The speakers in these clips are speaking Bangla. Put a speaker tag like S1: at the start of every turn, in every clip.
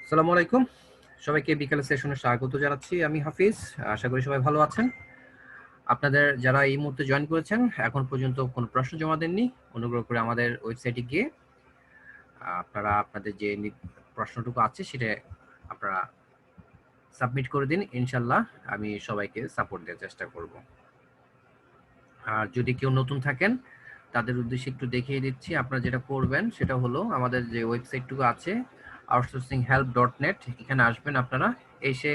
S1: আসসালামু আলাইকুম, সবাইকে বিকেলের সেশনে স্বাগত জানাচ্ছি। আমি হাফিজ। আশা করি সবাই ভালো আছেন। আপনাদের যারা এই মুহূর্তে জয়েন করেছেন, এখন পর্যন্ত কোনো প্রশ্ন জমা দেননি, অনুগ্রহ করে আমাদের ওয়েবসাইটে গিয়ে আপনারা আপনাদের যে প্রশ্নটুকু আছে সেটা আপনারা সাবমিট করে দিন। ইনশাল্লাহ আমি সবাইকে সাপোর্ট দেওয়ার চেষ্টা করব। আর যদি কেউ নতুন থাকেন তাদের উদ্দেশ্যে একটু দেখিয়ে দিচ্ছি। আপনারা যেটা করবেন সেটা হলো আমাদের যে ওয়েবসাইটটুকু আছে outsourcinghelp.net, এখানে আসবেন। আপনারা এসে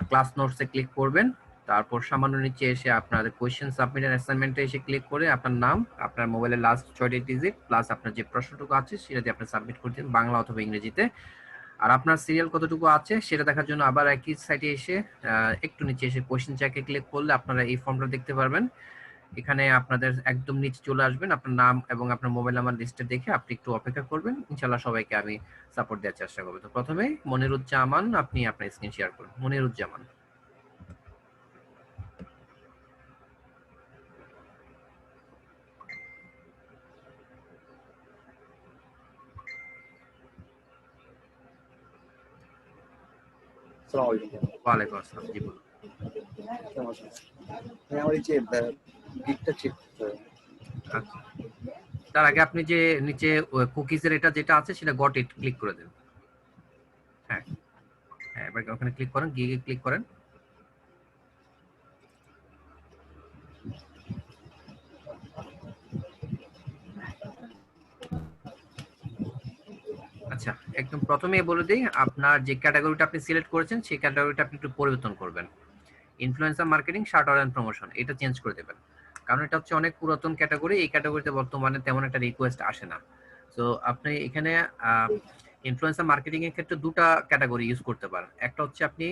S1: ক্লাস নোটসে ক্লিক করবেন। তারপর সামান্য নিচে এসে আপনাদের কোয়েশ্চেন সাবমিট এন্ড অ্যাসাইনমেন্টে এসে ক্লিক করে আপনার নাম, আপনার মোবাইলের লাস্ট 6টি ডিজিট প্লাস আপনার যে প্রশ্নটুকু আছে সেটা দিয়ে আপনি সাবমিট করতে দিন, বাংলা অথবা ইংরেজিতে। আর আপনার সিরিয়াল কতটুকু আছে সেটা দেখার জন্য আবার একই সাইটে এসে একটু নিচে এসে কোয়েশ্চেন চেকে ক্লিক করলে আপনারা এই ফর্মটা দেখতে পারবেন। এখানে আপনাদের একদম নিচে চলে আসবেন, আপনার নাম এবং আপনার মোবাইল নাম্বার লিস্টে দেখে আপনি একটু অপেক্ষা করবেন। ইনশাল্লাহ সবাইকে আমি সাপোর্ট দেওয়ার চেষ্টা করবো। তো প্রথমে মনিরুজ্জামান, আপনি আপনার স্ক্রিন শেয়ার করুন। মনিরুজ্জামান।
S2: আসসালামু আলাইকুম।
S1: ওয়ালাইকুম আসসালাম, জি বলুন।
S2: কেমন আছেন? আমার এই যে গিগটা চেক করতে হবে।
S1: আচ্ছা, তার আগে আপনি যে নিচে কুকিজের এটা যেটা আছে সেটা গট ইট ক্লিক করে দেন। হ্যাঁ হ্যাঁ, এবার ওখানে ক্লিক করেন, গিয়ে ক্লিক করেন। আচ্ছা, একদম প্রথমেই বলে দিই, আপনার যে ক্যাটাগরিটা আপনি সিলেক্ট করেছেন সেই ক্যাটাগরিটা আপনি একটু পরিবর্তন করবেন। ইনফ্লুয়েন্সার মার্কেটিং শার্টার এন্ড প্রমোশন, এটা চেঞ্জ করে দেবেন। কারণ এটা হচ্ছে অনেক পুরাতন ক্যাটাগরি, এই ক্যাটাগরিতে বর্তমানে তেমন একটা রিকোয়েস্ট আসে না। তো আপনি এখানে ইনফ্লুয়েন্সার মার্কেটিং এর ক্ষেত্রে দুটো ক্যাটাগরি ইউজ করতে পারেন। একটা হচ্ছে আপনি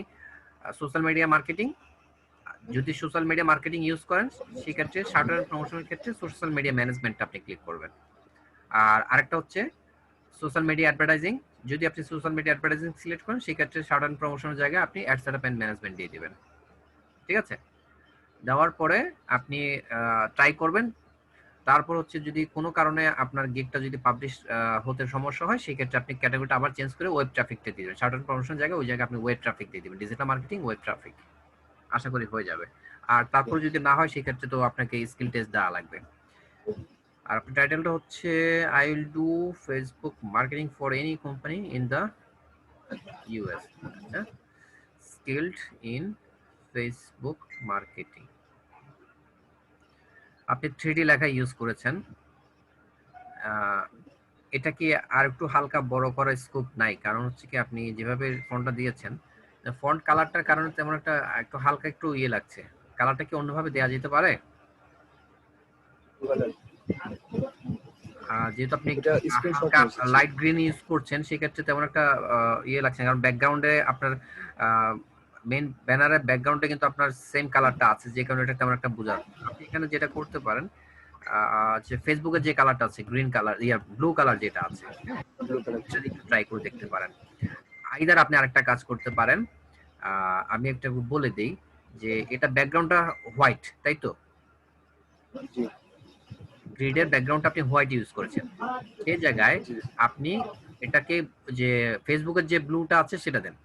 S1: সোশ্যাল মিডিয়া মার্কেটিং, যদি সোশ্যাল মিডিয়া মার্কেটিং ইউজ করেন সেক্ষেত্রে শার্টার এন্ড প্রমোশনের ক্ষেত্রে সোশ্যাল মিডিয়া ম্যানেজমেন্ট আপনি ক্লিক করবেন। আর আরেকটা হচ্ছে সোশ্যাল মিডিয়া অ্যাডভার্টাইজিং, যদি আপনি সোশ্যাল মিডিয়া অ্যাডভার্টাইজিং সিলেক্ট করেন সেক্ষেত্রে শার্টার এন্ড প্রমোশনের জায়গায় আপনি অ্যাড সেটআপ এন্ড ম্যানেজমেন্ট দিয়ে দিবেন। ঠিক আছে, দেওয়ার পরে আপনি ট্রাই করবেন। তারপর হচ্ছে যদি কোনো কারণে আপনার গিগটা যদি পাবলিশ হতে সমস্যা হয় সেক্ষেত্রে আপনি ক্যাটাগরিটা আবার চেঞ্জ করে ওয়েব ট্রাফিকটা দিয়ে দেবেন। শার্টার প্রমোশন জায়গায় ওই জায়গায় আপনি ওয়েব ট্রাফিক দিয়ে দিবেন, ডিজিটাল মার্কেটিং ওয়েব ট্রাফিক। আশা করি হয়ে যাবে। আর তারপর যদি না হয় সেক্ষেত্রে তো আপনাকে স্কিল টেস্ট দেওয়া লাগবে। আর আপনার টাইটেলটা হচ্ছে I will do Facebook marketing for any company in the US. আচ্ছা, স্কিলড ইন ফেসবুক মার্কেটিং। আপনি 3D লেখা ইউজ করেছেন। এটা কি আর একটু হালকা বড় করার স্কোপ নাই? কারণ হচ্ছে কি আপনি যেভাবে ফন্টটা দিয়েছেন, ফন্ট কালারটার কারণে তেমন একটা একটু হালকা একটু ইয়ে লাগছে। কালারটা কি অন্যভাবে দেওয়া যেতে পারে? যেহেতু আপনি
S2: এটা স্ক্রিনশট
S1: হালকা
S2: নিয়ে এসেছি।
S1: লাইট গ্রিন ইউজ করছেন সেক্ষেত্রে তেমন একটা ইয়ে লাগছে না। কারণ ব্যাকগ্রাউন্ডে আপনার মেইন ব্যানারের ব্যাকগ্রাউন্ডে কিন্তু আপনার সেম কালারটা আছে, যে কারণে এটা তেমন একটা বোঝা যাচ্ছে না। আপনি এখানে যেটা করতে পারেন, যে ফেসবুকের যে কালারটা আছে গ্রিন কালার, ব্লু কালার যেটা আছে, হ্যাঁ,
S2: ব্লু কালার।
S1: এটা একটু ট্রাই করে দেখতে পারেন। আইদার আপনি আরেকটা কাজ করতে পারেন, আমি একটা বলে দেই যে এটা ব্যাকগ্রাউন্ডটা হোয়াইট, তাই তো?
S2: জি
S1: গ্রিডের ব্যাকগ্রাউন্ডটা আপনি হোয়াইট ইউজ করেছেন, সেই জায়গায়
S2: জি।
S1: আপনি এটাকে যে ফেসবুকের যে ব্লুটা আছে সেটা দেন।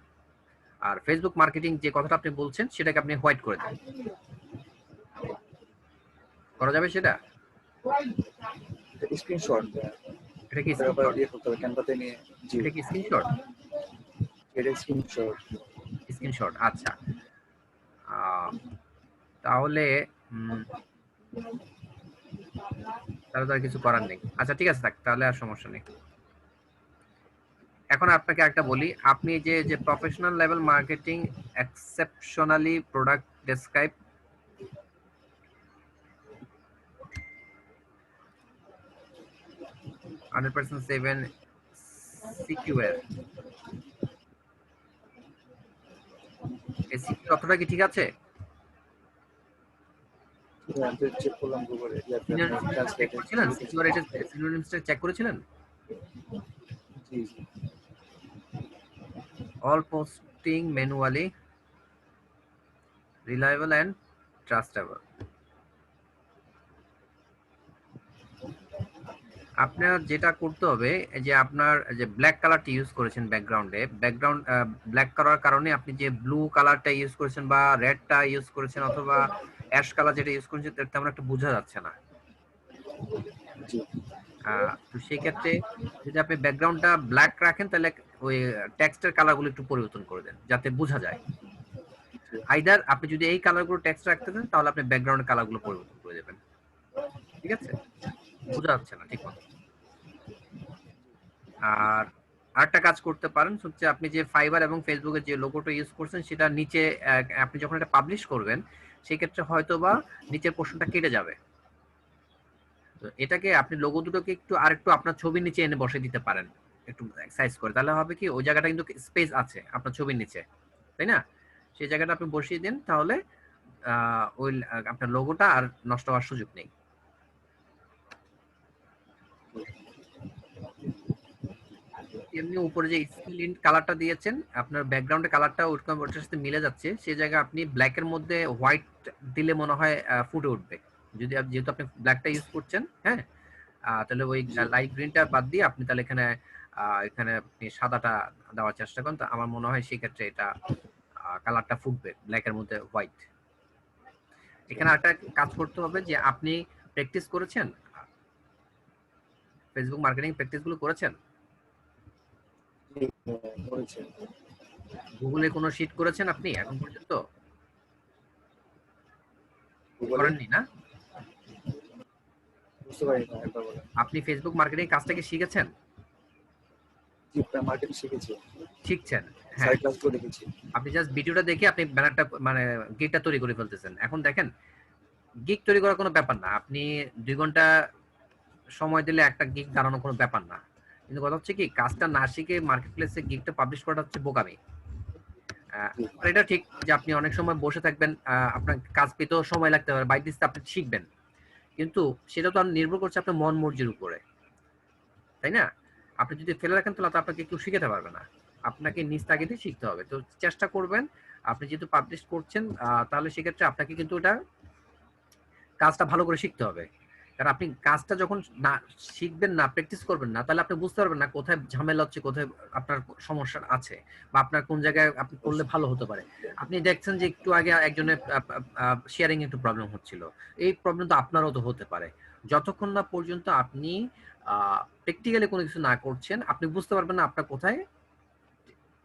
S1: আর ফেসবুক মার্কেটিং যে কথাটা আপনি বলছেন সেটাকে আপনি হোয়াইট করে দেন। করা যাবে সেটা?
S2: স্ক্রিনশট
S1: এটা কি
S2: আবার
S1: স্ক্রিনশট?
S2: ইয়ে করতে হবে ক্যানভাতে নিয়ে। জি,
S1: এটা কি স্ক্রিনশট?
S2: এটা স্ক্রিনশট।
S1: স্ক্রিনশট, আচ্ছা। আহ, তাহলে উম, তাহলে তো আর কিছু করার নেই। আচ্ছা ঠিক আছে, থাক তাহলে, আর সমস্যা নেই। এখন আপনাকে একটা বলি, আপনি যে যে professional level marketing exceptionally product describe, 100% 7 secure, এই সিকিউর অতটা কি ঠিক আছে?
S2: আমি চেক করলাম গুগলে ইয়াতে
S1: চেক
S2: ট্রান্সলেটে।
S1: করেছিলেন সিকিউর, এটা সিনোনিমসটা চেক করেছিলেন?
S2: জি জি।
S1: All posting manually reliable and trustable. আপনার যেটা করতে হবে যে আপনার যে ব্ল্যাক কালারটা ইউজ করেছেন ব্যাকগ্রাউন্ড ব্ল্যাক করার কারণে আপনি যে ব্লু কালারটা ইউজ করেছেন বা রেডটা ইউজ করেছেন অথবা অ্যাশ কালার যেটা ইউজ করেছেন তেমন একটা বোঝা যাচ্ছে না।
S2: জি।
S1: তো সেই ক্ষেত্রে যদি আপনি ব্যাকগ্রাউন্ডটা ব্ল্যাক রাখেন তাহলে ওই টেক্সটের কালারগুলো একটু পরিবর্তন করে দেন যাতে বোঝা যায়। আইদার আপনি যদি এই কালারগুলো টেক্সট রাখতে চান তাহলে আপনি ব্যাকগ্রাউন্ডের কালারগুলো পরিবর্তন করে দেবেন। ঠিক আছে? বোঝা যাচ্ছে না ঠিক মতো। আর আরেকটা কাজ করতে পারেন হচ্ছে আপনি যে ফাইবার এবং ফেসবুকের যে লোগোটা ইউজ করছেন সেটা নিচে আপনি যখন এটা পাবলিশ করবেন সেই ক্ষেত্রে হয়তোবা নিচের পোর্শনটা কেটে যাবে। তো এটাকে আপনি লোগো দুটোকে একটু আরেকটু আপনার ছবির নিচে এনে বসে দিতে পারেন একটু সাইজ করে, তাহলে হবে কি ওই জায়গাটা কিন্তু স্পেস আছে আপনার ছবির নিচে, তাই না? সেই জায়গাটা আপনি বসিয়ে দেন তাহলে ওই আপনার লোগোটা আর নষ্ট হওয়ার সুযোগ নেই। এমনি উপরে যে স্কিন কালারটা দিয়েছেন আপনার ব্যাকগ্রাউন্ডের কালারটা ওটার সাথে মিলে যাচ্ছে, সেই জায়গায় আপনি ব্ল্যাকের মধ্যে হোয়াইট দিলে মনে হয় ফুটে উঠবে। যদি যেহেতু আপনি ব্ল্যাকটা ইউজ করছেন, হ্যাঁ, তাহলে ওই লাইট গ্রিনটা বাদ দিয়ে আপনি তাহলে এখানে এখানে আপনি সাদাটা দেওয়ার চেষ্টা করেন, তো আমার মনে হয় সেই ক্ষেত্রে এটা কালারটা ফুটবে ব্ল্যাকের মধ্যে হোয়াইট। এখানে একটা কাজ করতে হবে যে আপনি প্র্যাকটিস করেছেন, ফেসবুক মার্কেটিং প্র্যাকটিস গুলো করেছেন,
S2: করেছে।
S1: গুগলে কোনো শিট করেছেন আপনি এখন পর্যন্ত?
S2: গুগলে
S1: করেননি না?
S2: বুঝতে পারি না, একবার বলেন।
S1: আপনি ফেসবুক মার্কেটিং কাজটা কি শিখেছেন?
S2: জি, মার্কেটিং শিখেছি,
S1: শিখছেন, হ্যাঁ।
S2: স্যার ক্লাসগুলো দেখেছি।
S1: আপনি জাস্ট ভিডিওটা দেখে আপনি ব্যানারটা মানে গিগটা তৈরি করে ফেলতেছেন। এখন দেখেন গিগ তৈরি করার কোনো ব্যাপার না, আপনি 2 ঘন্টা সময় দিলে একটা গিগ দাঁড়ানো কোনো ব্যাপার না। কিন্তু কথা হচ্ছে কি কাজটা না শিখে মার্কেট প্লেসে গিগটা পাবলিশ করাটা হচ্ছে বোকামি।
S2: জি,
S1: আর এটা ঠিক যে আপনি অনেক সময় বসে থাকবেন, আপনার কাজ পেতেও সময় লাগতে পারে, বাই দিস আপনি শিখবেন, কিন্তু সেটা তো আর নির্ভর করছে আপনার মন মর্জির উপরে, তাই না? আপনি যদি ফেলে রাখেন তাহলে তো আপনাকে কেউ শিখাতে পারবে না, আপনাকে নিজ তাগিদে শিখতে হবে। তো চেষ্টা করবেন, আপনি যেহেতু পাবলিশ করছেন তাহলে সেক্ষেত্রে আপনাকে কিন্তু ওটা কাজটা ভালো করে শিখতে হবে। কারণ আপনি কাজটা যখন না শিখবেন না, প্র্যাকটিস করবেন না, তাহলে আপনি বুঝতে পারবেন না কোথায় ঝামেলা হচ্ছে, কোথায় আপনার সমস্যা আছে, বা আপনার কোন জায়গায় আপনি করলে ভালো হতে পারে। আপনি দেখছেন যে একটু আগে একজনের শেয়ারিং একটু প্রবলেম হচ্ছিল, এই প্রবলেম তো আপনারও তো হতে পারে। যতক্ষণ না পর্যন্ত আপনি প্র্যাকটিক্যালি কোনো কিছু না করছেন আপনি বুঝতে পারবেন না আপনার কোথায়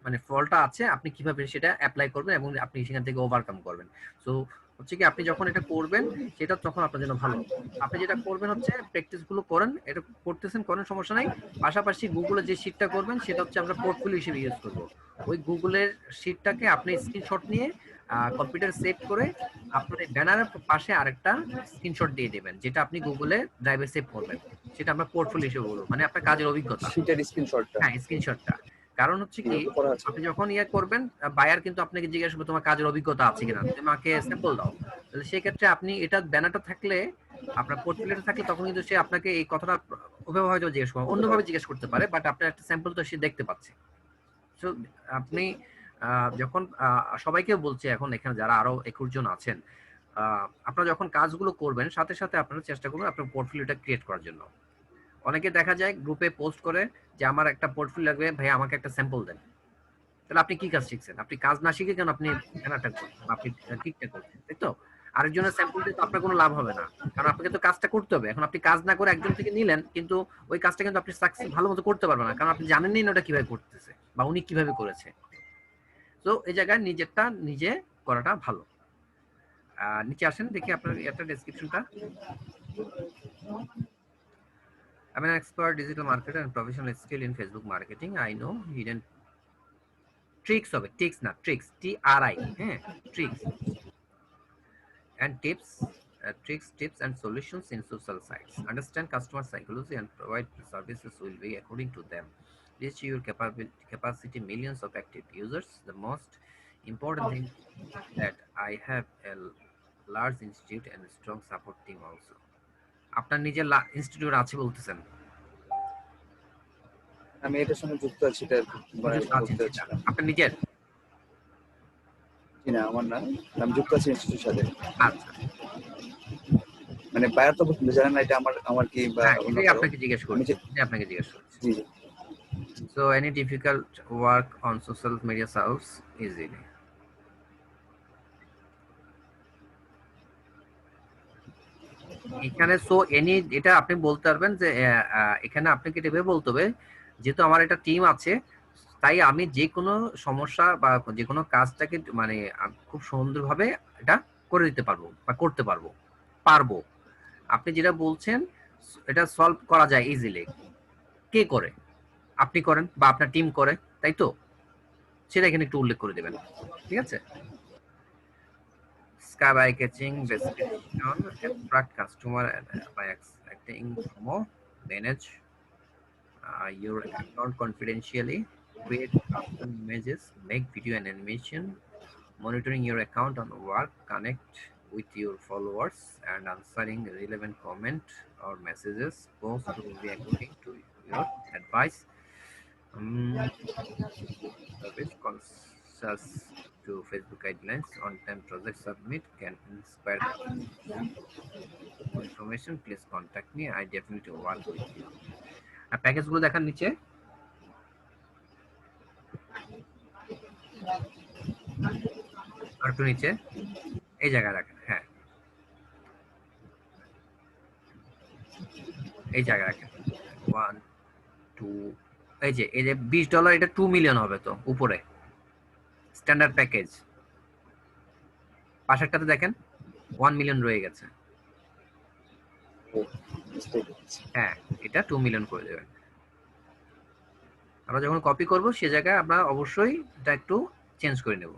S1: মানে ফলটা আছে, আপনি কিভাবে সেটা অ্যাপ্লাই করবেন এবং আপনি সেখান থেকে ওভারকাম করবেন। সো হচ্ছে কি আপনি যখন এটা করবেন সেটা তখন আপনার জন্য ভালো। আপনি যেটা করবেন হচ্ছে প্র্যাকটিস গুলো করেন, এটা করতেছেন করেন সমস্যা নাই। পাশাপাশি গুগলে যে শিটটা করবেন সেটা হচ্ছে আমরা পোর্টফোলিও হিসেবে ইউজ করব। ওই গুগলের শিটটাকে আপনি স্ক্রিনশট নিয়ে কম্পিউটার সেভ করে আপনার এই ব্যানারের পাশে আরেকটা স্ক্রিনশট দিয়ে দেবেন যেটা আপনি গুগলে ড্রাইভে সেভ করবেন। সেটা আমরা পোর্টফোলিও হিসেবে বলবো, মানে আপনার কাজের অভিজ্ঞতা।
S2: শীটের স্ক্রিনশটটা।
S1: হ্যাঁ, স্ক্রিনশটটা। কারণ হচ্ছে
S2: জি,
S1: কি
S2: ওটা করা আছে।
S1: আপনি যখন ইয়ে করবেন বায়ার কিন্তু আপনাকে জিজ্ঞাসা করবে তোমার কাজের অভিজ্ঞতা আছে কিনা, তুমি আমাকে স্যাম্পল দাও। তাহলে সেই ক্ষেত্রে আপনি এটা ব্যানারটা থাকলে আপনার পোর্টফোলিওটা থাকলে তখন কিন্তু সে আপনাকে এই কথাটা ওভাবে হয়তো জিজ্ঞেস করবে, অন্যভাবে জিজ্ঞেস করতে পারে, বাট আপনার একটা স্যাম্পল তো সে দেখতে পাচ্ছে। সো আপনি যখন সবাইকে বলছে এখন এখানে যারা আরো 21 জন আছেন, আপনারা যখন কাজগুলো করবেন সাথে সাথে আপনারা চেষ্টা করবেন আপনার পোর্টফোলিওটা ক্রিয়েট করার জন্য। অনেকে দেখা যায় গ্রুপে পোস্ট করে যে আমার একটা পোর্টফোলিও লাগবে ভাই, আমাকে একটা স্যাম্পল দেন। তাহলে আপনি কি কাজ শিখছেন? আপনি কাজ না শিখে কেন আপনি ব্যানারটা করছেন, আপনি টিকটা করছেন, তাই তো? আরেকজনের স্যাম্পল দিয়ে তো আপনার কোনো লাভ হবে না, কারণ আপনাকে তো কাজটা করতে হবে। এখন আপনি কাজ না করে একজন থেকে নিলেন, কিন্তু ওই কাজটা কিন্তু আপনি সাকসেস ভালো মতো করতে পারবেন না, কারণ আপনি জানেনই না ওটা কিভাবে করতেছে বা উনি কিভাবে করেছে। তো এই জায়গায় নিজেরটা নিজে করাটা ভালো। নিচে আসেন দেখি আপনার একটা ডেসক্রিপশনটা। I'm an expert digital marketer and professional skill in Facebook marketing. I know hidden tricks হবে, টিক্স না ট্রিক্স, TRI, হ্যাঁ, tricks and tips and solutions in social sites. Understand customer psychology and provide services will be according to them. Reach your capacity millions of active users. The most important thing that I have a large institute and a strong support team also. আপনার নিজের ইনস্টিটিউট আছে বলতেছেন?
S2: আমি এটার সঙ্গে যুক্ত আছি, এটা মানে
S1: যুক্ত আছেন
S2: বলতে
S1: সেটা
S2: চাচ্ছিলাম।
S1: আপনার নিজের?
S2: জি না, আমার না, আমি যুক্ত আছি ইনস্টিটিউটের সাথে।
S1: আচ্ছা,
S2: মানে বায়ার তো জানেন না এটা আমার কি বা
S1: হ্যাঁ,
S2: অন্য
S1: এটাই
S2: কারো।
S1: আপনাকে জিজ্ঞেস
S2: আমি
S1: করছি,
S2: যে
S1: এটাই আপনাকে জিজ্ঞেস করছি।
S2: জি জি
S1: so any difficult work on social media solves easily. এখানে সো এনি এটা আপনি বলতে পারবেন যে এখানে আপনাকে এটা ভেবে বলতে হবে, যেহেতু আমার একটা টিম আছে, তাই আমি যে কোনো সমস্যা বা যে কোনো কাজটাকে মানে খুব সুন্দরভাবে এটা করে দিতে পারবো বা করতে পারবো পারবো। আপনি যেটা বলছেন এটা সলভ করা যায় ইজিলি। কে করে? আপনি করেন বা আপনার টিম করে, তাই তো? সেটা এখানে একটু উল্লেখ করে দেবেন, ঠিক আছে? Sky by catching description, attract customer by acting promo, manage your account confidentially, create custom images, make video and animation, monitoring your account on work, connect with your followers, and answering relevant comment or messages, post only according to your advice. Um, Service conscious to Facebook guidelines, on-time project submit can inspire more information. Please contact me. I definitely work with you. আর প্যাকেজ গুলো দেখার নিচে আর একটু নিচে এই জায়গায় রাখেন। হ্যাঁ, এই জায়গায় রাখেন। 1 2 এই যে $20 এটা 2 মিলিয়ন হবে তো উপরে স্ট্যান্ডার্ড প্যাকেজ। পাশেরটাতে দেখেন 1 মিলিয়ন রয়ে গেছে।
S2: বুঝতে পেরেছি।
S1: হ্যাঁ, এটা 2 মিলিয়ন করে দেবেন। আমরা যখন কপি করব সে জায়গায় আমরা অবশ্যই এটা একটু চেঞ্জ করে নেব।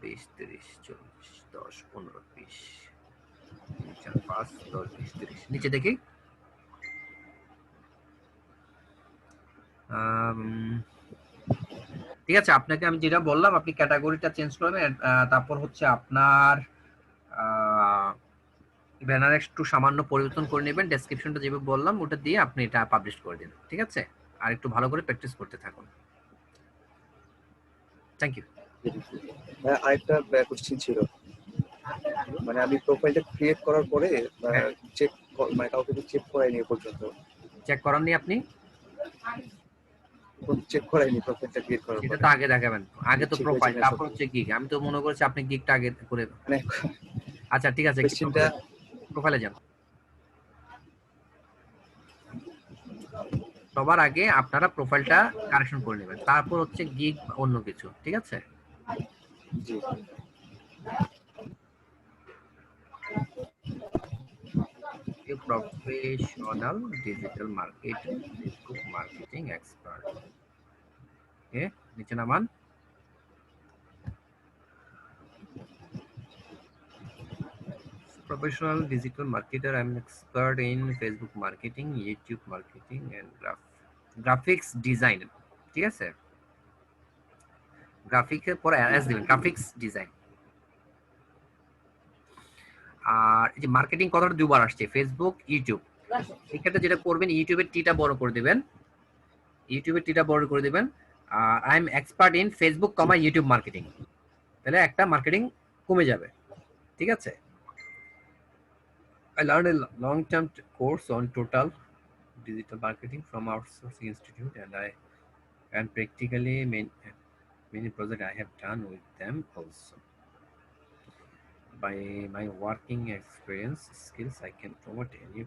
S1: 20 30 40 10 15 20 3 4 5 10 20 30 নিচে দেখি। ঠিক আছে, আপনাকে আমি যেটা বললাম আপনি ক্যাটাগরিটা চেঞ্জ করবেন, তারপর হচ্ছে আপনার ব্যানার একটু সামান্য পরিবর্তন করে নেবেন, ডেসক্রিপশনটা যেভাবে বললাম ওটা দিয়ে আপনি এটা পাবলিশ করে দিন, ঠিক আছে? আর একটু ভালো করে প্র্যাকটিস করতে থাকুন। Thank you.
S2: আরেকটা কোশ্চেন ছিল, মানে আমি প্রোফাইলটা ক্রিয়েট করার পরে
S1: হ্যাঁ,
S2: চেক মানে কাউকে চেক করাইনি এ পর্যন্ত।
S1: চেক করাননি আপনি?
S2: চেক করাইনি প্রোফাইলটা ক্রিয়েট করার
S1: সেটা
S2: পরে
S1: তো আগে দেখাবেন। আগে তো
S2: ঠিক হয়েছে
S1: প্রোফাইল,
S2: কিনা সব।
S1: তারপর হচ্ছে গিগ। আমি তো মনে করছি আপনি গিগটা আগে করে।
S2: মানে
S1: আচ্ছা ঠিক আছে, কি
S2: কোশ্চেনটা
S1: প্রোফাইলে যান। সবার আগে আপনারা প্রোফাইলটা কারেকশন করে নেবেন, তারপর হচ্ছে গিগ অন্য কিছু, ঠিক আছে?
S2: জি
S1: professional digital marketing, Facebook marketing expert. Okay, নিচে নামান। Professional digital marketer. I'm an expert in Facebook marketing, YouTube marketing, and graphics design. ঠিক আছে, গ্রাফিক্সের পরে অ্যাজ দিবেন, গ্রাফিক্স ডিজাইন। আর এই যে মার্কেটিং কথাটা দুবার আসছে, ফেসবুক ইউটিউব। এক্ষেত্রে যেটা করবেন, ইউটিউবের টিটা বড় করে দিবেন, ইউটিউবের টিটা বড় করে দিবেন। I am expert in Facebook comma YouTube marketing, তাহলে একটা মার্কেটিং কমে যাবে, ঠিক আছে? I learned a long-term course on total digital marketing from outsourcing institute, and practically many projects I have done with them also. By my working experience skills, I can promote any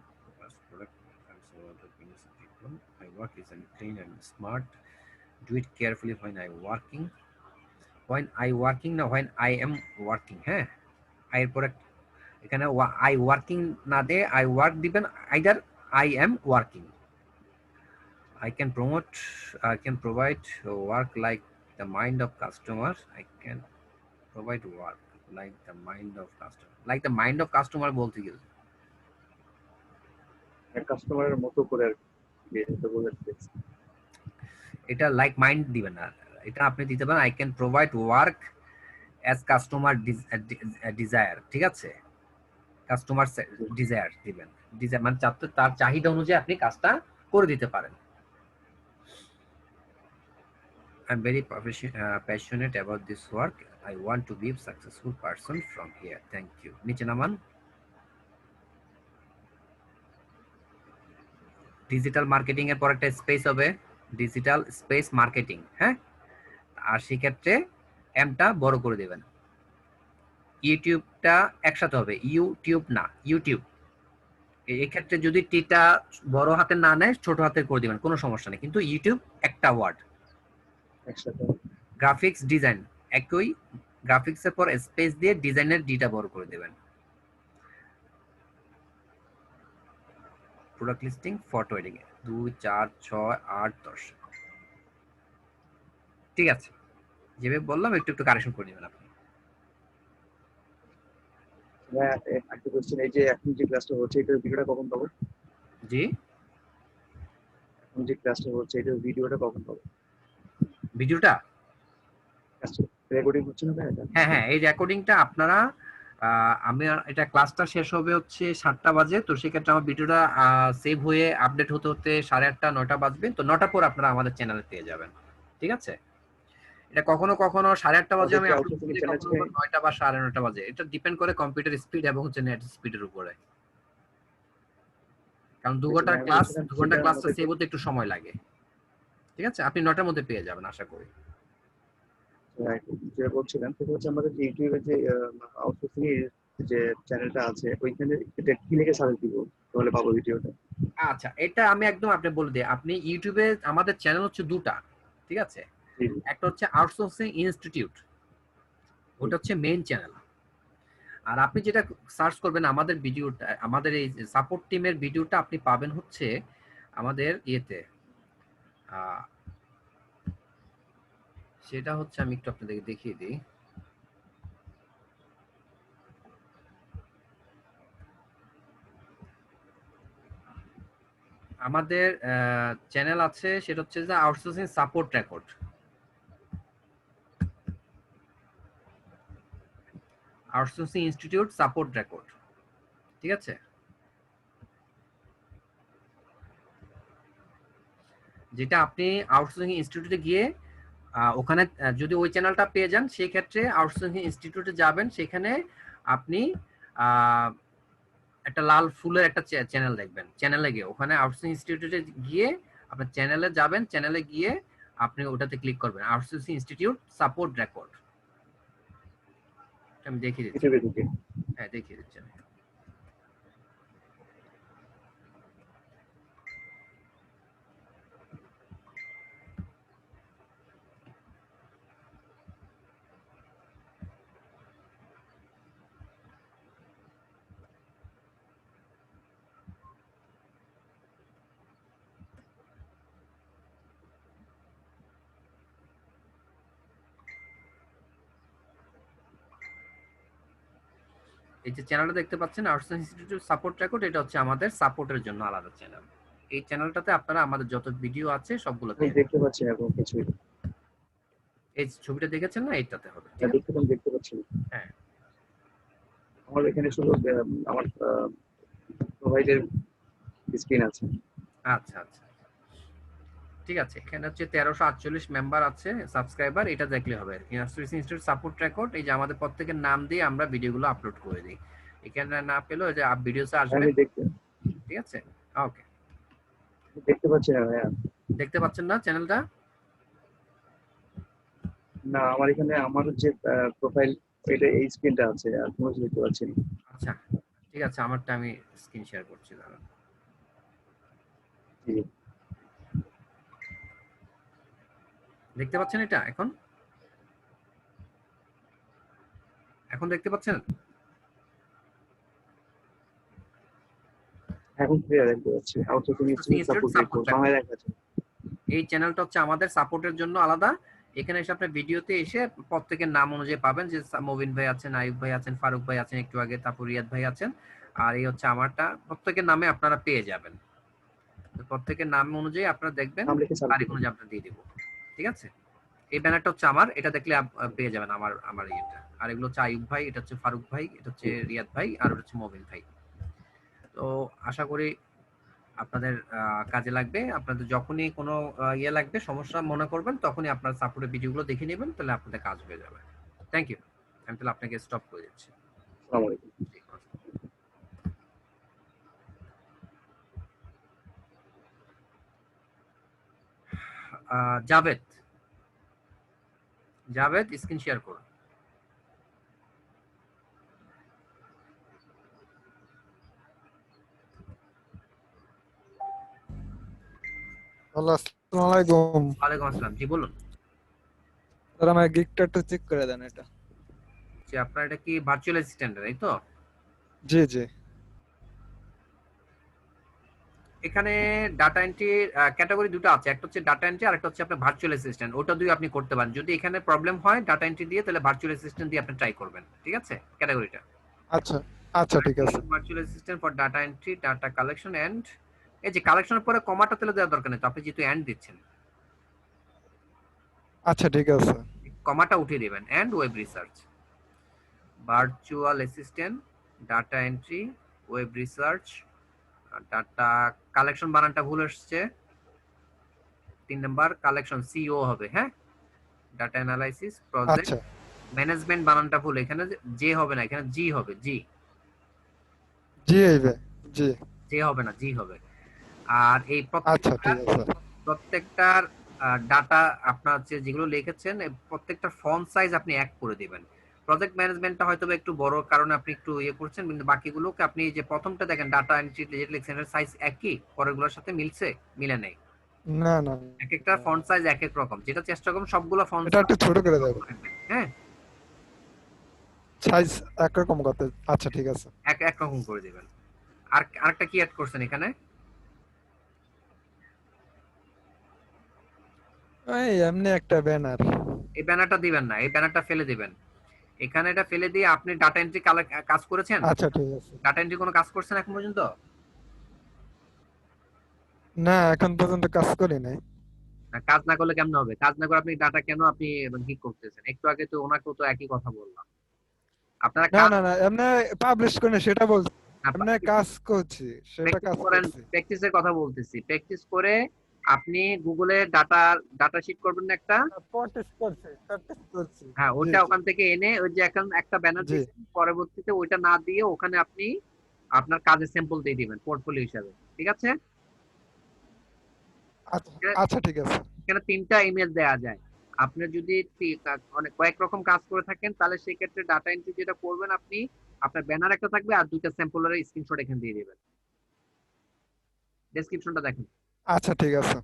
S1: product and so other business people. My work is clean and smart. Do it carefully when I working. When I working না when I am working, হ্যাঁ? I এর পরে এখানে I working না দিয়ে I work দিবেন, either I am working. I can promote, I can provide work like the mind of customer. I can provide work like the mind of customer. Like the mind of customer বলতে গেলে
S2: কাস্টমারের মতো করে আর কি এটা বোঝাতে।
S1: এটা লাইক মাইন্ড দিবেন না, এটা আপনি দিতে পারেন I can provide work as customer desire, ঠিক আছে? কাস্টমার ডিজায়ার দিবেন, ডিজায়ার মানে তার চাহিদা অনুযায়ী আপনি কাজটা করে দিতে পারেন। I'm very passionate about this work. I want to be a successful person from here. Thank you. নিচে নামান। ডিজিটাল মার্কেটিং এর পর একটা স্পেস হবে, ডিজিটাল স্পেস মার্কেটিং। হ্যাঁ, আর সেক্ষেত্রে এমটা বড় করে দেবেন। ইউটিউবটা একসাথে হবে, ইউটিউব না, ইউটিউব। এই ক্ষেত্রে যদি টিটা বড় হাতের না নেয়, ছোট হাতের করে দিবেন, কোনো সমস্যা নেই, কিন্তু ইউটিউব একটা ওয়ার্ড।
S2: একসাথে।
S1: গ্রাফিক্স ডিজাইন একই, গ্রাফিক্সের পর স্পেস দিয়ে ডিজাইনের ডিটা বড় করে দেবেন। Product listing photo adding 2 4 6 8 10। ঠিক আছে, যেভাবে বললাম একটু একটু কারেকশন করে নেবেন আপনি।
S2: হ্যাঁ, একটা কোশ্চেন, এই যে এখন যে ক্লাসটা হচ্ছে এটার ভিডিওটা কখন পাবো?
S1: জি,
S2: এখন যে ক্লাসটা হচ্ছে এটার ভিডিওটা কখন পাবো?
S1: ভিডিওটা,
S2: ক্লাসটা রেকর্ডিং হচ্ছে না তাই এটা?
S1: হ্যাঁ হ্যাঁ, এই রেকর্ডিংটা আপনারা আমি এটা ক্লাসটা শেষ হবে হচ্ছে 7টা বাজে, তো সেক্ষেত্রে আমার ভিডিওটা সেভ হয়ে আপডেট হতে হতে 8:30 9টা বাজবে, তো 9টার পর আপনারা আমাদের চ্যানেলে পেয়ে যাবেন। ঠিক আছে, এটা কখনো কখনো 8:30 বাজে
S2: আমাদের
S1: আমি
S2: কি
S1: আপলোড
S2: আউটসোর্সিং
S1: করি,
S2: চ্যানেল
S1: কখনো
S2: থেকে?
S1: 9টা বা 9:30 বাজে, এটা ডিপেন্ড করে কম্পিউটার স্পিড এবং হচ্ছে নেট স্পিডের উপরে। কারণ
S2: ঠিক আছে, আমি বলছিলাম
S1: দু ঘন্টা
S2: সেটা
S1: ক্লাসটা
S2: আমাদের
S1: সেভ হতে একটু সময় লাগে। ঠিক আছে, আপনি 9টার মধ্যে পেয়ে যাবেন আশা করি।
S2: যেটা বলছিলাম সেটা হচ্ছে আমাদের যে ইউটিউবে যে আউটসোর্সিং এর যে চ্যানেলটা আছে ওইখানে এটা কি লিখে সার্চ দিব তাহলে পাবো ভিডিওটা?
S1: আচ্ছা, এটা আমি একদম আপনি বলে দিই, আপনি ইউটিউবে আমাদের চ্যানেল হচ্ছে দুটা। ঠিক আছে,
S2: জি
S1: একটা হচ্ছে আউটসোর্সিং ইনস্টিটিউট,
S2: জি
S1: ওটা হচ্ছে মেইন চ্যানেল। আর আপনি যেটা সার্চ করবেন আমাদের ভিডিওটা, আমাদের এই সাপোর্ট টিমের ভিডিওটা আপনি পাবেন হচ্ছে আমাদের ইয়েতে, আহ, সেটা হচ্ছে আমি একটু আপনাদেরকে দেখিয়ে দিই। আমাদের চ্যানেল আছে, সেটা হচ্ছে যে outsourcing support record, outsourcing institute support record. ঠিক আছে, যেটা আপনি আউটসোর্সিং ইনস্টিটিউটে গিয়ে ওখানে যদি ওই চ্যানেলটা পেয়ে যান, সেই ক্ষেত্রে আউটসোর্সিং ইনস্টিটিউটে যাবেন, সেখানে আপনি আহ, একটা লাল ফুলের একটা চ্যানেল দেখবেন, চ্যানেলে গিয়ে ওখানে আউটসোর্সিং ইনস্টিটিউটে গিয়ে আপনার চ্যানেলে যাবেন, চ্যানেলে গিয়ে আপনি ওটাতে ক্লিক করবেন, আউটসোর্সিং ইনস্টিটিউট সাপোর্ট রেকর্ড। আমি দেখিয়ে দিচ্ছি।
S2: ইউটিউবে ঢুকে।
S1: হ্যাঁ, দেখিয়ে দিচ্ছি আমি। এই যে চ্যানেলটা দেখতে পাচ্ছেন আউটসোর্সিং ইনস্টিটিউট সাপোর্ট রেকর্ড, এটা হচ্ছে আমাদের সাপোর্টের জন্য আলাদা চ্যানেল। এই চ্যানেলটাতে আপনারা আমাদের যত ভিডিও আছে সবগুলো
S2: আমি
S1: পেয়ে যাবেন।
S2: দেখতে পাচ্ছি না এখন কিছুই।
S1: এই ছবিটা দেখেছেন না, এইটাতে হবে।
S2: না,
S1: ঠিক আছে,
S2: দেখতে তো আমি দেখতে পাচ্ছি না।
S1: হ্যাঁ।
S2: আমার এখানে শুধু আমার প্রোভাইডের স্ক্রিন আছে।
S1: আচ্ছা আচ্ছা, ঠিক আছে, এখানে হচ্ছে 1348 মেম্বার আছে সাবস্ক্রাইবার, এটা দেখলে হবে। আউটসোর্সিং ইনস্টিটিউট সাপোর্ট রেকর্ড, এই যে আমাদের প্রত্যেকের নাম দিয়ে আমরা ভিডিওগুলো আপলোড করে দিই। এখানে না পেলেও যে ভিডিওসে আসবে।
S2: আমি দেখতে
S1: ঠিক আছে, ওকে।
S2: দেখতে পাচ্ছি না ভাইয়া।
S1: দেখতে পাচ্ছেন না চ্যানেলটা?
S2: না, আমার এখানে আমার যে প্রোফাইল এটা এই স্ক্রিনটা আছে, আর কোনো কিছু দেখতে পাচ্ছি না।
S1: আচ্ছা, ঠিক আছে, আমারটা আমি স্ক্রিন শেয়ার করছি, দাঁড়ান।
S2: জি
S1: দেখতে পাচ্ছেন এটা এখন? এখন দেখতে পাচ্ছেন?
S2: এখন ক্লিয়ার দেখতে পাচ্ছি। Outsourcing
S1: outsourcing
S2: institute
S1: institute
S2: support
S1: support
S2: record
S1: record,
S2: বাংলায় লেখা আছে।
S1: এই চ্যানেলটা হচ্ছে আমাদের সাপোর্টের জন্য আলাদা। এখানে এসে আপনার ভিডিওতে এসে প্রত্যেকের নাম অনুযায়ী পাবেন, যে মবিন ভাই আছেন, আয়ুব ভাই আছেন, ফারুক ভাই আছেন একটু আগে, তারপর রিয়াদ ভাই আছেন। আর এই হচ্ছে আমারটা, প্রত্যেকের নামে আপনারা পেয়ে যাবেন। তো প্রত্যেকের নাম অনুযায়ী আপনারা দেখবেন,
S2: নাম লিখে সার্চ
S1: তারিখ
S2: দিবেন।
S1: অনুযায়ী আপনারা দিয়ে দিব। ঠিক আছে, এই ব্যানারটা হচ্ছে আমার, এটা দেখলে পেয়ে যাবেন আমার আমার ইয়েটা। আর এগুলো হচ্ছে আয়ুব ভাই, এটা হচ্ছে ফারুক ভাই, এটা হচ্ছে
S2: জি,
S1: রিয়াদ ভাই, আর ওটা হচ্ছে মবিন ভাই। তো আশা করি আপনাদের কাজে লাগবে। আপনাদের যখনই কোনো ইয়ে লাগবে, সমস্যা মনে করবেন, তখনই আপনার সাপোর্টের ভিডিওগুলো দেখে নেবেন, তাহলে আপনাদের কাজ হয়ে যাবে। Thank you. আমি তাহলে আপনাকে স্টপ করে দিচ্ছি।
S2: আসসালামু আলাইকুম।
S1: জি, জাভেদ, জাভেদ স্ক্রিন শেয়ার করুন।
S3: হ্যালো, আসসালামু আলাইকুম।
S1: ওয়ালাইকুম আসসালাম, জি বলুন।
S3: স্যার আমার গিগটা একটু চেক করে দেন এটা।
S1: যে আপনার এটা কি ভার্চুয়াল অ্যাসিস্ট্যান্ট, তাই তো?
S3: জি জি।
S1: এখানে ডাটা এন্ট্রি ক্যাটাগরি দুটো আছে, একটা হচ্ছে ডাটা এন্ট্রি আর একটা হচ্ছে আপনার ভার্চুয়াল অ্যাসিস্ট্যান্ট। ওটা দুই আপনি করতে পারেন। যদি এখানে প্রবলেম হয় ডাটা এন্ট্রি দিয়ে, তাহলে ভার্চুয়াল অ্যাসিস্ট্যান্ট দিয়ে আপনি ট্রাই করবেন, ঠিক আছে ক্যাটাগরিটা।
S3: আচ্ছা আচ্ছা, ঠিক আছে।
S1: Virtual assistant for data entry, data collection and, এই যে কালেকশনের পরে কমাটা তাহলে দেওয়ার দরকার নেই তো, আপনি যেহেতু এন্ড দিচ্ছেন
S3: আচ্ছা ঠিক আছে।
S1: কমাটা উঠিয়ে দিবেন। And web research, virtual assistant, data entry, web research, data collection বানানটা ভুল আসছে। 3 নাম্বার কালেকশন সিও হবে, হ্যাঁ। ডাটা অ্যানালাইসিস প্রজেক্ট
S3: আচ্ছা
S1: ম্যানেজমেন্ট বানানটা ভুল, এখানে জে হবে না, এখানে জি হবে, জি।
S3: জি এইবে। জি।
S1: জে হবে না, জি হবে। আর এই
S3: আচ্ছা ঠিক আছে।
S1: প্রত্যেকটার ডাটা আপনার যেগুলো লিখেছেন প্রত্যেকটা ফন্ট সাইজ আপনি এক করে দিবেন। প্রজেক্ট ম্যানেজমেন্টটা হয়তো একটু বড় কারণে আপনি একটু ইয়ে করছেন, কিন্তু বাকিগুলোকে আপনি যে প্রথমটা দেখেন ডাটা এন্ট্রি যেটা লিখছেন এর সাইজ একই, পরেরগুলোর সাথে মিলছে, মিলে নেই।
S3: না না,
S1: এক একটা ফন্ট সাইজ এক এক রকম, যেটা চেষ্টা করুন সবগুলো ফন্ট
S3: এটা একটু ছোট করে দেবো,
S1: হ্যাঁ
S3: সাইজ একরকম করতে। আচ্ছা ঠিক আছে।
S1: এক এক রকম করে দিবেন। আর আরেকটা কি অ্যাড করছেন এখানে?
S3: এই এমনি একটা ব্যানার।
S1: এই ব্যানারটা দিবেন না, এই ব্যানারটা ফেলে দিবেন। এখানে এটা ফেলে দিয়ে আপনি ডাটা এন্ট্রি কাজ করেছেন?
S3: আচ্ছা ঠিক আছে।
S1: ডাটা এন্ট্রি কোনো কাজ করছেন এখন পর্যন্ত?
S3: না, এখন পর্যন্ত কাজ করি নাই।
S1: না, কাজ না করলে কেমন হবে? কাজ না করে আপনি ডাটা কেন আপনি কি করতেছেন? একটু আগে তো ওনাকেও তো একই কথা বললাম। আপনারা
S3: না
S1: কাজ
S3: না না, এমনি পাবলিশ করি সেটা বলছি। এমনি কাজ করছি, সেটা
S1: প্র্যাকটিস
S3: কাজ
S1: করেন,
S3: করছি।
S1: প্র্যাকটিসের কথা বলতেছি। প্র্যাকটিস করে আপনি গুগলে ডাটা ডাটা শিট করবেন না একটা,
S3: প্র্যাকটিস করছি।
S1: হ্যাঁ
S3: জি
S1: ওইটা
S3: জি
S1: ওখান থেকে এনে ওই যে এখন একটা ব্যানার
S3: জি।
S1: দিয়েছেন, পরবর্তীতে ওইটা না দিয়ে ওখানে আপনি আপনার কাজের স্যাম্পল দিয়ে দিবেন পোর্টফোলিও হিসাবে, ঠিক আছে?
S3: আচ্ছা আচ্ছা ঠিক আছে।
S1: এখানে 3টা ইমেজ দেওয়া যায়। আপনি যদি অনেক কয়েক রকম কাজ করে থাকেন, তাহলে সেই ক্ষেত্রে ডাটা এন্ট্রি যেটা করবেন আপনি, আপনার ব্যানার একটা থাকবে আর 2টা স্যাম্পলের স্ক্রিনশট এখানে দিয়ে দিবেন। ডেসক্রিপশনটা দেখেন।
S3: আচ্ছা ঠিক আছে।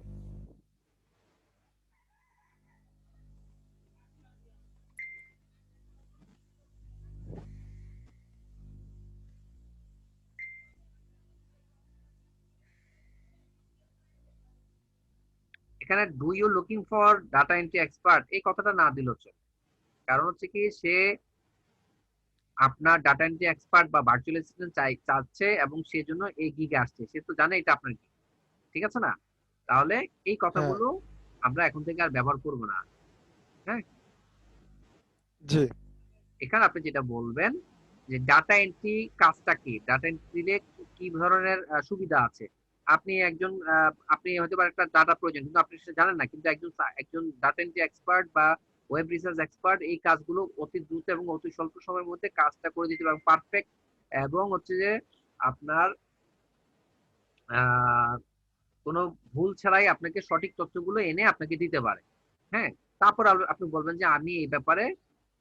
S1: এখানে do you looking for data entry expert এই কথাটা না দিল চলে। কারণ হচ্ছে কি, সে আপনার ডাটা এন্ট্রি এক্সপার্ট বা ভার্চুয়াল অ্যাসিস্ট্যান্ট চাচ্ছে এবং সেজন্য এই গিগে আসছে, সে তো জানে এটা আপনার gig, ঠিক আছে না? তাহলে এই
S3: হ্যাঁ।
S1: কথাগুলো আমরা এখন থেকে আর ব্যবহার করব না, হ্যাঁ।
S3: জি
S1: এখানে আপনি যেটা বলবেন যে ডাটা এন্ট্রি কাজটা কি, ডাটা এন্ট্রিতে কি ধরনের সুবিধা আছে। আপনি একজন আপনি হয়তো বা একটা ডাটা প্রয়োজন কিন্তু আপনি সেটা জানেন না, কিন্তু একজন একজন ডাটা এন্ট্রি এক্সপার্ট বা ওয়েব রিসার্চ এক্সপার্ট এই কাজগুলো অতি দ্রুত এবং অতি স্বল্প সময়ের মধ্যে কাজটা করে দিতে পারবে পারফেক্ট। এবং হচ্ছে যে আপনার আহ কোনো ভুল ছাড়াই আপনাকে সঠিক তথ্যগুলো এনে আপনাকে দিতে পারে, হ্যাঁ। তারপর আপনি বলবেন যে আমি এই ব্যাপারে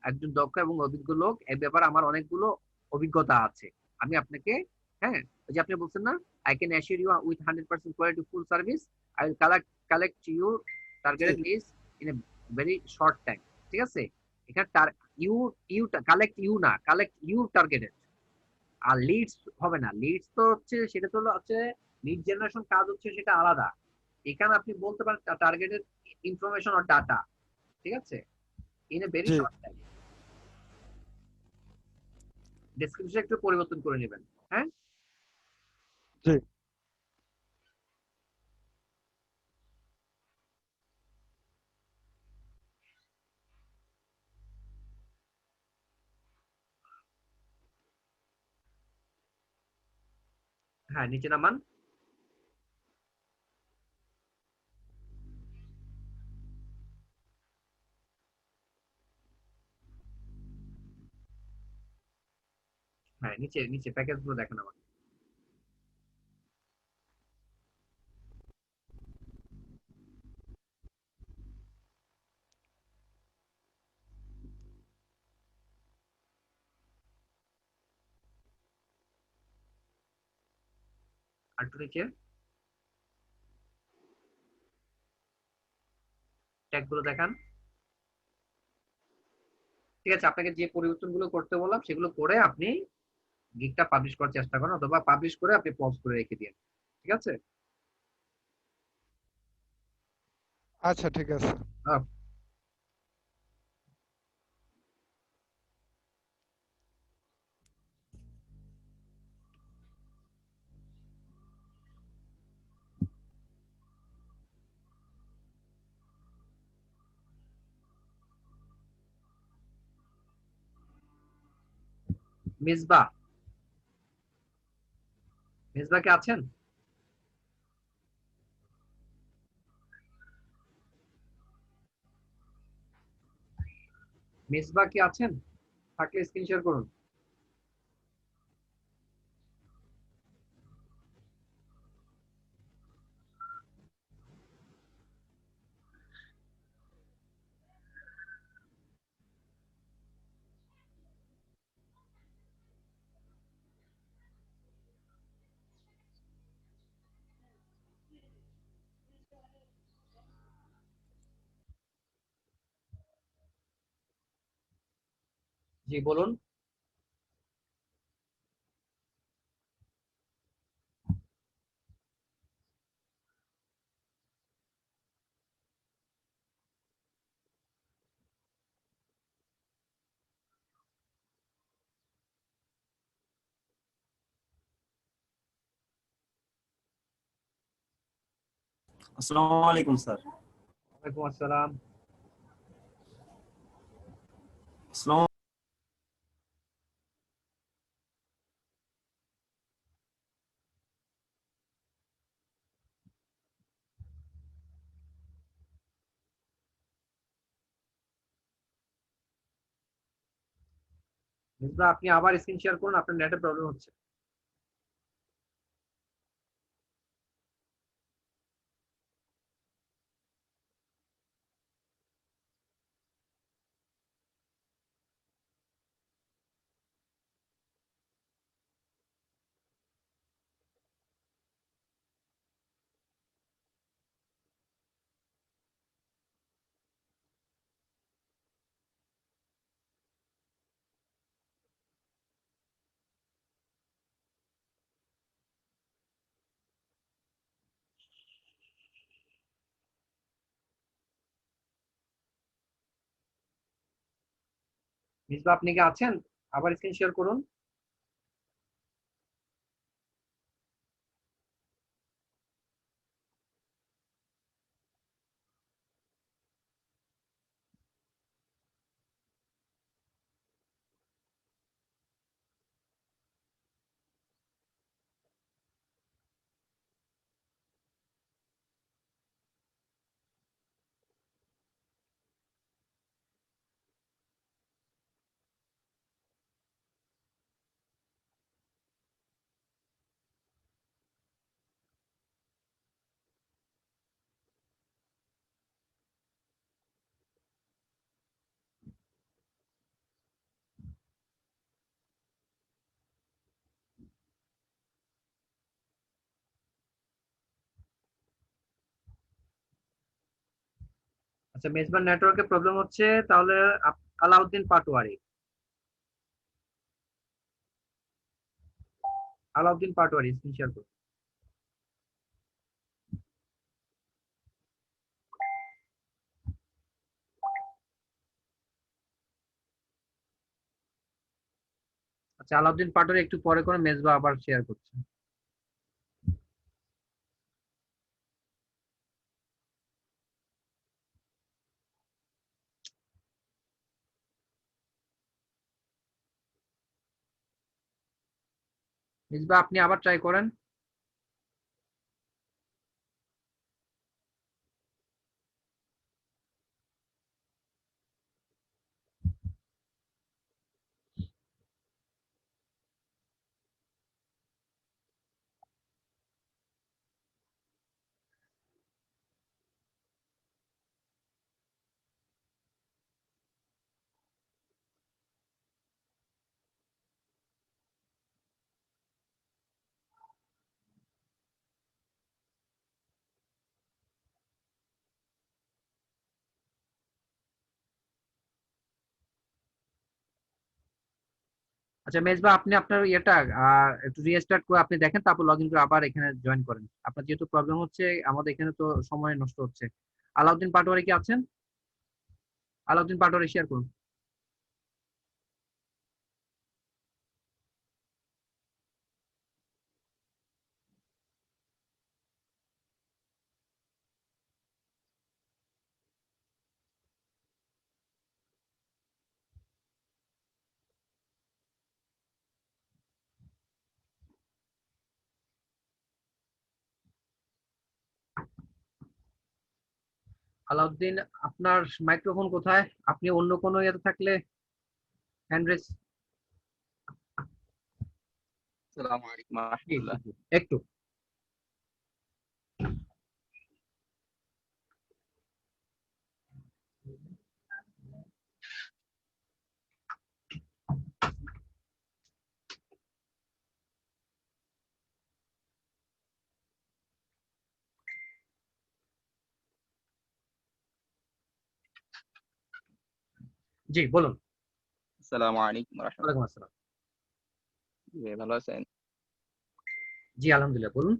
S1: একজন দক্ষ এবং অভিজ্ঞ লোক, এই ব্যাপারে আমার অনেকগুলো অভিজ্ঞতা আছে, আমি আপনাকে, হ্যাঁ, ওই যে আপনি বলছেন না, I can assure you with 100% quality full service, I will collect your
S3: জি।
S1: Targeted list in a very short time, ঠিক আছে? এখানে ইউ ইউ কালেক্ট ইউ না, কালেক্ট ইউর টার্গেটেড। আর লিডস হবে না, লিডস তো হচ্ছে সেটা তো হচ্ছে লিড জেনারেশন কাজ হচ্ছে সেটা আলাদা। এখানে আপনি বলতে পারেন টার্গেটেড ইনফরমেশন অর ডাটা, ঠিক আছে, in a very
S3: G
S1: short time. Description একটু পরিবর্তন করে নেবেন, হ্যাঁ।
S3: জি।
S1: হ্যাঁ নিচে নামান। হ্যাঁ নিচে নিচে প্যাকেজ গুলো দেখেন আমাকে। আর একটু নিচে ট্যাগ গুলো দেখান। ঠিক আছে, আপনাকে যে পরিবর্তনগুলো করতে বললাম সেগুলো করে আপনি গিগটা পাবলিশ করার চেষ্টা করেন, অথবা পাবলিশ করে আপনি পজ করে রেখে দিন। ঠিক আছে।
S3: আচ্ছা ঠিক আছে।
S1: আহ, মিসবাহ, মিসবাহ কে আছেন? মিসবাহ কি আছেন? থাকলে স্ক্রিন শেয়ার করুন। জি বলুন।
S4: আসসালামু আলাইকুম স্যার।
S1: ওয়ালাইকুম আসসালাম।
S4: আসসালামু
S1: মিসবাহ আপনি আবার স্ক্রিন শেয়ার করুন, আপনার নেটে প্রবলেম হচ্ছে। মিসবাহ আপনি কি আছেন? আবার স্ক্রিন শেয়ার করুন। আচ্ছা, মেজবান নেটওয়ার্কের প্রবলেম হচ্ছে তাহলে। আলাউদ্দিন পাটোয়ারি, আলাউদ্দিন পাটোয়ারি স্ক্রিন শেয়ার করুন। আচ্ছা, আলাউদ্দিন পাটোয়ারি একটু পরে করে মেজবাহ আবার শেয়ার করছে। মেজবাহ আপনি আবার ট্রাই করেন। আচ্ছা মেজবা, আপনি আপনার ইয়েটা একটু রিস্টার্ট করে আপনি দেখেন, তারপর লগ ইন করে আবার এখানে জয়েন করেন। আপনার যেহেতু প্রবলেম হচ্ছে, আমাদের এখানে তো সময় নষ্ট হচ্ছে। আলাউদ্দিন পাটোয়ারি কি আছেন? আলাউদ্দিন পাটোয়ারি শেয়ার করুন। আলাউদ্দিন, আপনার মাইক্রোফোন কোথায়? আপনি অন্য কোনো ইয়েতে থাকলে হ্যান্ড রেজ।
S5: আসসালামু আলাইকুম ওয়া রাহমাতুল্লাহ।
S1: একটু জি বলুন।
S5: আসসালামু আলাইকুম ওয়া রাহমাতুল্লাহ।
S1: ওয়ালাইকুম আসসালাম।
S5: ভালো আছেন?
S1: জি আলহামদুলিল্লাহ, বলুন।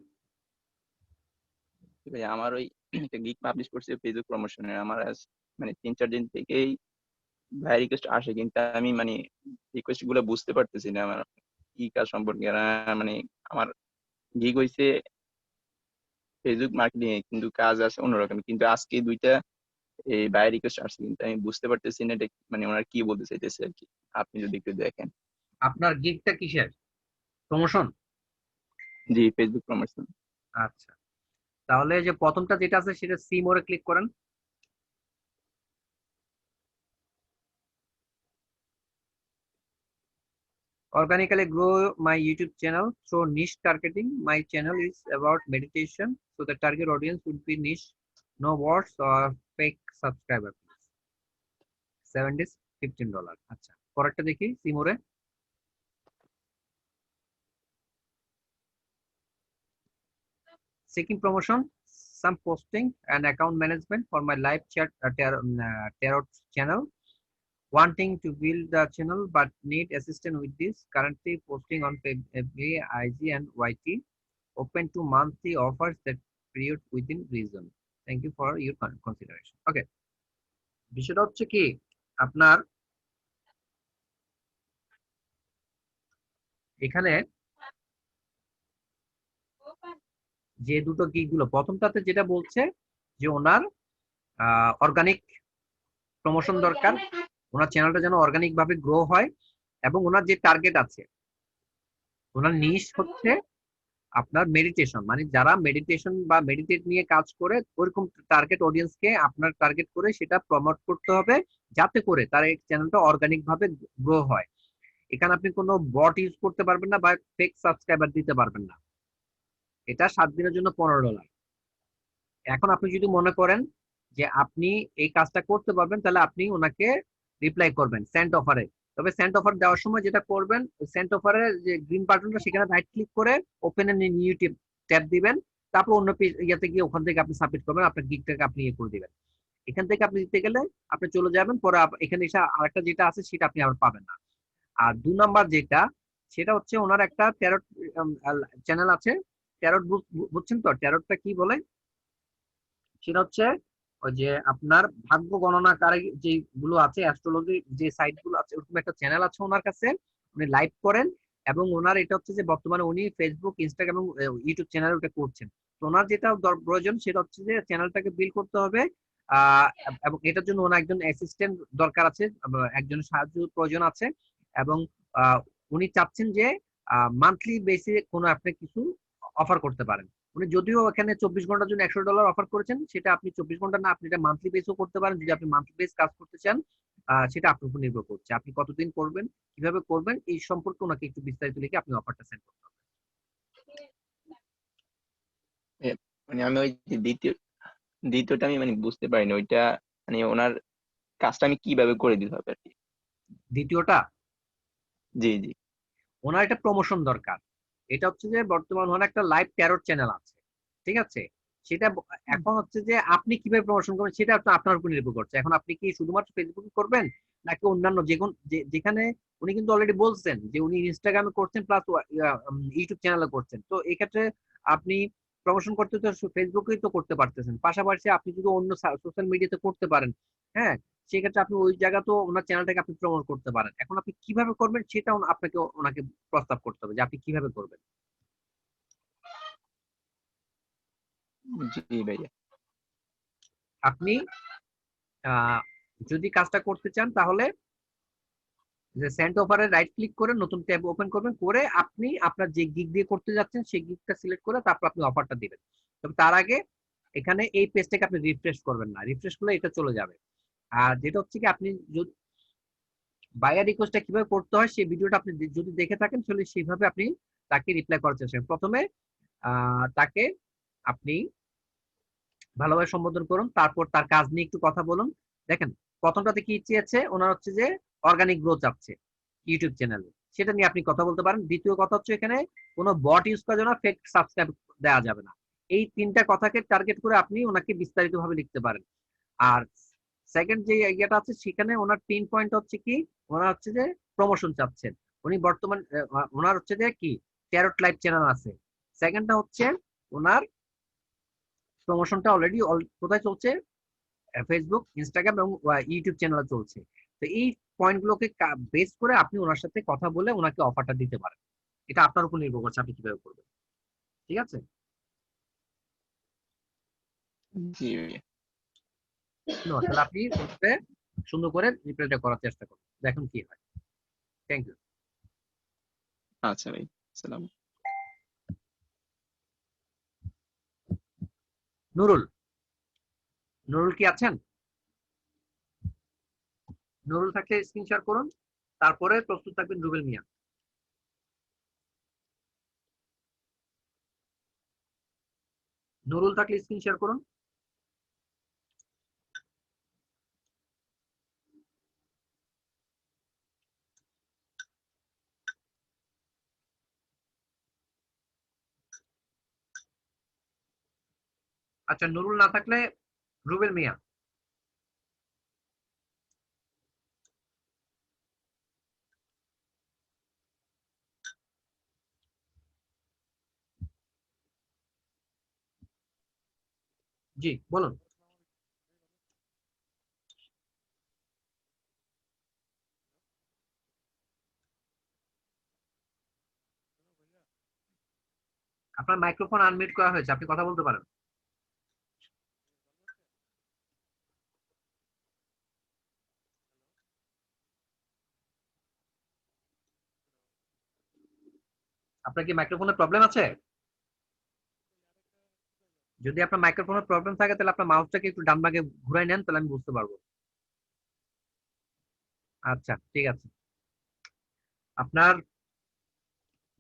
S5: ভাই আমার ওই একটা গিগ পাবলিশ করছে ফেসবুক প্রমোশনের। আমার আজ মানে ৩-৪ দিন থেকেই ভাই রিকোয়েস্ট আসে, কিন্তু আমি মানে রিকোয়েস্ট গুলো বুঝতে পারতেছি না আমার কি কাজ সম্পর্কে। মানে আমার গিগ হইছে ফেসবুক মার্কেটিং এ, কিন্তু কাজ আছে অন্যরকম। কিন্তু আজকে ২টা এই বাই রিকোয়েস্ট আসছে, কিন্তু আমি বুঝতে পারতেছি না এটা মানে ওনারা কি বলতে চাইতেছে আর কি। আপনি যদি একটু দেখেন।
S1: আপনার গিগটা কিসের প্রমোশন?
S5: জি, ফেসবুক প্রমোশন।
S1: আচ্ছা, তাহলে যে প্রথমটা যেটা আছে সেটা সি মোড়ে ক্লিক করেন। Organically grow my YouTube channel through niche targeting. My channel is about meditation, so the target audience would be niche, no bots or fake subscriber. 7 days $15. আচ্ছা, পরেরটা দেখি সিমোরে। Seeking promotion, some posting and account management for my live chat tarot channel. Wanting to build the channel but need assistance with this. Currently posting on FB, IG and YT. Open to monthly offers that period within reason. Thank you for your consideration. Okay, বিষয়টা হচ্ছে কি, আপনার এখানে যে দুটো গিগ গুলো, প্রথমটাতে যেটা বলছে যে ওনার অর্গানিক প্রমোশন দরকার, ওনার চ্যানেলটা যেন অর্গানিক ভাবে গ্রো হয়, এবং ওনার যে টার্গেট আছে, ওনার নিশ হচ্ছে আপনার মেডিটেশন, মানে যারা মেডিটেশন বা মেডিটেট নিয়ে কাজ করে ওইরকম টার্গেট অডিয়েন্সকে আপনার টার্গেট করে সেটা প্রমোট করতে হবে, যাতে করে তার এই চ্যানেলটা অর্গানিক ভাবে গ্রো হয়। এখানে আপনি কোনো বট ইউজ করতে পারবেন না বা ফেক সাবস্ক্রাইবার দিতে পারবেন না। এটা 7 দিনের জন্য $15। এখন আপনি যদি মনে করেন যে আপনি এই কাজটা করতে পারবেন, তাহলে আপনি ওনাকে রিপ্লাই করবেন সেন্ড অফারে। তবে সেন্ড অফার দেওয়ার সময় যেটা করবেন, সেন্ড অফারে যে গ্রিন বাটনটা সেখানে রাইট ক্লিক করে ওপেন এ নিউ ট্যাব দিবেন, তারপর অন্য ইয়াতে গিয়ে ওখান থেকে আপনি সাবমিট করবেন, আপনার গিগটাকে আপনি ইয়ে করে দিবেন। এখান থেকে আপনি দিতে গেলে আপনি চলে যাবেন, পরে এখানে এসে আরেকটা যেটা আছে সেটা আপনি আবার পাবেন না। আর 2 নাম্বার যেটা, সেটা হচ্ছে ওনার একটা ট্যারট চ্যানেল আছে। ট্যারট বুঝছেন তো ট্যারটটা কি বলে? সেটা হচ্ছে ওই যে আপনার ভাগ্য গণনাকারী যেগুলো আছে, অ্যাস্ট্রোলজি যে সাইট গুলো আছে, ওরকম একটা চ্যানেল আছে ওনার কাছে। উনি লাইভ করেন, এবং ওনার এটা হচ্ছে যে বর্তমানে উনি ফেসবুক, ইনস্টাগ্রাম এবং ইউটিউব চ্যানেল ওটা করছেন। তো ওনার যেটা প্রয়োজন সেটা হচ্ছে যে চ্যানেলটাকে বিল্ড করতে হবে, আহ এবং এটার জন্য ওনার একজন অ্যাসিস্ট্যান্ট দরকার আছে, একজনের সাহায্য প্রয়োজন আছে। এবং আহ, উনি চাচ্ছেন যে মান্থলি বেসে কোনো আপনি কিছু অফার করতে পারেন। উনি যদিও এখানে 24 ঘন্টার জন্য $100 অফার করেছেন, সেটা আপনি 24 ঘন্টা না, আপনি এটা মান্থলি বেসও করতে পারেন। যদি আপনি মান্থলি বেস কাজ করতে চান, সেটা আপনার উপর নির্ভর করছে, আপনি কতদিন করবেন, কিভাবে করবেন, এই সম্পর্কে ওনাকে একটু বিস্তারিত লিখে আপনি অফারটা সেন্ড করতে হবে।
S5: মানে আমি ওই যে দ্বিতীয়টা আমি মানে বুঝতে পারিনি ওইটা, মানে ওনার কাজটা আমি কিভাবে করে দিতে হবে আর কি।
S1: দ্বিতীয়টা,
S5: জি জি।
S1: ওনার একটা প্রমোশন দরকার। এটা হচ্ছে যে বর্তমান ওনার একটা লাইভ ট্যারট চ্যানেল আছে, ঠিক আছে? সেটা এখন হচ্ছে যে আপনি কিভাবে প্রমোশন করবেন সেটা আপনার উপর নির্ভর করছে। এখন আপনি কি শুধুমাত্র ফেসবুকে করবেন, নাকি অন্যান্য যেখানে উনি কিন্তু অলরেডি বলছেন যে উনি ইনস্টাগ্রামে করছেন প্লাস ইউটিউব চ্যানেলে করছেন, তো এই ক্ষেত্রে আপনি প্রমোশন করতে তো ফেসবুকেই তো করতে পারতেছেন, পাশাপাশি আপনি যদি অন্য সোশ্যাল মিডিয়াতে করতে পারেন, হ্যাঁ, সেক্ষেত্রে আপনি ওই জায়গা তো ওনার চ্যানেলটাকে আপনি প্রমোট করতে পারেন। এখন আপনি কিভাবে করবেন সেটা আপনাকে ওনাকে প্রস্তাব করতে হবে যে আপনি কিভাবে করবেন।
S5: জি ভাইয়া।
S1: আপনি আহ, যদি কাজটা করতে চান তাহলে যে সেন্ড অফারে রাইট ক্লিক করে নতুন ট্যাব ওপেন করবেন, করে আপনি আপনার যে গিগ দিয়ে করতে যাচ্ছেন সেই গিগটা সিলেক্ট করে তারপর আপনি অফারটা দিবেন। তবে তার আগে এখানে এই পেজটাকে আপনি রিফ্রেশ করবেন না, রিফ্রেশ করলে এটা চলে যাবে। আর যেটা হচ্ছে কি আপনি যদি বায়ার রিকোয়েস্টটা কিভাবে করতে হয় সেই ভিডিওটা আপনি যদি দেখে থাকেন তাহলে সেইভাবে আপনি তাকে রিপ্লাই করার চেষ্টা করেন। প্রথমে তাকে আপনি ভালোভাবে সম্বোধন করুন, তারপর তার কাজ নিয়ে একটু কথা বলুন। দেখেন প্রথমটাতে কি চেয়েছে ওনার হচ্ছে যে অর্গানিক গ্রোথ চাচ্ছে ইউটিউব চ্যানেলে, সেটা নিয়ে আপনি কথা বলতে পারেন। দ্বিতীয় কথা হচ্ছে এখানে কোনো বট ইউজ করা যাবে না, ফেক সাবস্ক্রাইব দেওয়া যাবে না। এই তিনটা কথাকে টার্গেট করে আপনি ওনাকে বিস্তারিত ভাবে লিখতে পারেন। আর সেকেন্ড যে ইয়েটা আছে সেখানে ওনার 3 পয়েন্ট হচ্ছে কি, ওনার হচ্ছে যে প্রমোশন চাচ্ছেন। উনি বর্তমান ওনার হচ্ছে যে কি ট্যারট লাইভ চ্যানেল আছে। সেকেন্ডটা হচ্ছে ওনার প্রমোশনটা অলরেডি কোথায় চলছে, ফেসবুক, ইনস্টাগ্রাম এবং ইউটিউব চ্যানেলে চলছে। তো এই পয়েন্টগুলোকে বেস করে আপনি ওনার সাথে কথা বলে ওনাকে অফারটা দিতে পারেন। এটা আপনার উপর নির্ভর করছে আপনি কিভাবে করবেন। ঠিক আছে?
S5: জি ভাইয়া।
S1: তাহলে আপনি সুন্দর করে রিপ্লাইটা করার চেষ্টা করুন, দেখুন কি হয়। Thank you.
S5: আচ্ছা ভাই, সালাম।
S1: নুরুল, নুরুল কি আছেন? নুরুল থাকলে স্ক্রিন শেয়ার করুন, তারপরে প্রস্তুত থাকবেন রুবেল মিয়া। নুরুল থাকলে স্ক্রিন শেয়ার করুন। আচ্ছা, নুরুল না থাকলে রুবেল মিয়া। জি বলুন। আপনার মাইক্রোফোন আনমিউট করা হয়েছে, আপনি কথা বলতে পারেন। আপনার কি মাইক্রোফোনের প্রবলেম আছে? যদি আপনার মাইক্রোফোনের প্রবলেম থাকে তাহলে আপনার মাউসটাকে একটু ডান দিকে ঘুরাই নেন, তাহলে আমি বুঝতে পারবো। আচ্ছা ঠিক আছে। আপনার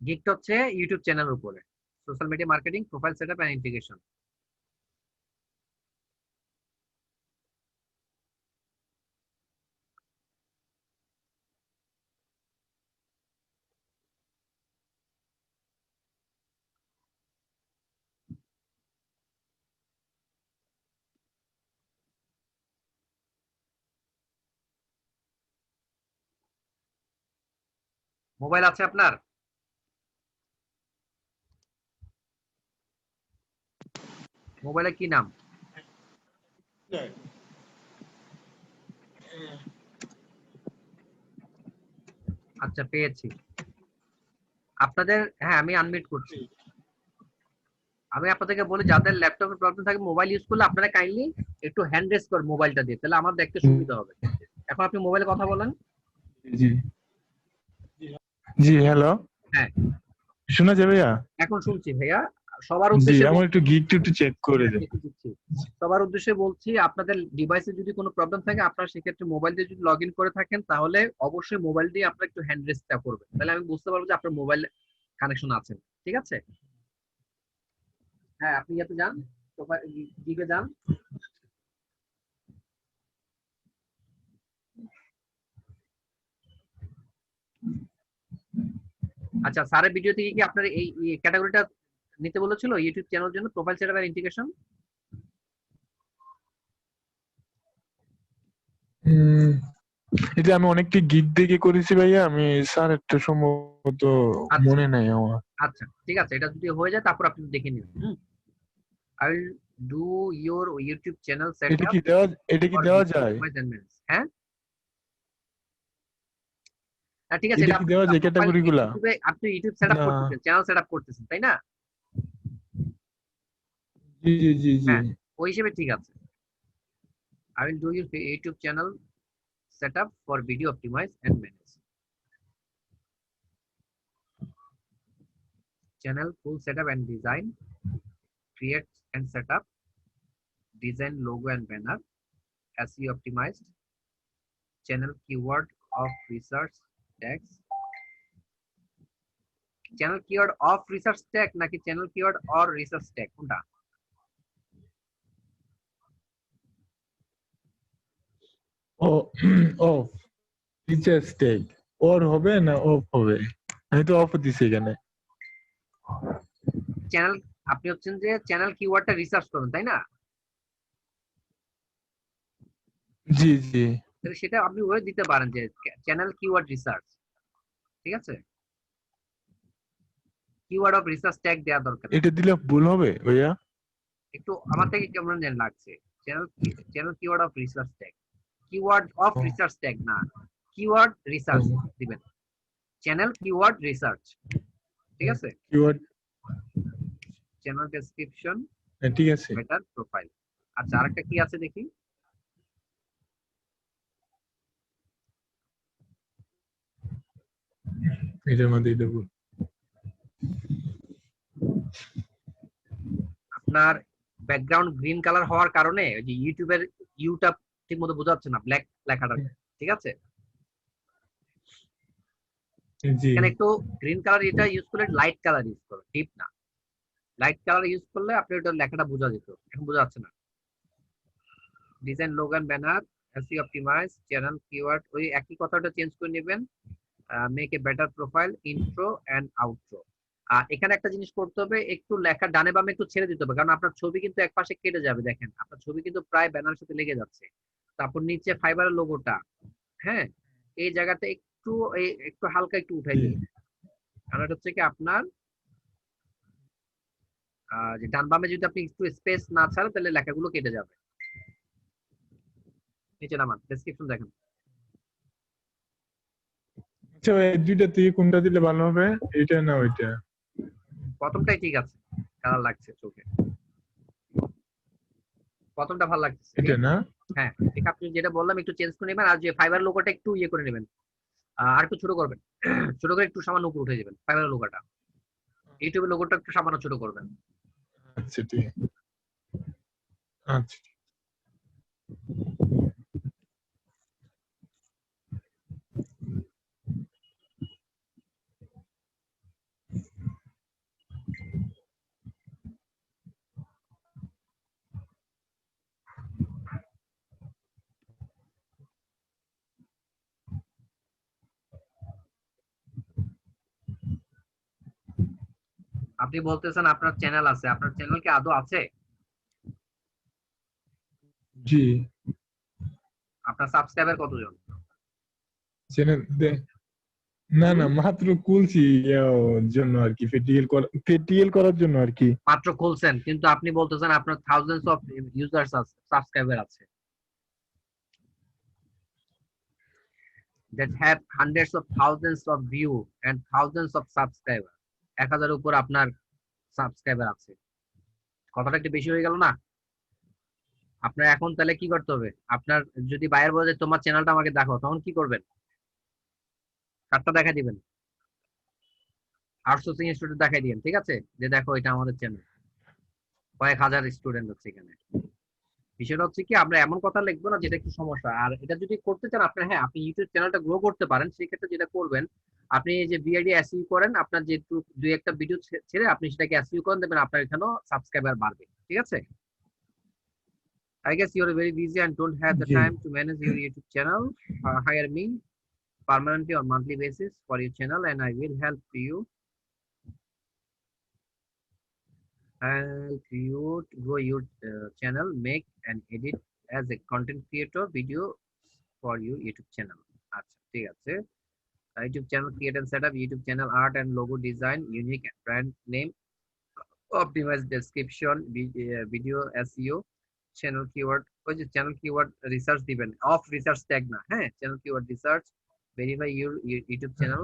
S1: গিগটা হচ্ছে ইউটিউব চ্যানেলের উপরে, social media marketing, profile setup and integration. Mobile আছে আপনার? মোবাইলের কি নাম? আচ্ছা পেয়েছি আপনাদের। হ্যাঁ আমি আনমিউট করছি। আমি আপনাদেরকে বলি যাদের ল্যাপটপের প্রবলেম থাকে মোবাইল ইউজ করলে আপনারা কাইন্ডলি একটু হ্যান্ড রেজ করেন মোবাইলটা দিয়ে, তাহলে আমার দেখতে সুবিধা হবে। এখন আপনি মোবাইলে কথা বলেন।
S6: জি জি হ্যালো,
S1: হ্যাঁ
S6: শোনা যাবে?
S1: এখন শুনছি ভাইয়া। সবার
S6: জি
S1: উদ্দেশ্যে
S6: আমার একটু গিগটা একটু চেক করে দেন।
S1: দিচ্ছি। সবার উদ্দেশ্যে বলছি আপনাদের ডিভাইসে যদি কোনো প্রবলেম থাকে আপনারা সেক্ষেত্রে মোবাইল দিয়ে যদি লগ ইন করে থাকেন তাহলে অবশ্যই মোবাইল দিয়ে আপনারা একটু হ্যান্ড রেজটা করবেন, তাহলে আমি বুঝতে পারবো যে আপনার মোবাইল কানেকশন আছে। ঠিক আছে? হ্যাঁ আপনি ইয়াতে যান, গিগে যান। আচ্ছা স্যারের ভিডিও থেকে কি আপনার এই ক্যাটাগরিটা নিতে বলেছিল ইউটিউব চ্যানেলের জন্য, প্রোফাইল সেটআপ এন্ড ইন্টিগ্রেশন?
S6: এটা আমি অনেকটি গিগ দেখে করেছি ভাইয়া, আমি স্যার একটা সম্ভবত
S1: আচ্ছা
S6: মনে নাই আমার।
S1: আচ্ছা ঠিক আছে, এটা যদি হয়ে যায় তারপর আপনি দেখে নিন। I will do your YouTube channel set
S6: এটা
S1: আপ
S6: কি দেওয়া এটা কি
S1: ফর
S6: দেওয়া
S1: ভিডিও
S6: যায়?
S1: Optimise and manage. হ্যাঁ ঠিক আছে,
S6: এটা
S1: এটা
S6: কি
S1: আপনি
S6: দেওয়া যায়
S1: প্রোফাইল
S6: ক্যাটাগরি গুলা?
S1: ইউটিউবে আপনি ইউটিউব সেট আপ
S6: না,
S1: করতেছেন, চ্যানেল সেট আপ করতেছেন, তাই না?
S6: জি জি জি জি।
S1: হ্যাঁ, ওই হিসেবে ঠিক আছে। I will do your YouTube channel set up for video optimise and manage. Channel full setup and design, create and setup, design logo and banner, SEO optimized, channel keyword of research tags, channel keyword of research tag নাকি channel keyword or research tag কোনটা?
S6: ও অফ রিচার্জ টেক ওর হবে না অফ হবে? আমি তো অফ দিছি এখানে।
S1: চ্যানেল আপনি হচ্ছেন যে চ্যানেল কিওয়ার্ডটা রিসার্চ করুন, তাই না?
S6: জি জি।
S1: তাহলে সেটা আপনি ওয়ে দিতে পারেন যে চ্যানেল কিওয়ার্ড রিসার্চ, ঠিক আছে? কিওয়ার্ড অফ রিসার্চ ট্যাগ দেওয়া দরকার নেই।
S6: এটা দিলে ভুল হবে ভাইয়া?
S1: একটু আমার থেকে কেমন যেন লাগছে। Channel channel keyword of research tag, keyword of
S6: ও,
S1: রিসার্চ ট্যাগ না, কিওয়ার্ড রিসার্চ
S6: ও,
S1: দিবেন। চ্যানেল কিওয়ার্ড রিসার্চ, ঠিক আছে?
S6: কিওয়ার্ড,
S1: চ্যানেল ডেসক্রিপশন,
S6: ঠিক আছে।
S1: Better profile. আচ্ছা আরেকটা কি আছে দেখি।
S6: এটার মধ্যে দেবো।
S1: আপনার ব্যাকগ্রাউন্ড গ্রিন কালার হওয়ার কারণে ওই যে ইউটিউবের ইউটা ঠিক মতো বোঝা যাচ্ছে না, ব্ল্যাক লেখাটা, ঠিক আছে?
S6: জি।
S1: এখানে একটু গ্রিন কালার এটা ইউজ করলে লাইট কালার ইউজ করো, ডিপ না। লাইট কালার ইউজ করলে আপনি ওটা লেখাটা বোঝা যেত, এখন বোঝা যাচ্ছে না। Design logo and banner, SEO optimise, channel keyword ওই একই কথাটা চেঞ্জ করে নেবেন। Make a better profile, intro and outro. এখানে একটা জিনিস করতে হবে, একটু লেখা ডানে বামে একটু ছেড়ে দিতে হবে, কারণ আপনার ছবি কিন্তু এক পাশে কেটে যাবে। দেখেন আপনার ছবি কিন্তু প্রায় ব্যানার সাথে লেগে যাচ্ছে। তারপর নিচে ফাইবারের লোগোটা, হ্যাঁ, এই জায়গাটা একটু একটু হালকা একটু উঠাই
S6: জি।
S1: দিবেন, কারণ এটা হচ্ছে কি আপনার যে ডান বামে যদি আপনি একটু স্পেস না ছাড়েন তাহলে লেখাগুলো কেটে যাবে। নিচে নামান, ডেসক্রিপশন দেখেন।
S6: আচ্ছা ভাই, দুইটা থেকে কোনটা দিলে ভালো হবে, এটা না ওইটা?
S1: প্রথমটাই ঠিক আছে, কালার লাগছে চোখে, প্রথমটা ভালো লাগছে, ঠিক
S6: এটা
S1: আছে?
S6: না?
S1: হ্যাঁ ঠিক, আপনি যেটা বললাম একটু চেঞ্জ করে নেবেন, আর যে ফাইবার লোগোটা একটু ইয়ে করে নেবেন, আর একটু ছোট করবেন। ছোট করে একটু সামান্য উপরে উঠে যাবেন ফাইবার লোগোটা, ইউটিউবের লোগোটা একটু সামান্য ছোট করবেন।
S6: আচ্ছা ঠিক আচ্ছা।
S1: আপনি বলতেছেন আপনার চ্যানেল আছে, আপনার চ্যানেল কি আদৌ আছে?
S6: জি।
S1: আপনার সাবস্ক্রাইবার কতজন?
S6: চ্যানেল না না, মাত্র খুলছি জন্য আর কি, ফেটিএল করার জন্য আর কি।
S1: মাত্র খুলছেন, কিন্তু আপনি বলতেছেন আপনার থাউজেন্ডস অফ ইউজার্স আছে, সাবস্ক্রাইবার আছে, that have hundreds of thousands of view and thousands of subscriber। 1000 উপর আপনার সাবস্ক্রাইবার আছে, কথাটা একটু বেশি হয়ে গেল না? আপনার এখন তাহলে কি করতে হবে, আপনার যদি বায়ার বলে তোমার চ্যানেলটা আমাকে দেখো, তখন কি করবেন? কার্ডটা দেখা দিবেন, আউটসোর্সিং স্টুডেন্ট দেখাই দিবেন, ঠিক আছে, যে দেখো এটা আমাদের চ্যানেল, কয়েক হাজার স্টুডেন্ট হচ্ছে এখানে। বিষয়টা হচ্ছে কি আমরা এমন কথা লিখবো না যেটা একটু সমস্যা। আর এটা যদি করতে চান আপনার, হ্যাঁ আপনি ইউটিউব চ্যানেলটা গ্রো করতে পারেন, সেক্ষেত্রে যেটা করবেন আপনি এই যে বিআইডি এসইউ করেন, আপনার যে দুই একটা ভিডিও ছেড়ে আপনি সেটাকে এসইউ করেন, দেবেন আপনার এখানেও সাবস্ক্রাইবার বাড়বে, ঠিক আছে? I guess you're very busy and don't have the
S6: G.
S1: time to manage your YouTube channel. Hire me permanently on monthly basis for your channel and I will help you to grow your channel, make and edit as a content creator video for your YouTube channel. ঠিক আছে। YouTube channel create and set up, YouTube channel art and logo design, unique brand name, optimize description, video SEO, channel keyword, ওই যে channel keyword research দিবেন, off research tag না, হ্যাঁ, channel keyword research, verify your YouTube channel,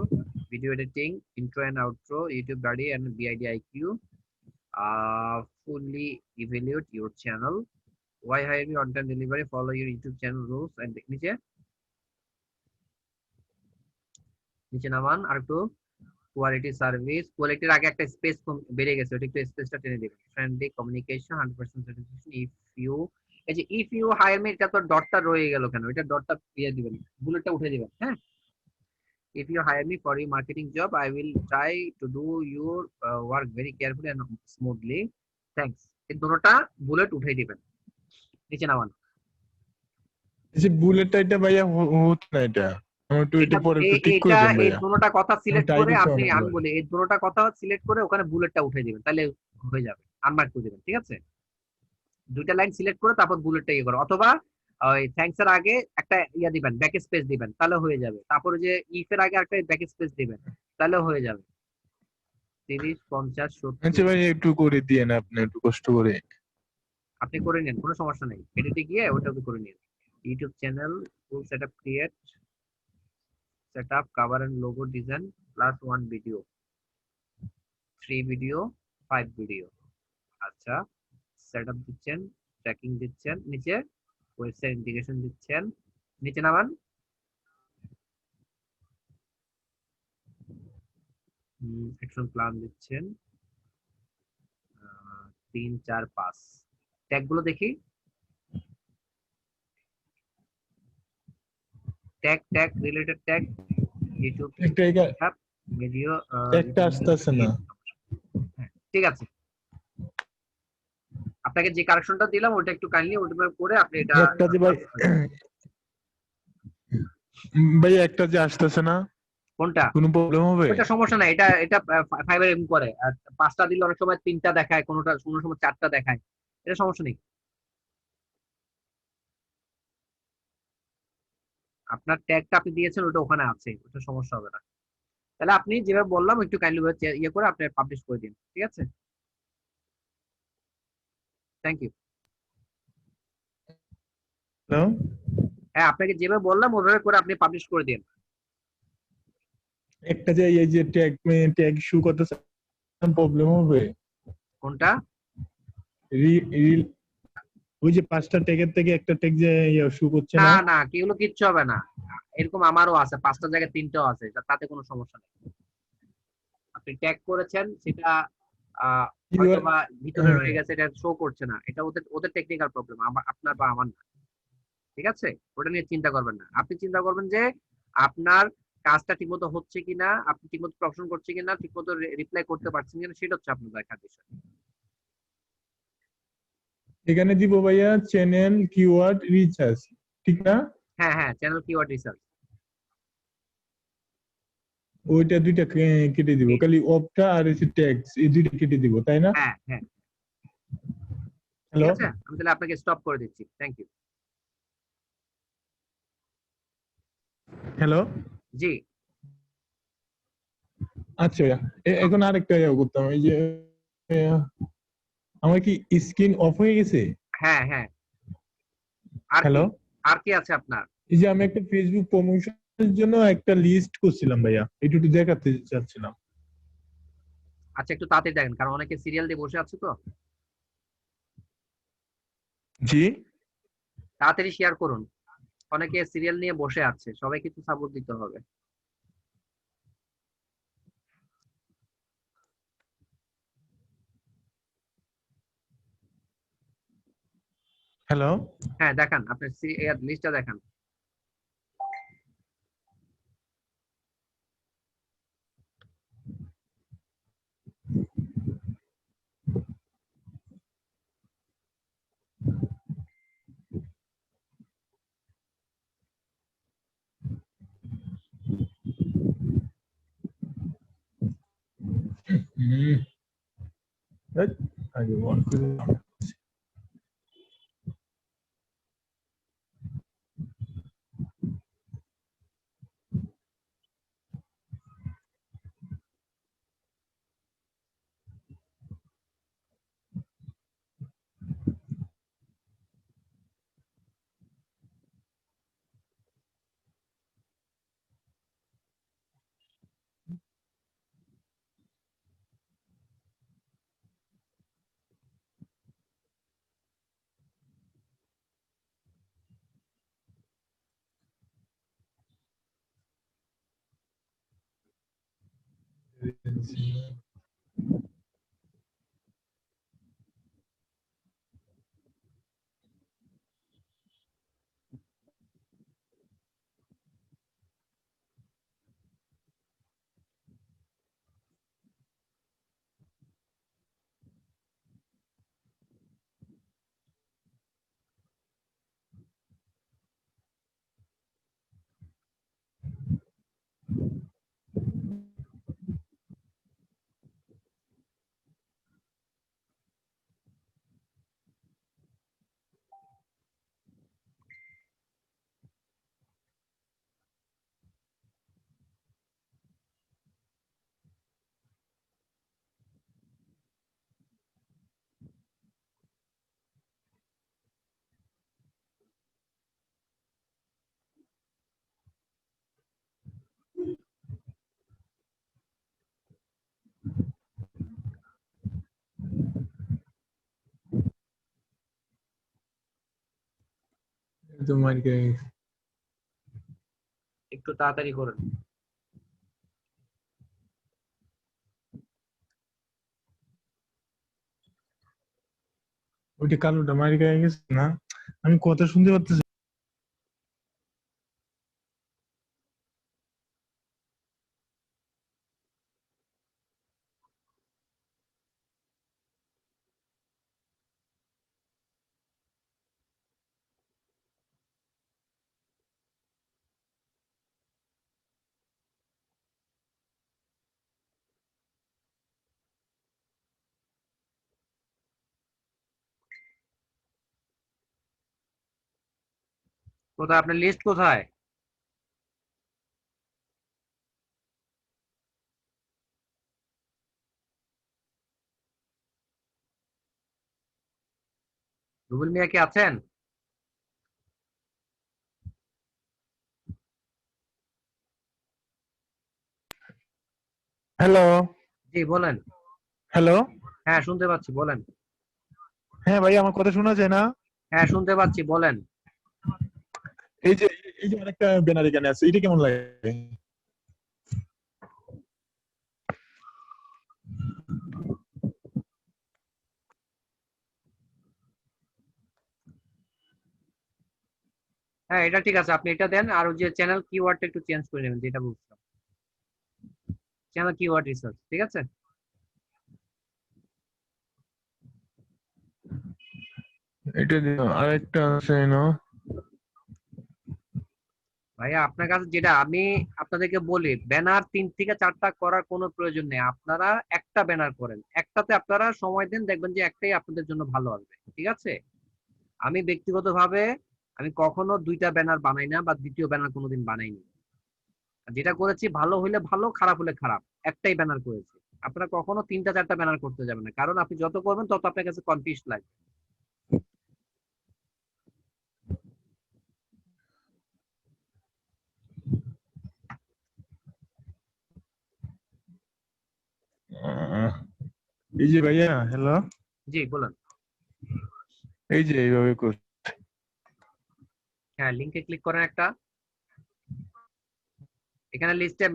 S1: video editing, intro and outro, YouTube body and BIDIQ, fully evaluate your channel, why hire me, on time delivery, follow your YouTube channel rules and নিচে নিচে নামান আর একটু কোয়ালিটি সার্ভিস, কোয়ালিটির আগে একটা স্পেস বেড়ে গেছে, ওটা একটু স্পেসটা টেনে দিবেন, friendly communication 100% satisfaction, if you, এই যে ইফ ইউ হায়ার মি, এটা তো ডটটা রয়ে গেল কেন, এটা ডটটা দিয়ে দিবেন, বুলেটটা উঠে দিবেন, হ্যাঁ, if you hire me for you marketing job, I will try to do your work very carefully and smoothly, thanks, এই দুটোটা বুলেট উঠে দিবেন, নিচে নামান।
S6: এই যে বুলেটটা এটা ভাইয়া হতো না, এটা আমি একটু এটা পরে একটু ঠিক করে দেন
S1: এই
S6: ভাইয়া।
S1: দুটোটা কথা সিলেক্ট করে
S6: টাইপিং
S1: আপনি,
S6: করা
S1: আমি বলি এই দুটোটা কথা সিলেক্ট করে ওখানে বুলেটটা উঠে দিবেন, তাহলে হয়ে যাবে, আনমার্ক করে দিবেন, ঠিক আছে, দুইটা লাইন সিলেক্ট করে তারপর বুলেটটা ইয়ে করো, অথবা ওই থ্যাঙ্কস এর আগে একটা ইয়া দিবেন, ব্যাক স্পেস দিবেন, তাহলে হয়ে যাবে, তারপরে যে ইফ এর আগে একটা ব্যাক স্পেস দিবেন, তাহলে হয়ে যাবে। 30 50
S6: আচ্ছা
S1: 70
S6: ভাই একটু করে দিয়ে না, আপনি একটু কষ্ট করে।
S1: আপনি করে নেন, কোনো সমস্যা নেই, এডিটে গিয়ে ওটাকে করে নিন। YouTube channel full setup, create setup, cover and logo design, plus 1 video, 3 video, 5 video, আচ্ছা, সেটআপ দিচ্ছেন, ট্র্যাকিং দিচ্ছেন, নিচে ওয়েবসাইট ইন্টিগ্রেশন দিচ্ছেন, নিচে নামান, অ্যাকশন প্ল্যান দিচ্ছেন, 3 4 5, ট্যাগ গুলো দেখি, ট্যাগ রিলেটেড ট্যাগ, ইউটিউব
S6: একটা
S1: ভিডিও,
S6: একটা আসতেছে না।
S1: ঠিক আছে, আপনাকে যে কারেকশনটা দিলাম ওটা একটু কাইন্ডলি ওটা করে আপনি এটা
S6: একটা যে ভাই ভাইয়া একটা যে আসতেছে না,
S1: কোনটা,
S6: কোনো প্রবলেম হবে?
S1: এটা সমস্যা নাই, এটা এটা ফাইবার এম করে, আর 5টা দিলে অনেক সময় 3টা দেখায়, কোনোটা কোনো সময় 4টা দেখায়, এটা সমস্যা নেই, আপনার ট্যাগটা আপনি দিয়েছেন ওটা ওখানে আছে, ওটা সমস্যা হবে না, তাহলে আপনি যেভাবে বললাম একটু কাইন্ডলি ইয়ে করে আপনি পাবলিশ করে দিন, ঠিক আছে, থ্যাংক ইউ।
S6: হ্যালো,
S1: হ্যাঁ, আপনাকে যেভাবে বললাম ওইভাবে করে আপনি পাবলিশ করে দিন।
S6: একটা যে এই যে ট্যাগ শু করতেছে, প্রবলেম হবে?
S1: কোনটা?
S6: ওই যে 5টা ট্যাগের থেকে একটা ট্যাগ যে শু করছে
S1: না
S6: না।
S1: না, এগুলো কিচ্ছু হবে না, এরকম আমারও আছে, 5টা জায়গায় 3টাও আছে, তাতে কোনো সমস্যা নেই, আপনি ট্যাগ করেছেন সেটা হয়তো বা ভিতরে রয়ে গেছে, এটা শো করছে না, এটা ওদের ওদের টেকনিক্যাল প্রবলেম, আপনার বা আমার না, ঠিক আছে, ওটা নিয়ে চিন্তা করবেন না, আপনি চিন্তা করবেন যে আপনার কাজটা ঠিকমতো হচ্ছে কিনা, আপনি ঠিকমতো প্রফেশন করছে কিনা, ঠিকমতো রিপ্লাই করতে পারছেন কিনা, সেটা হচ্ছে আপনার দেখার বিষয়।
S6: এখানে দিব ভাইয়া চ্যানেল কিওয়ার্ড রিসার্চ, ঠিক না?
S1: হ্যাঁ হ্যাঁ, চ্যানেল কিওয়ার্ড রিসার্চ,
S6: ওইটা দুইটা কেটে দিব, খালি অপটা আর হচ্ছে ট্যাগস, এই দুইটা কেটে দিব, তাই না?
S1: হ্যাঁ হ্যাঁ, ঠিক
S6: হ্যালো,
S1: আছে, আমি তাহলে আপনাকে স্টপ করে দিচ্ছি, থ্যাংক ইউ।
S6: হ্যালো,
S1: জি,
S6: আচ্ছা ভাইয়া, এখন আরেকটা করতাম, এই যে আমার কি স্ক্রিন অফ হয়ে গেছে?
S1: হ্যাঁ হ্যাঁ, আর
S6: হ্যালো,
S1: আর কি আছে আপনার?
S6: এই যে আমি একটা ফেসবুক প্রমোশনের জন্য একটা লিস্ট করছিলাম ভাইয়া, এটা একটু দেখাতে চাচ্ছিলাম।
S1: আচ্ছা, একটু তাড়াতাড়ি দেখেন, কারণ অনেকে সিরিয়াল দিয়ে বসে আছে তো,
S6: জি,
S1: তাড়াতাড়ি শেয়ার করুন, অনেকে সিরিয়াল নিয়ে বসে আছে, সবাই কিছু সাপোর্ট দিতে হবে।
S6: হ্যালো,
S1: হ্যাঁ দেখান, আপনার লিস্টটা দেখান।
S6: আগে অন করে দাও। তো মার্কেটিং
S1: একটু তাড়াতাড়ি করেন।
S6: ওইটা কালোটা মারি গায়ে গেছে না, আমি কথা শুনতে পারতেছি।
S1: কোথায় আপনার লিস্ট কোথায়? রুবেল মিয়া কি আছেন?
S6: হ্যালো
S1: জি বলেন।
S6: হ্যালো,
S1: হ্যাঁ শুনতে পাচ্ছি, বলেন।
S6: হ্যাঁ ভাই আমার কথা শোনা যায় না?
S1: হ্যাঁ শুনতে পাচ্ছি, বলেন।
S6: এই যে এই যে আরেকটা ব্যানার এখানে আছে, এটা কেমন লাগে?
S1: হ্যাঁ এটা ঠিক আছে, আপনি এটা দেন। আর ওই যে চ্যানেল কিওয়ার্ডটা একটু চেঞ্জ করে নেবেন, যেটা বলছিলাম, চ্যানেল কিওয়ার্ড রিসার্চ, ঠিক আছে?
S6: এটা দিও, আরেকটা আছে না?
S1: ভাইয়া আপনার কাছে যেটা আমি আপনাদেরকে বলি, ব্যানার 3 থেকে 4টা করার কোনো প্রয়োজন নেই। আপনারা একটা ব্যানার করেন, একটাতে আপনারা সময় দেন, দেখবেন যে একটাই আপনাদের জন্য ভালো আসবে, ঠিক আছে? আমি ব্যক্তিগতভাবে আমি কখনো 2টা ব্যানার বানাই না, বা দ্বিতীয় ব্যানার কোনোদিন বানাইনি। যেটা করেছি ভালো হইলে ভালো, খারাপ হলে খারাপ, একটাই ব্যানার করেছি। আপনারা কখনো 3টা 4টা ব্যানার করতে যাবেন না, কারণ আপনি যত করবেন তত আপনার কাছে কনফিউজ লাগবে।
S6: আহ, এই যে ভাইয়া, হ্যালো,
S1: জি বলেন।
S6: এই যে এইভাবে কর।
S1: হ্যাঁ লিংকে ক্লিক করেন একটা। এখানে লিস্টে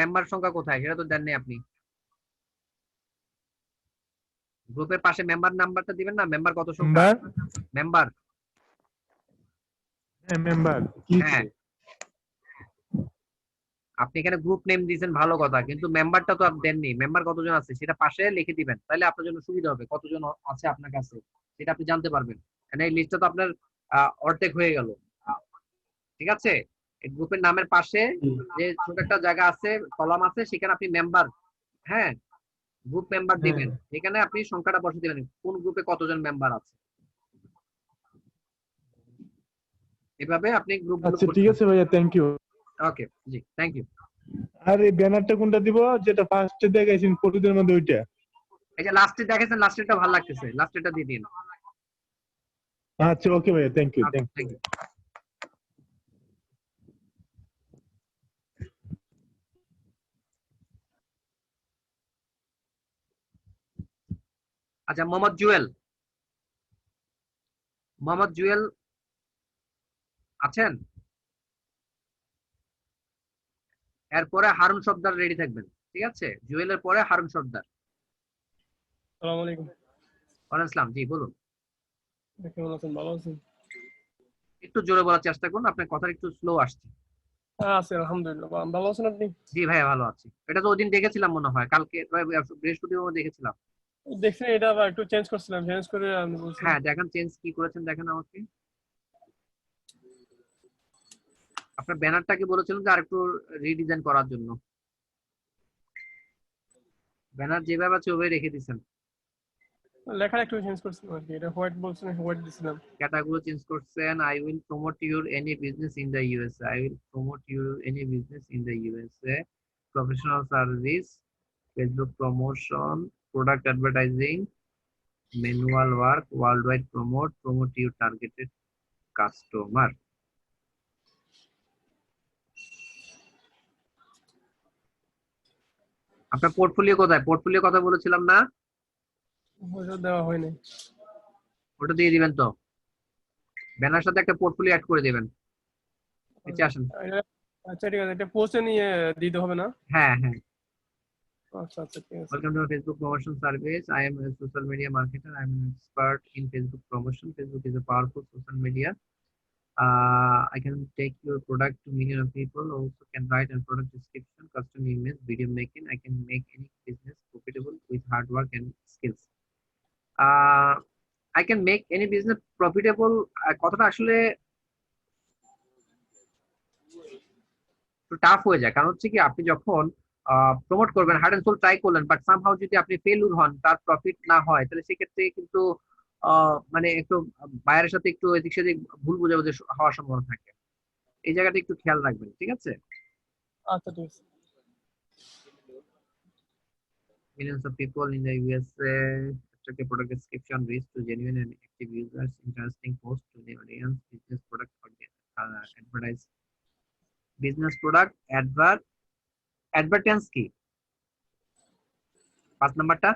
S1: মেম্বার সংখ্যা কোথায় সেটা তো দেননি আপনি। গ্রুপের পাশে মেম্বার নাম্বারটা দিবেন না, মেম্বার কত সংখ্যা,
S6: মেম্বার,
S1: মেম্বার।
S6: হ্যাঁ মেম্বার কি
S1: হ্যাঁ আপনি এখানে গ্রুপ নেম দিয়েছেন ভালো কথা, কিন্তু মেম্বারটা তো আপনি দেননি। মেম্বার কতজন আছে সেটা পাশে লিখে দিবেন, তাহলে আপনার জন্য সুবিধা হবে। কতজন আছে আপনার কাছে সেটা আপনি জানতে পারবেন। মানে এই লিস্টটা তো আপনার অর্ধেক হয়ে গেল, ঠিক আছে? এই গ্রুপের নামের পাশে যে ছোট একটা জায়গা আছে, কলাম আছে, সেখানে আপনি মেম্বার, হ্যাঁ গ্রুপ মেম্বার
S6: হ্যাঁ।
S1: দিবেন। এখানে আপনি সংখ্যাটা বসে দিবেন, কোন গ্রুপে কতজন মেম্বার আছে। এভাবে আপনি গ্রুপগুলো
S6: আচ্ছা
S1: করতে
S6: ঠিক আছে ভাইয়া, থ্যাংক ইউ।
S1: ওকে জি থ্যাংক ইউ।
S6: আর এই ব্যানারটা কোনটা দিব, যেটা ফার্স্টে দেখাইছেন ফটোদের মধ্যে, ওইটা?
S1: এই যে লাস্টে দেখেছেন, লাস্টেরটা ভালো লাগতেছে, লাস্টেরটা দিয়ে দিন।
S6: আচ্ছা ওকে ভাইয়া, থ্যাংক ইউ
S1: আচ্ছা
S6: থ্যাংক ইউ।
S1: Thank you. আচ্ছা মোহাম্মদ জুয়েল, মোহাম্মদ জুয়েল আছেন? এরপরে হারুন সর্দার রেডি থাকবেন। ঠিক আছে, জুয়েলের পরে হারুন সর্দার।
S7: আসসালামু আলাইকুম।
S1: ওয়ালাইকুম আসসালাম, জি বলুন।
S7: কেমন আছেন? ভালো আছেন?
S1: একটু জোরে বলার চেষ্টা করুন, আপনার কথা একটু স্লো আসছে।
S7: হ্যাঁ আছি আলহামদুলিল্লাহ। ভালো আছেন আপনি?
S1: জি ভাইয়া ভালো আছি। এটা তো ওদিন দেখেছিলাম মনে হয়, কালকে বৃহস্পতিবার দেখেছিলাম।
S7: দেখছি এটা আবার একটু চেঞ্জ করছিলাম, চেঞ্জ করে আমি বলছি।
S1: হ্যাঁ দেখেন চেঞ্জ কি করেছেন, দেখেন আমাকে। আপনার ব্যানারটাকে বলেছিলেন যে আরেকটু রিডিজাইন করার জন্য। ব্যানার যেভাবে আছে ওভাবে রেখে দিয়েছেন।
S7: লেখা একটু চেঞ্জ করছিলাম আর কি। এটা হোয়াইট বলছেন, হোয়াইট দিছিলাম।
S1: ক্যাটাগরি চেঞ্জ করছেন, I will promote your any business in the USA, I will promote your any business in the USA, professional service, Facebook promotion, product advertising, manual work, world wide promote your targeted customer. আপনার পোর্টফোলিও কোথায়? পোর্টফোলিও কথা বলেছিলাম না,
S7: ওটা দেওয়া হয়নি।
S1: ওটা দিয়ে দিবেন তো। ব্যানার সাথে একটা পোর্টফোলিও অ্যাড করে দিবেন। নিচে আসেন।
S7: আচ্ছা ঠিক আছে, এটা পোস্টে নিয়ে দিতে হবে না?
S1: হ্যাঁ হ্যাঁ।
S7: আচ্ছা আচ্ছা ঠিক আছে।
S1: Welcome to Facebook promotion service. I am a social media marketer. I am an expert in Facebook promotion. Facebook is a powerful social media. I can take your product to millions of people. Also can write a product description, custom image, video making. I can make any business profitable with hard work and skills. I can make any business profitable. কথাটা আসলে একটু টাফ হয়ে যায়, কারণ হচ্ছে কি আপনি যখন প্রমোট করবেন, হার্ড এন্ড সোল ট্রাই করলেন, বাট সামহাউ যদি আপনি ফেলিউর হন, তার প্রফিট না হয়, তাহলে সেক্ষেত্রে কিন্তু মানে একটু বায়ারের সাথে একটু এদিক সেদিক ভুল বোঝাবুঝি হওয়ার সম্ভাবনা থাকে। এই জায়গাটা একটু খেয়াল রাখবেন, ঠিক আছে?
S7: আচ্ছা ঠিক আছে।
S1: Millions of people in the USA attractive product description, reach to genuine and active users, interesting post to the audience, business product advertise, business product advertence কি 5 নাম্বারটা?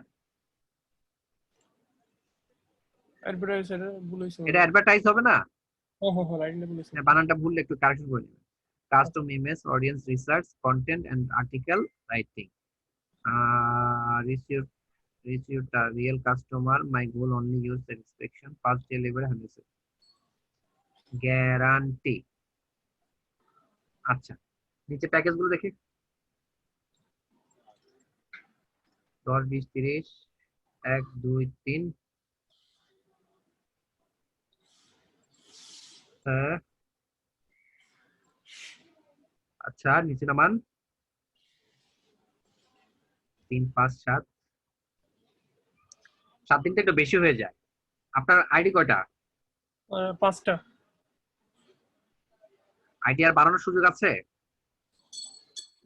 S7: অ্যাডভার্টাইজ এটা ভুল হইছে।
S1: এটা অ্যাডভার্টাইজ হবে না?
S7: হ্যাঁ হ্যাঁ হ্যাঁ, রাইট ভুল হইছে।
S1: বানানটা ভুললে একটু কারেকশন করে নেবেন। Custom image, audience research, content and article writing, reach your real customer, my goal only use satisfaction, fast delivery, 100% guarantee। আচ্ছা, নিচে প্যাকেজ গুলো দেখি। 10 20 30 1 2 3। হ্যাঁ আচ্ছা, নিচে নামান। 3 5 7 7 দিনটা একটু বেশি হয়ে যায়। আপনার আইডি কয়টা?
S7: 5টা।
S1: আইডি আর বাড়ানোর সুযোগ আছে?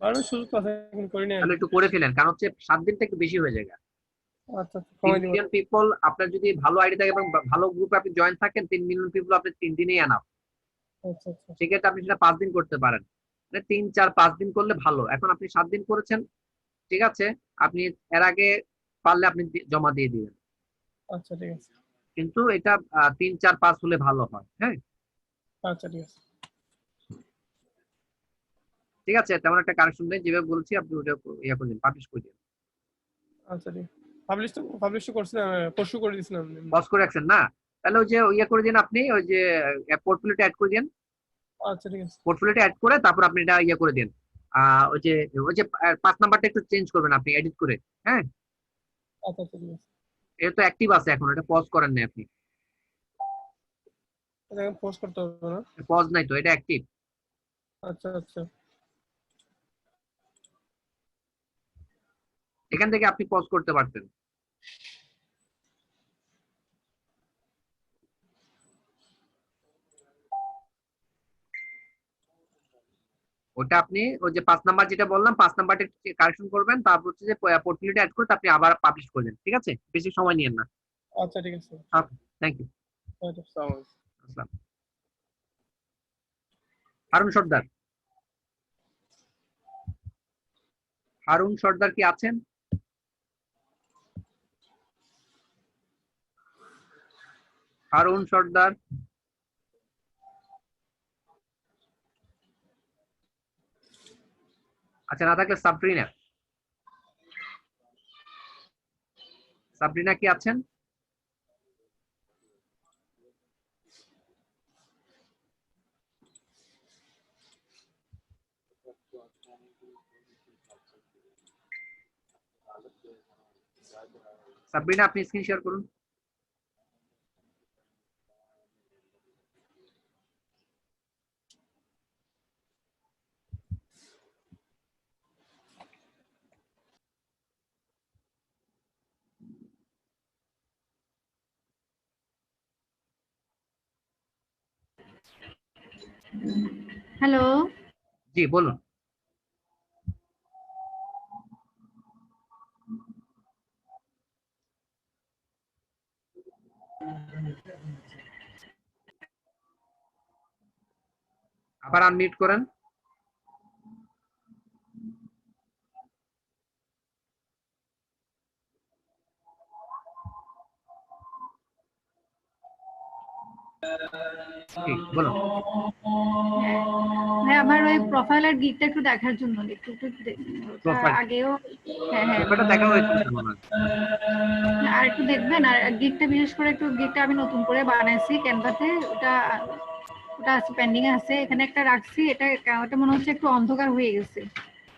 S7: আর সুযোগ আছে কিন্তু করি না।
S1: তাহলে একটু করে ফেলেন, কারণ হচ্ছে 7 দিনটা একটু বেশি হয়ে যায়।
S7: আচ্ছা
S1: 3
S7: সময় দিব।
S1: মিলিয়ন পিপল, আপনার যদি ভালো আইডি থাকে এবং ভালো গ্রুপে আপনি জয়েন থাকেন, 3 মিলিয়ন পিপল আপনি 3 দিনেই আনাপ।
S7: আচ্ছা আচ্ছা
S1: সেক্ষেত্রে আপনি সেটা 5 দিন করতে পারেন, মানে 3 4 5 দিন করলে ভালো। এখন আপনি 7 দিন করেছেন, ঠিক আছে, আপনি এর আগে পারলে আপনি জমা দিয়ে দিবেন,
S7: আচ্ছা ঠিক আছে।
S1: কিন্তু এটা 3 4 5 হলে ভালো হয়। হ্যাঁ
S7: আচ্ছা ঠিক আছে।
S1: ঠিক আছে, তেমন একটা কারেকশন নেই, যেভাবে বলছি আপনি ওটা ইয়া করে দিন, পাবলিশ করে দিন।
S7: আচ্ছা ঠিক পাবলিশ তো করছিলাম, পরশু করে দিয়েছিলাম।
S1: পজ করে রাখছেন না? তাহলে ওই যে ইয়া করে দিন, আপনি ওই যে পোর্টফোলিওটা অ্যাড করে দিন।
S7: আচ্ছা ঠিক আছে।
S1: পোর্টফোলিওটা অ্যাড করে তারপর আপনি এটা ইয়া করে দিন। ওই যে 5 নাম্বারটা একটু চেঞ্জ করবেন আপনি এডিট করে। হ্যাঁ
S7: আচ্ছা আচ্ছা ঠিক আছে।
S1: এটা তো অ্যাক্টিভ আছে এখন, এটা পজ করেন না আপনি?
S7: এটা পোস্ট করতে হবে না?
S1: পজ নাই তো, এটা অ্যাক্টিভ।
S7: আচ্ছা আচ্ছা
S1: এখান থেকে আপনি পজ করতে পারতেন। ওটা আপনি ওই যে 5 নাম্বার যেটা বললাম, 5 নাম্বারটা কারেকশন করবেন, তারপর হচ্ছে যে পোর্টফোলিওটা অ্যাড করে আপনি আবার পাবলিশ করে দেন, ঠিক আছে? বেশি সময় নিয়েন না।
S7: আচ্ছা ঠিক আছে।
S1: Thank you.
S7: আচ্ছা আসসালামু আলাইকুম।
S1: আসসালাম। হারুন সর্দার, হারুন সর্দার কি আছেন? হারুন সর্দার, আচ্ছা না থাকলে সাবরিনা। সাবরিনা কি আছেন? সাবরিনা আপনি স্ক্রিন শেয়ার করুন।
S8: হ্যালো।
S1: জি বলুন। আবার আনমিউট করেন। জি বলুন।
S8: হ্যাঁ, আমার ওই প্রোফাইলের গিকটা একটু দেখার জন্য একটু একটু ওটা
S1: প্রোফাইল
S8: আগেও হ্যাঁ হ্যাঁ
S1: ওটা দেখা হয়েছে মনে হয়।
S8: আর একটু দেখবেন। আর গিকটা বিশেষ করে একটু গিকটা আমি নতুন করে বানাইছি ক্যানভাতে। ওটা ওটা আছে, পেন্ডিং এ আছে। এখানে একটা রাখছি, ওটা মনে হচ্ছে একটু অন্ধকার হয়ে গেছে,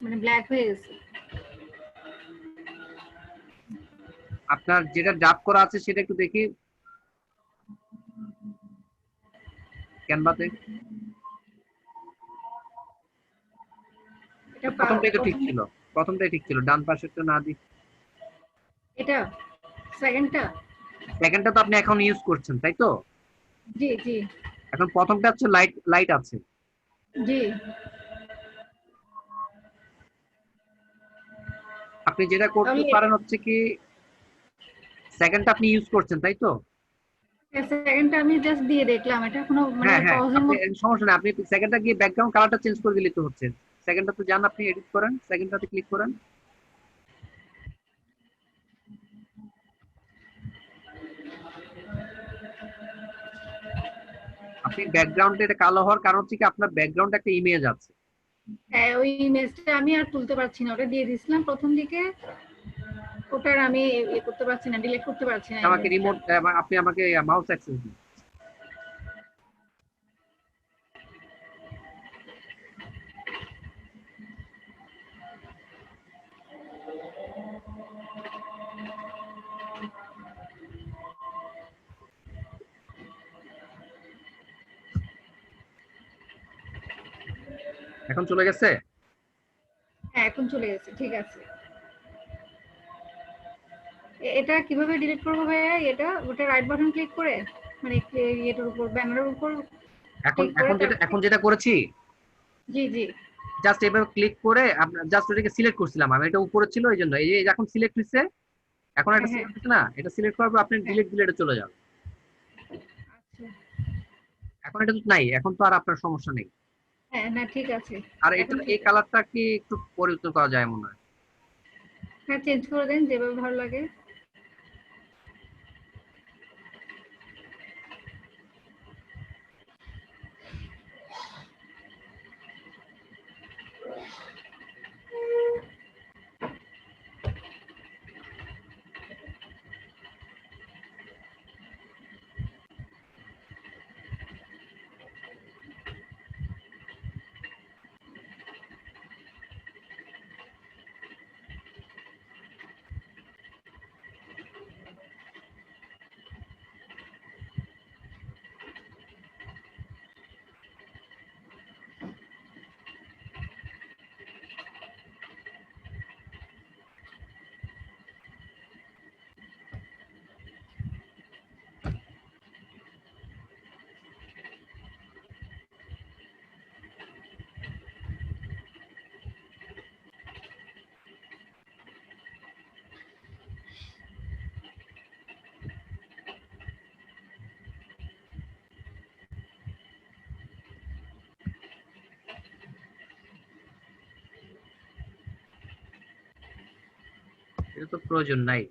S8: মানে ব্ল্যাক হয়ে গেছে।
S1: আপনার যেটা ডাব করা আছে সেটা একটু দেখি ক্যানভাতে। প্রথমটাই তো ঠিক ছিল, প্রথমটাই ঠিক ছিল, ডান পাশেরটা না দি।
S8: এটা সেকেন্ডটা।
S1: সেকেন্ডটা তো আপনি এখন ইউজ করছেন তাই তো?
S8: জি জি
S1: এখন প্রথমটা হচ্ছে লাইট লাইট আছে।
S8: জি।
S1: আপনি যেটা করতে
S8: আমি
S1: পারেন হচ্ছে কি সেকেন্ডটা আপনি ইউজ করছেন তাই তো?
S8: সেকেন্ডটা আমি জাস্ট দিয়ে দেখলাম, এটা কোনো মানে
S1: হ্যাঁ হ্যাঁ,
S8: পজের
S1: আপনি
S8: মতো।
S1: সমস্যা নেই, আপনি সেকেন্ডটা গিয়ে ব্যাকগ্রাউন্ড কালারটা চেঞ্জ করে দিলে তো হচ্ছে। সেকেন্ডটা তো যান, আপনি এডিট করেন, সেকেন্ডটাতে ক্লিক করেন। আপনি ব্যাকগ্রাউন্ডে এটা কালো হওয়ার কারণ হচ্ছে কি আপনার ব্যাকগ্রাউন্ডে একটা ইমেজ আছে।
S8: হ্যাঁ, ওই ইমেজটা আমি আর তুলতে পারছি না। ওটা দিয়ে দিয়েছিলাম প্রথম দিকে, ওটার আমি ইয়ে করতে পারছি না, ডিলিট করতে পারছি না
S1: আমাকে
S8: ইমেজটা।
S1: রিমোট, আপনি আমাকে মাউস অ্যাক্সেস দিন। এখন চলে গেছে?
S8: হ্যাঁ, এখন চলে গেছে, ঠিক আছে। এটা কিভাবে ডিলিট করবো ভাইয়া? এটা ওটা রাইট বাটন ক্লিক করে, মানে এটার উপর, ব্যানারের উপর
S1: এখন
S8: ক্লিক করে
S1: এখন
S8: তারপরে।
S1: যেটা করেছি,
S8: জি জি
S1: জাস্ট এভাবে ক্লিক করে আপনার জাস্ট ওটাকে সিলেক্ট করছিলাম, আমি এটা উপরে ছিল এই জন্য। এই যে এখন সিলেক্ট হয়েছে, এখন
S8: হ্যাঁ
S1: একটা
S8: হ্যাঁ
S1: সিলেক্ট হচ্ছে না, এটা সিলেক্ট করার পর আপনি
S8: হ্যাঁ।
S1: ডিলিট দিলে এটা চলে যাবে।
S8: আচ্ছা।
S1: এখন এটা তো নাই, এখন তো আর আপনার সমস্যা নেই।
S8: হ্যাঁ না, ঠিক আছে।
S1: আর এটা
S8: এখন ঠিক
S1: এই
S8: আছে।
S1: কালারটা কি একটু পরিবর্তন করা যায় মনে হয়?
S8: হ্যাঁ, চেঞ্জ করে দেন যেভাবে ভালো লাগে।
S1: এটা তো প্রয়োজন নাই।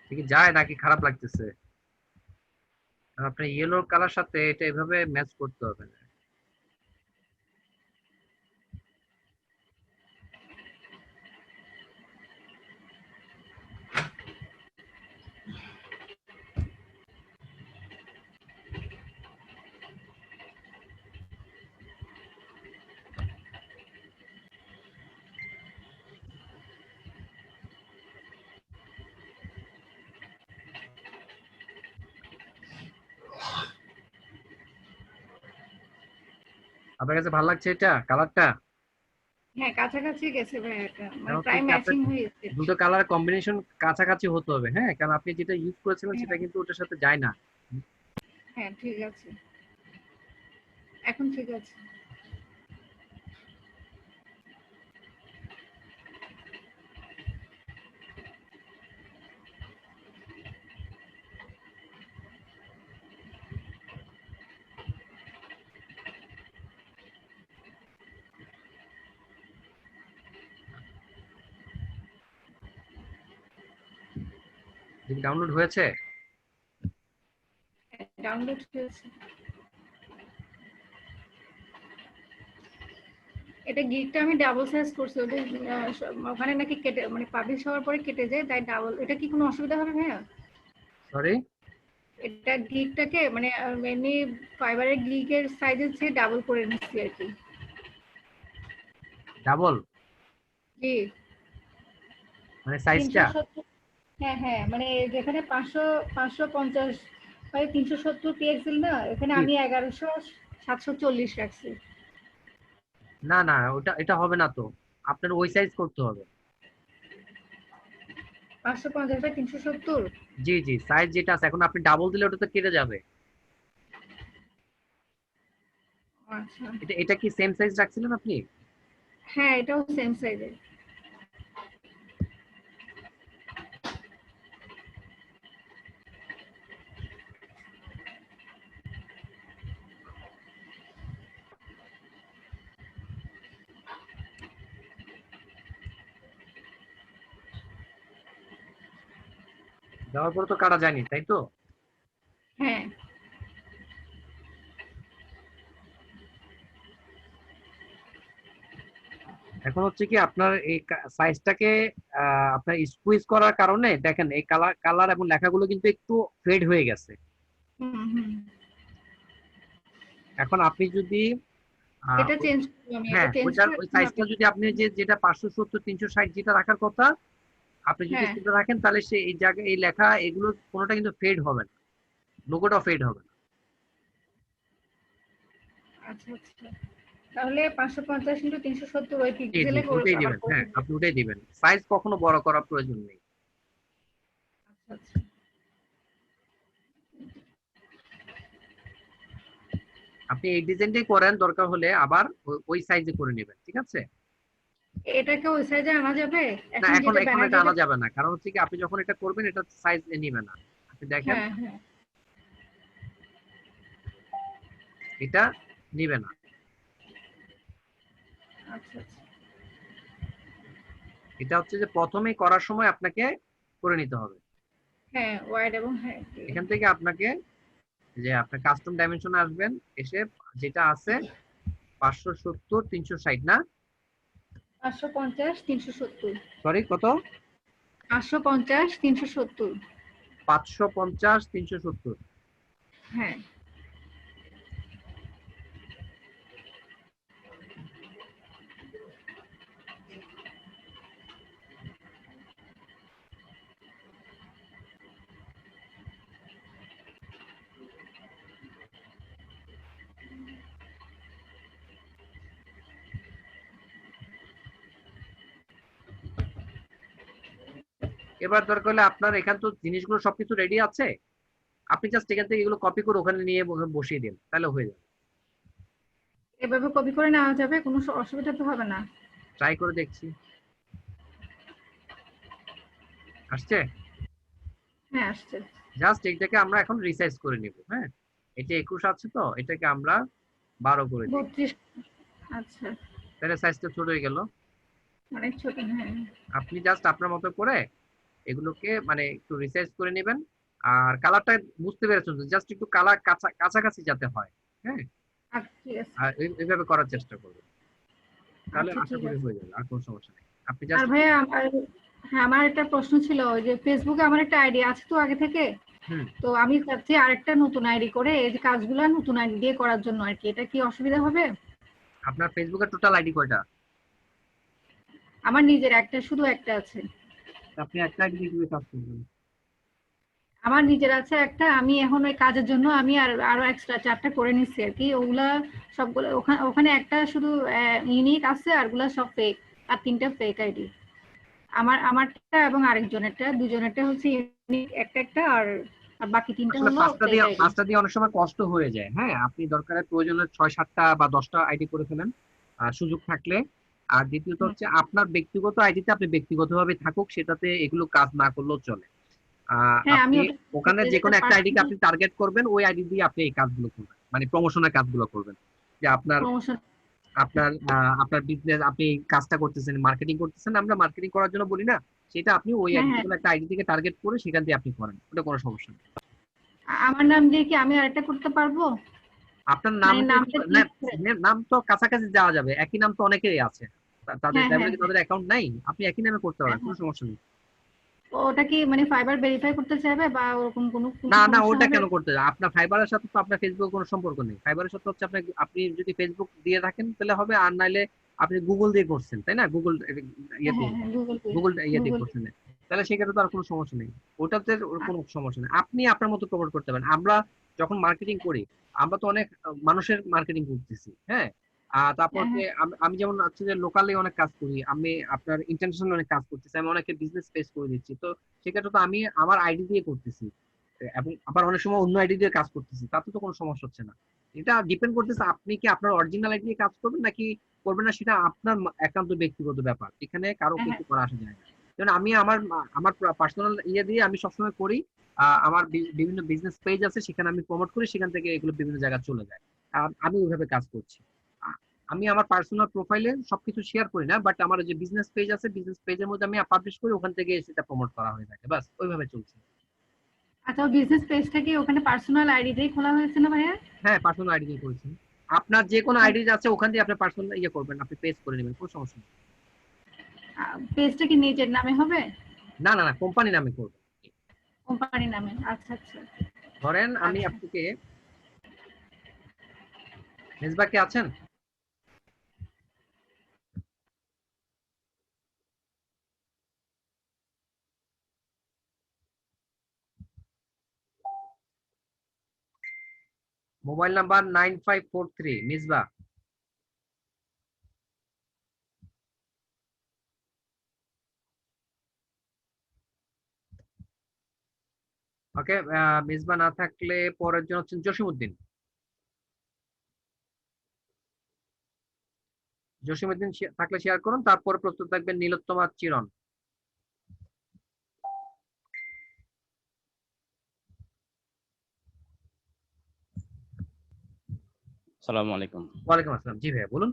S1: কি যায় নাকি খারাপ লাগতেছে? আর আপনার ইয়েলো কালার সাথে এটা এভাবে ম্যাচ করতে হবে না। আপনার কাছে ভালো লাগছে এটা কালারটা?
S8: হ্যাঁ, কাছাকাছি গেছে ভাই, এটা মানে
S1: কারণ
S8: প্রায়
S1: হচ্ছে কি
S8: ম্যাচিং
S1: আপনার
S8: হয়ে গেছে।
S1: দুটো কালার কম্বিনেশন কাছাকাছি হতে হবে, হ্যাঁ, কারণ আপনি যেটা ইউজ করেছিলেন সেটা কিন্তু ওটার সাথে যায় না।
S8: হ্যাঁ, ঠিক আছে, এখন ঠিক আছে।
S1: ডাউনলোড হয়েছে?
S8: ডাউনলোড হয়েছে। এটা গিগটা আমি ডাবল সাইজ করছি, ওটা ওখানে নাকি কেটে মানে পাবলিশ হওয়ার পরে কেটে যায়, তাই ডাবল। এটা কি কোনো অসুবিধা হবে ভাইয়া?
S1: সরি,
S8: এটা গিগটাকে মানে এমনি ফাইবারের গিগের সাইজের চেয়ে ডাবল করে নিচ্ছি আর কি।
S1: ডাবল
S8: জি,
S1: মানে সাইজটা?
S8: 370। হ্যাঁ হ্যাঁ, মানে যেখানে 550 বাই 370 পিক্সেল না, এখানে আমি 1100/740 রাখছি।
S1: না না, ওটা এটা হবে না তো, আপনার ওই সাইজ করতে হবে।
S8: 550/370।
S1: জি জি, সাইজ যেটা আছে, এখন আপনি ডাবল দিলে ওটা তো কেটে যাবে।
S8: আচ্ছা,
S1: এটা এটা কি সেম সাইজ রাখছিলেন আপনি?
S8: হ্যাঁ এটাও সেম সাইজের।
S1: দেওয়ার পর তো কাটা যায়নি, তাই তো?
S8: হ্যাঁ,
S1: এখন হচ্ছে কি আপনার এই সাইজটাকে আপনার স্কুইজ করার কারণে দেখেন এই কালার কালার এবং লেখাগুলো কিন্তু একটু ফেড হয়ে গেছে।
S8: হুম হুম,
S1: এখন আপনি যদি
S8: এটা চেঞ্জ করব আমি, এটা
S1: হ্যাঁ,
S8: চেঞ্জ
S1: ওইটার
S8: করে
S1: ওই
S8: এখন
S1: সাইজটা
S8: আপনি-
S1: যদি আপনি যেটা 570 360 যেটা রাখার কথা, আপনি যদি
S8: হ্যাঁ,
S1: সেটা রাখেন তাহলে সে এই জায়গায় এই লেখা এগুলো কোনোটা কিন্তু ফেড হবে না, লোগোটা ফেড হবে না।
S8: আচ্ছা আচ্ছা, তাহলে 550x370 ওই
S1: জি জি,
S8: পিক্সেলে
S1: ওটাই
S8: আবার
S1: দিবেন,
S8: করে
S1: হ্যাঁ
S8: দিবো।
S1: আপনি ওটাই দিবেন, সাইজ কখনো বড় করার প্রয়োজন নেই।
S8: আচ্ছা আচ্ছা,
S1: আপনি এই ডিজাইনটাই করেন, দরকার হলে আবার ওই সাইজে করে নেবেন, ঠিক আছে?
S8: এটাকে ওই সাইজে আনা যাবে?
S1: না,
S8: এখন
S1: এখন
S8: যেটা
S1: এখন
S8: ব্যানার
S1: এটা
S8: যেটা,
S1: আনা যাবে না, কারণ হচ্ছে কি আপনি যখন এটা করবেন এটা সাইজ নিবে না। আপনি দেখেন
S8: হ্যাঁ হ্যাঁ,
S1: এটা নিবে না।
S8: আচ্ছা আচ্ছা,
S1: এটা হচ্ছে যে প্রথমেই করার সময় আপনাকে করে নিতে হবে।
S8: হ্যাঁ ওয়াইড এবং হ্যাঁ
S1: এখান থেকে আপনাকে যে আপনার কাস্টম ডাইমেনশনে আসবেন, এসে যেটা আছে 570 360 না,
S8: 550/370,
S1: সরি কত,
S8: 550/370,
S1: 550 370।
S8: হ্যাঁ।
S1: এবার দরকার হলে আপনার এখান তো জিনিসগুলো সবকিছু রেডি আছে, আপনি জাস্ট এখান থেকে এগুলো কপি করে ওখানে নিয়ে বসিয়ে দিন, তাহলে হয়ে যাবে।
S8: এভাবে কপি করে নেওয়া যাবে, কোনো অসুবিধা তো হবে না?
S1: ট্রাই করে দেখছি, আসছে?
S8: হ্যাঁ আসছে।
S1: জাস্ট এটাকে আমরা এখন রিসাইজ করে নিব, হ্যাঁ, এটা 21 আছে তো এটাকে আমরা 12 করে দিই,
S8: 32, আচ্ছা,
S1: তাহলে সাইজটা ছোট হয়ে গেল।
S8: অনেক ছোট, হ্যাঁ।
S1: আপনি জাস্ট আপনার মতো করে এগুলোকে মানে একটু রিসার্চ করে নেবেন। আর কালারটা বুঝতে পেরেছেন, জাস্ট একটু কালার কাছাকাছি যাতে হয়। হ্যাঁ,
S8: আচ্ছা ঠিক আছে।
S1: আর এইভাবে করার চেষ্টা করবেন, তাহলে
S8: আচ্ছা
S1: আশা
S8: ঠিক
S1: করি
S8: আছে।
S1: হয়ে যাবে, আর কোনো সমস্যা নেই। আপনি
S8: আর
S1: জাস্ট
S8: ভাইয়া হ্যাঁ আমার একটা প্রশ্ন ছিল, ওই যে ফেসবুকে আমার একটা আইডি আছে তো আগে থেকে,
S1: হুম,
S8: তো আমি চাচ্ছি আরেকটা নতুন আইডি করে এই যে কাজগুলো নতুন আইডি দিয়ে করার জন্য আর কি, এটা কি অসুবিধা হবে?
S1: আপনার ফেসবুকের টোটাল আইডি কয়টা?
S8: আমার নিজের একটা, শুধু একটা আছে।
S1: আপনি একটা আইডি দিয়ে কিভাবে কাজ করবেন?
S8: আমার নিজের আছে একটা, আমি এখন ওই কাজের জন্য আমি আরো এক্সট্রা 4টা করে নিচ্ছি আর কি, ওগুলা সবগুলো ওখানে ওখানে একটা শুধু ইউনিক আছে, আরগুলা সব ফেক, আর 3টা ফেক আইডি। আমারটা এবং আরেকজনেরটা, দুজনেরটা হচ্ছে ইউনিক একটা একটা, আর আর বাকি 3টা
S1: আসলে
S8: হলো
S1: পাঁচটা
S8: ফেক
S1: দিয়ে
S8: আইডি।
S1: পাঁচটা দিয়ে অনেক সময় কষ্ট হয়ে যায়। হ্যাঁ, আপনি দরকারে প্রয়োজনে 6-7টা বা 10টা আইডি করে ফেলেন সুযোগ থাকলে। আর দ্বিতীয়ত হচ্ছে আপনার ব্যক্তিগত আইডিতে আপনি ব্যক্তিগতভাবে থাকুক, সেটাতে এগুলো কাজ না করলেও চলে।
S8: হ্যাঁ আমি
S1: আপনি
S8: ওটা
S1: ওখানে যে কোনো একটা আইডিকে
S8: পার্সোনাল
S1: আপনি টার্গেট করবেন, ওই আইডি দিয়ে আপনি এই কাজগুলো করবেন, মানে প্রমোশনের কাজগুলো করবেন। যে আপনার
S8: প্রমোশন।
S1: আপনার আপনার বিজনেস, আপনি এই কাজটা করতেছেন, মার্কেটিং করতেছেন, আমরা মার্কেটিং করার জন্য বলি না, সেটা আপনি ওই
S8: হ্যাঁ
S1: আইডি,
S8: হ্যাঁ,
S1: কোনো একটা আইডি থেকে টার্গেট করে সেখান দিয়ে আপনি করেন, ওটা কোনো সমস্যা নেই।
S8: আমার নাম দিয়ে কি আমি আরেকটা করতে পারবো?
S1: আপনার নাম
S8: মানে
S1: দিয়ে
S8: নামটা
S1: না,
S8: চেঞ্জ করে?
S1: নাম তো কাছাকাছি যাওয়া যাবে, একই নাম তো অনেকেরই আছে। তাদের
S8: হ্যাঁ হ্যাঁ
S1: লাইব্রেরিতে
S8: হ্যাঁ
S1: তাদের অ্যাকাউন্ট নাই, আপনি একই নামে করতে
S8: হ্যাঁ
S1: পারেন, কোনো
S8: হ্যাঁ।
S1: সমস্যা নেই।
S8: ওটা কি মানে ফাইবার ভেরিফাই করতে চাইবে বা ওরকম কোনো কোনো
S1: না না,
S8: সমস্যা
S1: ওটা
S8: হবে?
S1: কেন করতে যাবে? আপনার ফাইবারের সাথে তো আপনার ফেসবুক কোনো সম্পর্ক নেই। ফাইবারের সাথে হচ্ছে আপনার, আপনি যদি ফেসবুক দিয়ে থাকেন তাহলে হবে, আর নাইলে আপনি গুগল দিয়ে করছেন, তাই না? গুগল
S8: হ্যাঁ
S1: ইয়েতে,
S8: হ্যাঁ হ্যাঁ, গুগল পে।
S1: গুগল ইয়েতে
S8: গুগল পে।
S1: করছেন, তাহলে সেক্ষেত্রে তো আর কোনো সমস্যা নেই। ওটাতে ওর কোনো সমস্যা নেই, আপনি আপনার মতো প্রমোট করতে পারেন। আমরা যখন মার্কেটিং করি, আমরা তো অনেক মানুষের মার্কেটিং করতেছি। হ্যাঁ, তারপর
S8: হ্যাঁ
S1: যে
S8: হ্যাঁ
S1: আমি যেমন হচ্ছে যে লোকালি অনেক কাজ করি, আমি আপনার ইন্টারন্যাশনাল অনেক কাজ করতেছি, আমি অনেকের বিজনেস পেজ করে দিচ্ছি, তো সেক্ষেত্রে তো আমি আমার আইডি দিয়ে করতেছি, এবং আবার অনেক সময় অন্য আইডি দিয়ে কাজ করতেছি, তাতে তো কোনো সমস্যা হচ্ছে না। এটা ডিপেন্ড করতেছে আপনি কি আপনার অরিজিনাল আইডি দিয়ে কাজ করবেন নাকি করবেন না, সেটা আপনার একান্ত ব্যক্তিগত ব্যাপার, এখানে কারো
S8: হ্যাঁ হ্যাঁ।
S1: কিছু করা আসা যায় না। যেমন আমি আমার আমার পার্সোনাল ইয়ে দিয়ে আমি সবসময় করি, আমার বিভিন্ন বিজনেস পেজ আছে, সেখানে আমি প্রমোট করি, সেখান থেকে এগুলো বিভিন্ন জায়গায় চলে যায়। আর আমি ওইভাবে কাজ করছি। আমি আমার পার্সোনাল প্রোফাইলে সবকিছু শেয়ার করি না, বাট আমার যে বিজনেস পেজ আছে, বিজনেস পেজের মধ্যে আমি পাবলিশ করি, ওখান থেকে সেটা প্রমোট করা হয়ে থাকে, বাস ওইভাবে চলছে।
S8: আচ্ছা, বিজনেস পেজটা কি ওখানে পার্সোনাল আইডি দিয়ে খোলা হয়েছে না ভাইয়া?
S1: হ্যাঁ, পার্সোনাল আইডি দিয়ে করেছেন। আপনার যে কোনো
S8: ওখানে
S1: আইডি আছে ওখান দিয়ে আপনি পার্সোনাল ইয়ে করবেন, আপনি পেজ করে নেবেন, কোনো সমস্যা নেই।
S8: পেজটা কি নিজের নামে হবে?
S1: না না না, কোম্পানি নামে করবেন।
S8: কোম্পানি নামে? আচ্ছা আচ্ছা
S1: ধরেন আমি
S8: আচ্ছা।
S1: আপনাকে, মেজবা কে আছেন? Mobile number 9543, Misba. Okay, Misba না থাকলে পরের জন হচ্ছেন জসিমউদ্দিন। জসিমউদ্দিন থাকলে শেয়ার করুন, তারপরে প্রস্তুত থাকবেন নীলোত্তমা চিরন।
S9: আসসালামু আলাইকুম।
S1: ওয়ালাইকুম আসসালাম, জি ভাই বলুন।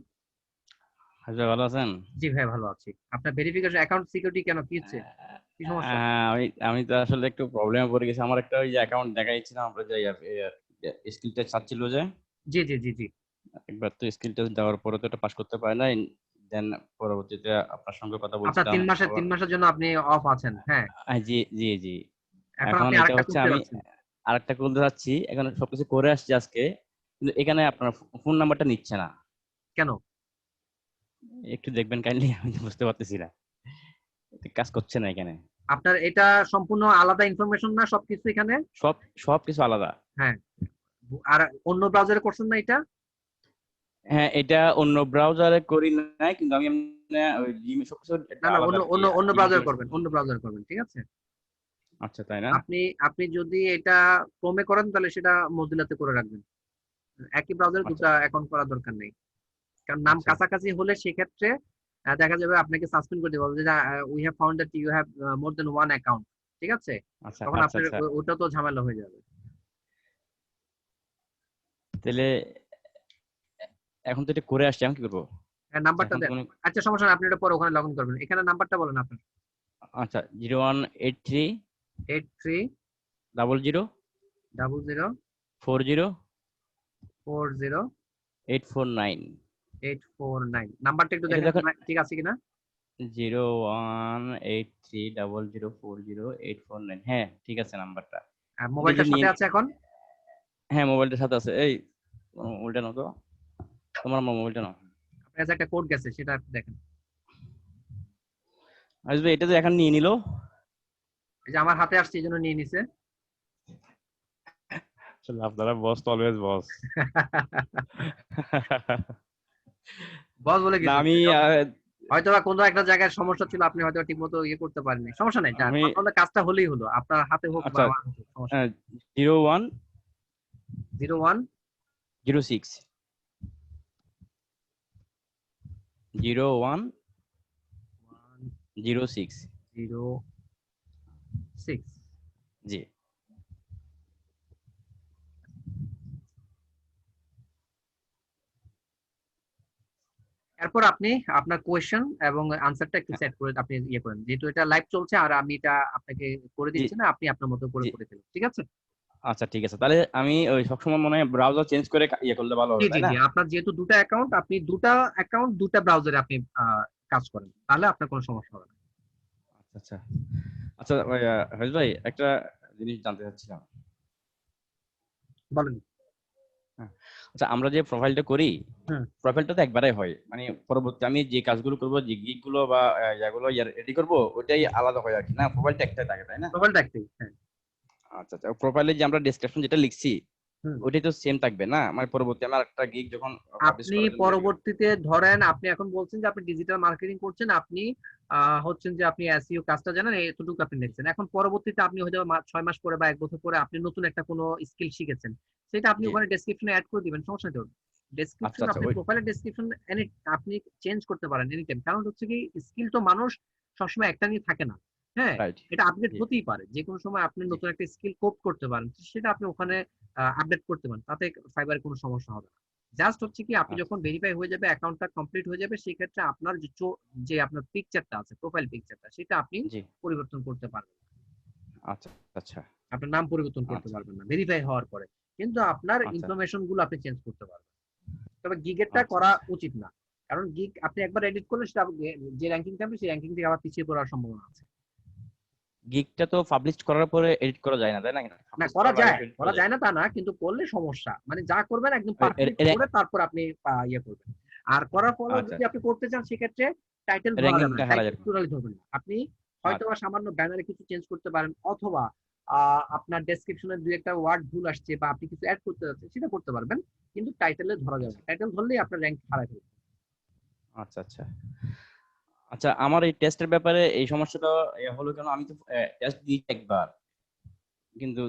S9: হাজরা ভালো আছেন?
S1: জি ভাই ভালো আছি। আপনার ভেরিফিকেশন অ্যাকাউন্ট সিকিউরিটি কেন, কি হচ্ছে, কি সমস্যা?
S9: আমি আমি তো আসলে একটু প্রবলেমে পড়ে গেছি। আমার একটা ওই যে অ্যাকাউন্ট দেখাইছিলাম, আমরা যে স্কিল টেস্ট চাচ্ছিল যে,
S1: জি জি জি জি।
S9: একবার তো স্কিল টেস্ট দেওয়ার পরে তো এটা পাস করতে পারে নাই। দেন পরবর্তীতে আপনার সঙ্গে কথা
S1: আপনার
S9: বলছিলাম।
S1: 3 মাসের জন্য আপনি অফ আছেন, হ্যাঁ।
S9: জি জি জি।
S1: এখন
S9: এখন
S1: আপনি
S9: এটা
S1: আরেকটা
S9: হচ্ছে
S1: করতে
S9: আমি
S1: যাচ্ছেন
S9: আরেকটা খুলতে যাচ্ছি, এখন সবকিছু করে আসছি আজকে, কিন্তু এখানে আপনার ফোন নাম্বারটা নিচ্ছে না।
S1: কেন?
S9: একটু দেখবেন কাইন্ডলি, আমি তো বুঝতে পারতেছি না, কাজ করছে না এখানে।
S1: আপনার এটা সম্পূর্ণ আলাদা ইনফরমেশন না সবকিছু এখানে?
S9: সবকিছু আলাদা।
S1: হ্যাঁ, আর অন্য ব্রাউজারে করছেন না এটা?
S9: হ্যাঁ, এটা অন্য ব্রাউজারে করি নাই, কিন্তু আমি ওই জিমেল সবকিছু একটা
S1: না না,
S9: আলাদা
S1: অন্য
S9: আর কি
S1: অন্য অন্য
S9: জিমেল
S1: ব্রাউজার
S9: টিমেল।
S1: করবেন, অন্য ব্রাউজার করবেন, ঠিক আছে।
S9: আচ্ছা, তাই না?
S1: আপনি আপনি যদি এটা ক্রোমে করেন তাহলে সেটা মজিলাতে করে রাখবেন। একই ব্রাউজারে
S9: আচ্ছা
S1: দুটো অ্যাকাউন্ট করার দরকার নেই, কারণ নাম
S9: আচ্ছা
S1: কাছাকাছি হলে সেক্ষেত্রে দেখা যাবে আপনাকে সাসপেন্ড করে দেবে, যে we have found that you have more than one account, ঠিক আছে।
S9: আচ্ছা
S1: তখন
S9: আচ্ছা
S1: আপনার
S9: আচ্ছা।
S1: ওটা তো ঝামেলা হয়ে যাবে।
S9: তাহলে এখন তো এটা করে আসছি, আমি কি করবো
S1: হ্যাঁ, নাম্বারটা
S9: এখন তো
S1: দেন। আচ্ছা সমস্যা নেই, আপনি এটা পরে ওখানে লগ ইন করবেন, এখানে নাম্বারটা বলেন আপনার।
S9: আচ্ছা 0183
S1: 83
S9: 00
S1: 00
S9: 40
S1: 40
S9: 849
S1: 849 নাম্বারটা একটু
S9: এটা
S1: দেখেন
S9: দেখুন।
S1: ঠিক আছে কিনা।
S9: 0183 00 40 849, হ্যাঁ ঠিক আছে নাম্বারটা।
S1: আর মোবাইলটা
S9: এটা
S1: সাথে
S9: নিয়ে-
S1: আছে এখন?
S9: হ্যাঁ মোবাইলটার সাথে আছে। এই মোবাইলটা নাও তো, তোমার আমার মোবাইলটা নাও।
S1: আপনার কাছে একটা কোড গেছে, সেটা একটু দেখেন।
S9: আসবে, এটা তো এখন নিয়ে নিল।
S1: এই যে আমার হাতে আসছে, এই জন্য নিয়ে নিছে।
S9: আসলে আপনারা বস তো অলওয়েজ বস।
S1: বস বলে
S9: না
S1: কিছু
S9: আমি
S1: হয়তো বা কোনো একটা জায়গায় সমস্যা ছিল, আপনি হয়তো ঠিক মতো ইয়ে করতে পারেননি, সমস্যা নাই।
S9: আমি-
S1: তাহলে কাজটা হলেই হলো, আপনার হাতে হোক বা
S9: আচ্ছা,
S1: আমার হাতে হোক, সমস্যা নেই।
S9: 01
S1: 01
S9: 06 01 06
S1: 06
S9: জি।
S1: এরপর আপনি আপনার কোয়েশ্চেন এবং আনসারটা একটু সেট করে আপনি ইয়ে করেন, যেহেতু এটা লাইভ চলছে আর আমি এটা আপনাকে করে দিচ্ছি না, আপনি আপনার মতো করে
S9: জি।
S1: করে ফেলুন, ঠিক আছে?
S9: আচ্ছা ঠিক আছে, তাহলে আমি ওই সবসময় মনে হয় ব্রাউজার চেঞ্জ করে ইয়ে করলে ভালো
S1: জি
S9: হবে,
S1: জি
S9: তাই না?
S1: জি, আপনার যেহেতু দুটো অ্যাকাউন্ট, আপনি দুটো অ্যাকাউন্ট দুটো ব্রাউজারে আপনি কাজ করেন, তাহলে আপনার কোনো সমস্যা হবে না।
S9: আচ্ছা আচ্ছা হাফিজ ভাই, একটা জিনিস জানতে চাচ্ছিলাম।
S1: বলেন।
S9: আচ্ছা আমরা যে প্রোফাইলটা করি,
S1: হুম।
S9: প্রোফাইলটা তো একবারে হয়, মানে পরবর্তী আমি যে কাজগুলো করবো, যে গিগ গুলো বা ইয়াগুলো রেডি করবো, ওইটাই আলাদা হয় আর কি, না প্রোফাইলটা একটাই থাকে, তাই না?
S1: প্রোফাইলটা একটাই, হ্যাঁ।
S9: আচ্ছা আচ্ছা, প্রোফাইলে যে আমরা ডেসক্রিপশন যেটা লিখছি
S1: হুম।
S9: ওইটাই তো সেম থাকবে না? মানে পরবর্তী আমার একটা গিগ যখন পাবলিশ
S1: আপনি পরবর্তীতে ধরেন, আপনি এখন বলছেন যে আপনি ডিজিটাল মার্কেটিং করছেন, আপনি হচ্ছেন যে আপনি এসইও কাজটা জানেন, এতটুকু আপনি লিখছেন। এখন পরবর্তীতে আপনি হয়তো 6 মাস পরে বা 1 বছর পরে আপনি নতুন একটা কোনো স্কিল শিখেছেন, সেটা আপনি
S9: জি।
S1: ওখানে ডেসক্রিপশনে অ্যাড করে দিবেন, সমস্যা নেই। ডেসক্রিপশন
S9: আচ্ছা,
S1: আপনি
S9: ওই-
S1: প্রোফাইলের ডেসক্রিপশন আপনি চেঞ্জ করতে পারেন এনি টাইম, কারণ হচ্ছে কি স্কিল তো মানুষ সবসময় একটা নিয়ে থাকে না, হ্যাঁ।
S9: রাইট।
S1: এটা আপডেট
S9: জি।
S1: হতেই পারে, যে কোনো সময় আপনি
S9: জি।
S1: নতুন একটা স্কিল কোপ করতে পারেন, সেটা আপনি ওখানে আপডেট করতে পারেন, তাতে ফাইবারে কোনো সমস্যা হবে না। জাস্ট হচ্ছে কি আপনি
S9: আচ্ছা।
S1: যখন ভেরিফাই হয়ে যাবে, অ্যাকাউন্টটা কমপ্লিট হয়ে যাবে, সেই ক্ষেত্রে আপনার যে আপনার পিকচারটা আছে, প্রোফাইল পিকচারটা, সেটা আপনি
S9: জি।
S1: পরিবর্তন করতে পারবেন।
S9: আচ্ছা আচ্ছা
S1: আপনার নাম পরিবর্তন করতে
S9: আচ্ছা।
S1: পারবেন না ভেরিফাই হওয়ার পরে, কিন্তু আপনার
S9: আচ্ছা।
S1: ইনফরমেশন গুলো আপনি চেঞ্জ করতে পারবেন। তবে গিগেরটা
S9: আচ্ছা,
S1: করা
S9: আচ্ছা।
S1: উচিত না, কারণ গিগ আপনি একবার এডিট করলে সেটা যে র্যাঙ্কিং থাকবে, সেই র্যাঙ্কিং থেকে আবার পিছিয়ে পড়ার সম্ভাবনা আছে।
S9: গিগটা তো পাবলিশ করার পরে এডিট করা যায় না, তাই না?
S1: না,
S9: Publish
S1: করা
S9: করার আগে
S1: যায়,
S9: edit
S1: করা যায় না তা না, কিন্তু করলে সমস্যা। মানে যা করবেন একদম পারফেক্ট
S9: এর-
S1: করে তারপর আপনি ইয়ে করবেন। আর করার পরেও
S9: আচ্ছা।
S1: যদি আপনি করতে চান, সেক্ষেত্রে টাইটেল ধরা যাবে
S9: র্যাঙ্কিংটা
S1: না,
S9: হারা
S1: টাইটেল
S9: যাবে।
S1: টোটালি ধরবেন না। আপনি হয়তো বা সামান্য ব্যানারে কিছু চেঞ্জ করতে পারেন, অথবা আপনার ডেসক্রিপশনে দুই একটা ওয়ার্ড ভুল আসছে বা আপনি কিছু অ্যাড করতে যাচ্ছেন, সেটা করতে পারবেন, কিন্তু টাইটেলে ধরা যাবে না। টাইটেল ধরলেই আপনার র্যাঙ্ক হারায় ফেলবে।
S9: আচ্ছা আচ্ছা আচ্ছা, আমার এই টেস্টের ব্যাপারে এই সমস্যাটা হলো কেন, আমি তো টেস্ট দিয়েছি একবার, কিন্তু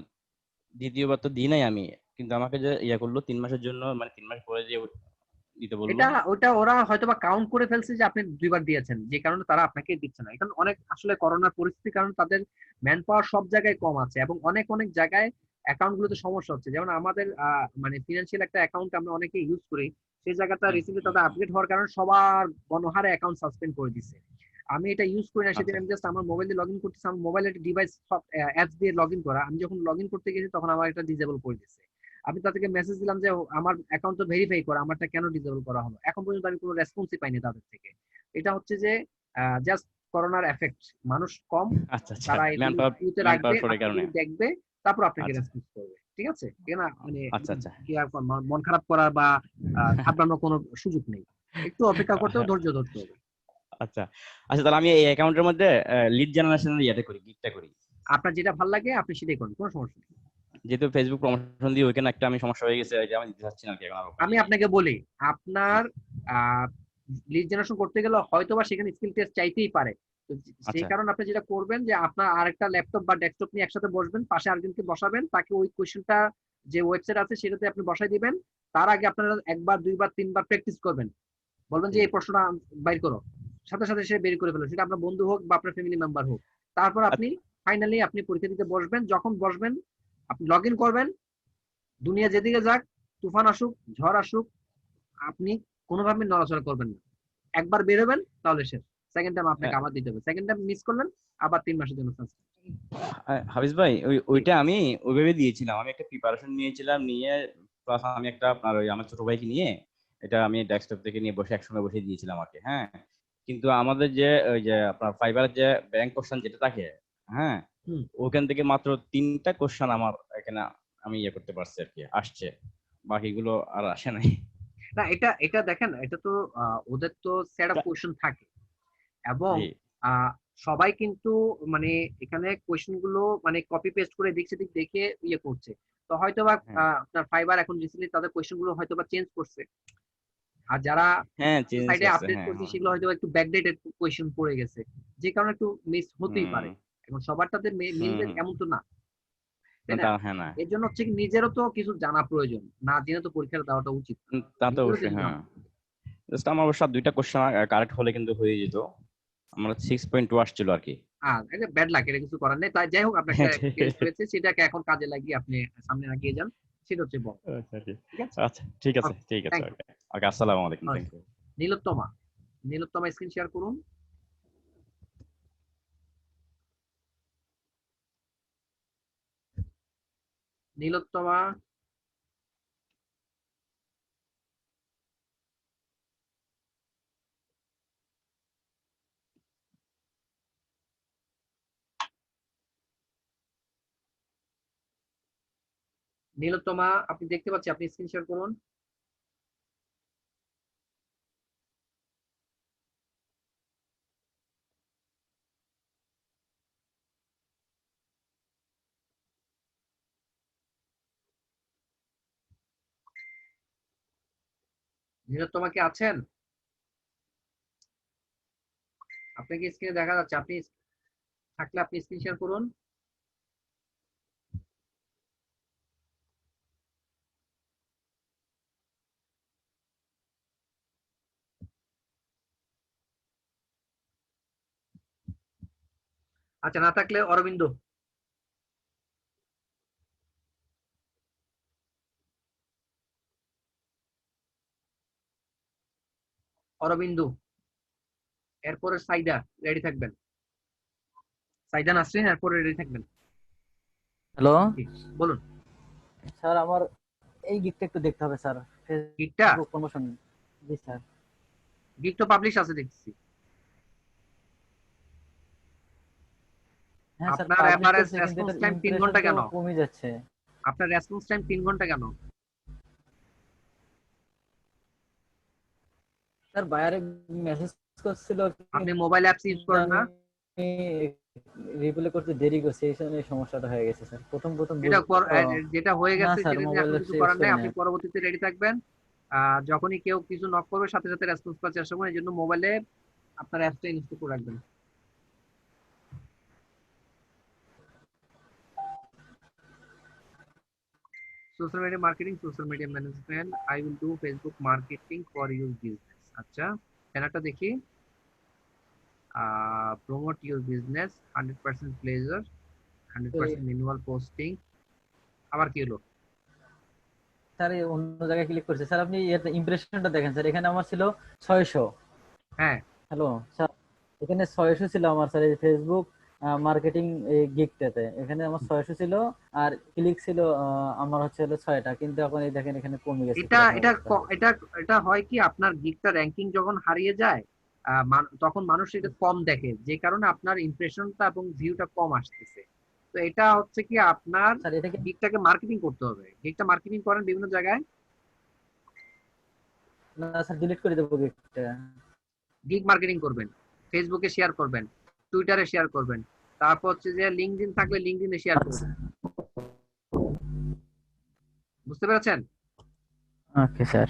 S9: দ্বিতীয়বার তো দিই নাই আমি। কিন্তু আমাকে যে করলো 3 মাসের জন্য, মানে 3 মাস পরে যে দিতে বললো।
S1: ওটা ওরা হয়তোবা কাউন্ট করে ফেলছে যে আপনি 2বার দিয়েছেন, যে কারণে তারা আপনাকে দিচ্ছে না। এখন অনেক আসলে করোনার পরিস্থিতির কারণে তাদের ম্যান পাওয়ার সব জায়গায় কম আছে, এবং অনেক অনেক জায়গায় অ্যাকাউন্ট গুলোতে সমস্যা হচ্ছে। যেমন আমাদের মানে ফিনান্সিয়াল একটা অ্যাকাউন্ট আমরা অনেকে ইউজ করি, সেই জায়গাটা রিসেন্টলি তাদের আপডেট হওয়ার কারণে সবার গণহারে অ্যাকাউন্ট সাসপেন্ড করে দিচ্ছে। আমি এটা ইউজ করি না, সেদিন আমি জাস্ট আমার মোবাইল দিয়ে লগ ইন করতেছি, আমার মোবাইলের একটা ডিভাইস সব অ্যাপস দিয়ে লগ ইন করা, আমি যখন লগ ইন করতে গেছি তখন আমার এটা ডিসেবল করে দিচ্ছে। আমি তাদেরকে মেসেজ দিলাম যে আমার অ্যাকাউন্ট তো ভেরিফাই করা, আমারটা কেন ডিসেবল করা হলো, এখন পর্যন্ত আমি কোনো রেসপন্সই পাইনি তাদের থেকে। এটা হচ্ছে যে জাস্ট করোনার এফেক্ট, মানুষ কম,
S9: আচ্ছা আচ্ছা,
S1: তারা
S9: ম্যান
S1: এগুলো রাখবে,
S9: পাওয়ার কারণে।
S1: আপনাকে দেখবে, তারপর আপনাকে
S9: আচ্ছা।
S1: রেসপন্স করবে, ঠিক আছে? ঠিক না, মানে
S9: আচ্ছা আচ্ছা
S1: কি আর মন খারাপ করা বা ঘাবড়ানোর কোনো সুযোগ নেই, একটু অপেক্ষা করতে হবে, ধৈর্য ধরতে হবে।
S9: আচ্ছা আচ্ছা, তাহলে আমি এই অ্যাকাউন্টের মধ্যে লিড জেনারেশনের ইয়েটা করি, গিগটা করি।
S1: আপনার যেটা ভালো লাগে আপনি সেটাই করুন, কোনো সমস্যা নেই।
S9: যেহেতু ফেসবুক প্রমোশন দিয়ে ওইখানে একটা আমি সমস্যা হয়ে গেছে, এটা আমি দিতে চাচ্ছি না আর কি এখন আর।
S1: আমি আপনাকে বলি, আপনার লিড জেনারেশন করতে গেলে হয়তোবা সেখানে স্কিল টেস্ট চাইতেই পারে, তো সেই
S9: আচ্ছা।
S1: কারণে আপনি যেটা করবেন যে আপনার আরেকটা ল্যাপটপ বা ডেস্কটপ নিয়ে একসাথে বসবেন, পাশে আরেকজনকে বসাবেন, তাকে ওই কোশ্চেনটা যে ওয়েবসাইট আছে সেটাতে আপনি বসাই দিবেন। তার আগে আপনারা 1বার 2বার 3বার প্র্যাকটিস করবেন, বলবেন যে এই প্রশ্নটা বাইর করো, সাথে সাথে সে বের করে ফেলো, সেটা আপনার বন্ধু হোক বা আপনার ফ্যামিলি মেম্বার হোক। তারপর আপনি ফাইনালি আপনি পরীক্ষা দিতে বসবেন। যখন বসবেন আপনি লগ ইন করবেন, দুনিয়া যেদিকে যাক, তুফান আসুক, ঝড় আসুক, আপনি কোনোভাবে নড়াচড়া করবেন না। একবার বেরোবেন তাহলে শেষ, সেকেন্ড টাইম আপনাকে আবার দিতে হবে। সেকেন্ড টাইম মিস করলেন, আবার 3 মাসের জন্য সাসপেন্ড।
S9: হাফিজ ভাই ওইটা আমি ওইভাবে দিয়েছিলাম, আমি একটা প্রিপারেশন নিয়েছিলাম, নিয়ে প্লাস আমি একটা আপনার ওই আমার ছোট ভাইকে নিয়ে এটা আমি ডেস্কটপ থেকে নিয়ে বসে একসঙ্গে বসে দিয়েছিলাম আর কি। হ্যাঁ, কিন্তু আমাদের যে ওই যে আপনার ফাইবারের যে ব্যাংক কোশ্চেন যেটা থাকে, হ্যাঁ, ওখান থেকে মাত্র 3টা কোশ্চেন আমার এখানে আমি ইয়ে করতে পারছি আর কি, আসছে, বাকিগুলো আর আসে নাই।
S1: না, এটা এটা দেখেন, এটা তো ওদের তো সেট অফ কোশ্চেন থাকে, এবং
S9: জি।
S1: সবাই কিন্তু মানে এখানে কোশ্চেন গুলো মানে কপি পেস্ট করে দিক সেদিক দেখে ইয়ে করছে। তো হয়তোবা আপনার ফাইবার এখন রিসেন্টলি তাদের কোশ্চেন গুলো হয়তোবা চেঞ্জ করছে, আর যারা
S9: হ্যাঁ, চেঞ্জ
S1: সাইডে
S9: করছে,
S1: আপডেট
S9: হ্যাঁ
S1: করছে
S9: হ্যাঁ।
S1: সেগুলো হয়তো একটু ব্যাকডেটেড কোশ্চেন পড়ে গেছে, যে কারণে একটু মিস হতেই পারে। এখন সবার তাদের মিলবে এমন তো না, তাই না?
S9: হ্যাঁ না,
S1: এর জন্য হচ্ছে কি নিজেরও তো কিছু জানা প্রয়োজন, না জেনে তো পরীক্ষাটা দেওয়াটা উচিত না।
S9: তা তো
S1: নিজেরও
S9: অবশ্যই।
S1: জেনে
S9: হ্যাঁ,
S1: নেওয়া।
S9: জাস্ট আমার অবশ্য 2টা কোশ্চেন কারেক্ট হলে কিন্তু হয়ে যেত, আমার 6.2 আসছিল আর কি।
S1: এটা ব্যাড লাক, এটা কিছু করার নেই। তাই যাই হোক, আপনার একটা এক্সপেরিয়েন্স হয়েছে, সেটাকে এখন কাজে লাগিয়ে আপনি সামনে এগিয়ে যান, সেটা হচ্ছে বড়। ঠিক আছে,
S9: আচ্ছা ঠিক আছে, ঠিক আছে।
S1: Thank you.
S9: ওকে, আসসালামু আলাইকুম, থ্যাংক ইউ।
S1: নীলোত্তমা, নীলোত্তমা স্ক্রিন শেয়ার করুন। নীলোত্তমা, নীলোত্তমা আপনি দেখতে পাচ্ছি, আপনি স্ক্রিন শেয়ার করুন। নীলোত্তমা কি আছেন? আপনাকে স্ক্রিনে দেখা যাচ্ছে, আপনি থাকলে আপনি স্ক্রিন শেয়ার করুন। আচ্ছা, না থাকলে অরবিন্দ। অরবিন্দু, এরপরে সাইদা, রেডি থাকবেন। সাইদা নাসরিন, এরপরে রেডি থাকবেন।
S10: হ্যালো
S1: বলুন
S10: স্যার, আমার এই গিকটা একটু দেখতে হবে স্যার,
S1: গিকটা।
S10: Facebook promotion. জি স্যার।
S1: গিক তো পাবলিশ আছে দেখছি।
S10: হ্যাঁ স্যার,
S1: আপনার
S10: পাবলিশ
S1: এভারেজ
S10: করছে কিন্তু
S1: রেসপন্স
S10: এটার
S1: টাইম 3
S10: ইমপ্রেশন
S1: ঘন্টা
S10: তো
S1: কেন?
S10: কমে যাচ্ছে।
S1: আপনার রেসপন্স টাইম 3 ঘন্টা কেন?
S10: স্যার বাইরে মেসেজ করছিল,
S1: আপনি মোবাইল অ্যাপস ইউজ করেন না?
S10: রিপ্লাই করতে দেরি করছে, এই জন্য এই সমস্যাটা হয়ে গেছে স্যার। প্রথম
S1: যেটা হয়ে
S10: না
S1: গেছে
S10: স্যার,
S1: সেটা নিয়ে
S10: মোবাইল
S1: এখন
S10: অ্যাপস
S1: কিছু
S10: ইউজ
S1: করার
S10: করি
S1: নেই,
S10: না।
S1: আপনি পরবর্তীতে রেডি থাকবেন। যখনই কেউ কিছু নক করবে সাথে সাথে রেসপন্স করার চেষ্টা করবেন, এই জন্য মোবাইলে আপনার অ্যাপসটা ইনস্টল করে রাখবেন। Social media marketing, social media management, I will do Facebook marketing for your business. আচ্ছা, ব্যানারটা দেখি। Promote your business, 100% pleasure, 100% manual posting. আবার কি হলো?
S10: স্যার অন্য জায়গায় ক্লিক করছে স্যার। আপনি ইমপ্রেশনটা দেখেন স্যার, এখানে আমার ছিল 600।
S1: হ্যাঁ
S10: হ্যালো স্যার, এখানে 600 ছিল আমার স্যার, এই ফেসবুক মার্কেটিং এই গিগটাতে এখানে আমার 600 ছিল, আর ক্লিক ছিল আমার হচ্ছে হলো 6টা, কিন্তু এখন এই দেখেন এখানে কমে গেছে।
S1: এটা এটা এটা এটা হয় কি, আপনার গিগটা র্যাঙ্কিং যখন হারিয়ে যায় তখন মানুষ এটা কম দেখে, যে কারণে আপনার ইমপ্রেশনটা এবং ভিউটা কম আসতেছে। তো এটা হচ্ছে কি, আপনার
S10: স্যার এটাকে
S1: গিগটাকে মার্কেটিং করতে হবে। গিগটা মার্কেটিং করেন বিভিন্ন জায়গায়।
S10: না স্যার, ডিলিট করে দেবো গিগটা।
S1: গিগ মার্কেটিং করবেন, ফেসবুকে শেয়ার করবেন, টুইটারে শেয়ার করবেন, তারপর হচ্ছে যে লিঙ্কডইন থাকলে লিঙ্কডইনে শেয়ার করবেন। বুঝতে পেরেছেন?
S10: Okay sir.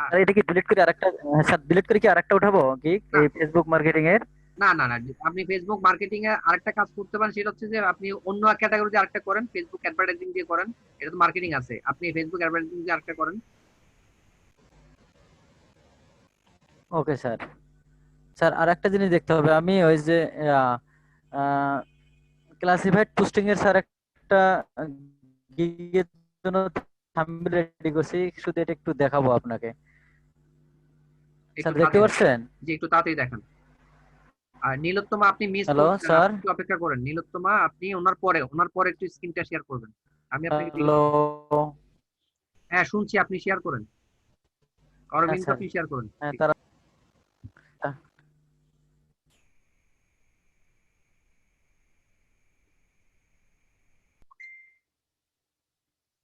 S10: আর এটা কি ডিলিট করে আরেকটা, স্যার ডিলিট করে কি আরেকটা উঠাবো গিগ এই ফেসবুক মার্কেটিং এর?
S1: না না না, আপনি ফেসবুক মার্কেটিং এ আরেকটা কাজ করতে পারেন, সেটা হচ্ছে যে আপনি অন্য ক্যাটাগরিতে আরেকটা করেন, ফেসবুক অ্যাডভার্টাইজিং দিয়ে করেন। এটা তো মার্কেটিং আছে, আপনি ফেসবুক অ্যাডভার্টাইজিং দিয়ে আরেকটা করেন।
S10: Okay sir. স্যার আরেকটা জিনিস দেখতে হবে, আমি ওই যে ক্লাসিফাইড পোস্টিং এর স্যার একটা গিগের জন্য থাম্বনেল রেডি করছি, শুধু এটা একটু দেখাবো আপনাকে। স্যার দেখতে পাচ্ছেন?
S1: জি, একটু তাড়াতাড়ি দেখান। আর নীলোত্তমা আপনি মিস
S10: হ্যালো
S1: করছেন,
S10: স্যার।
S1: আপনি একটু অপেক্ষা করেন। নীলোত্তমা আপনি ওনার পরে একটু স্ক্রিনটা শেয়ার করবেন। আমি আপনাকে
S10: হ্যালো।
S1: হ্যাঁ শুনছি, আপনি শেয়ার করেন।
S10: হ্যাঁ
S1: অরবিন্দ
S10: স্যার।
S1: আপনি শেয়ার করেন।
S10: হ্যাঁ তারা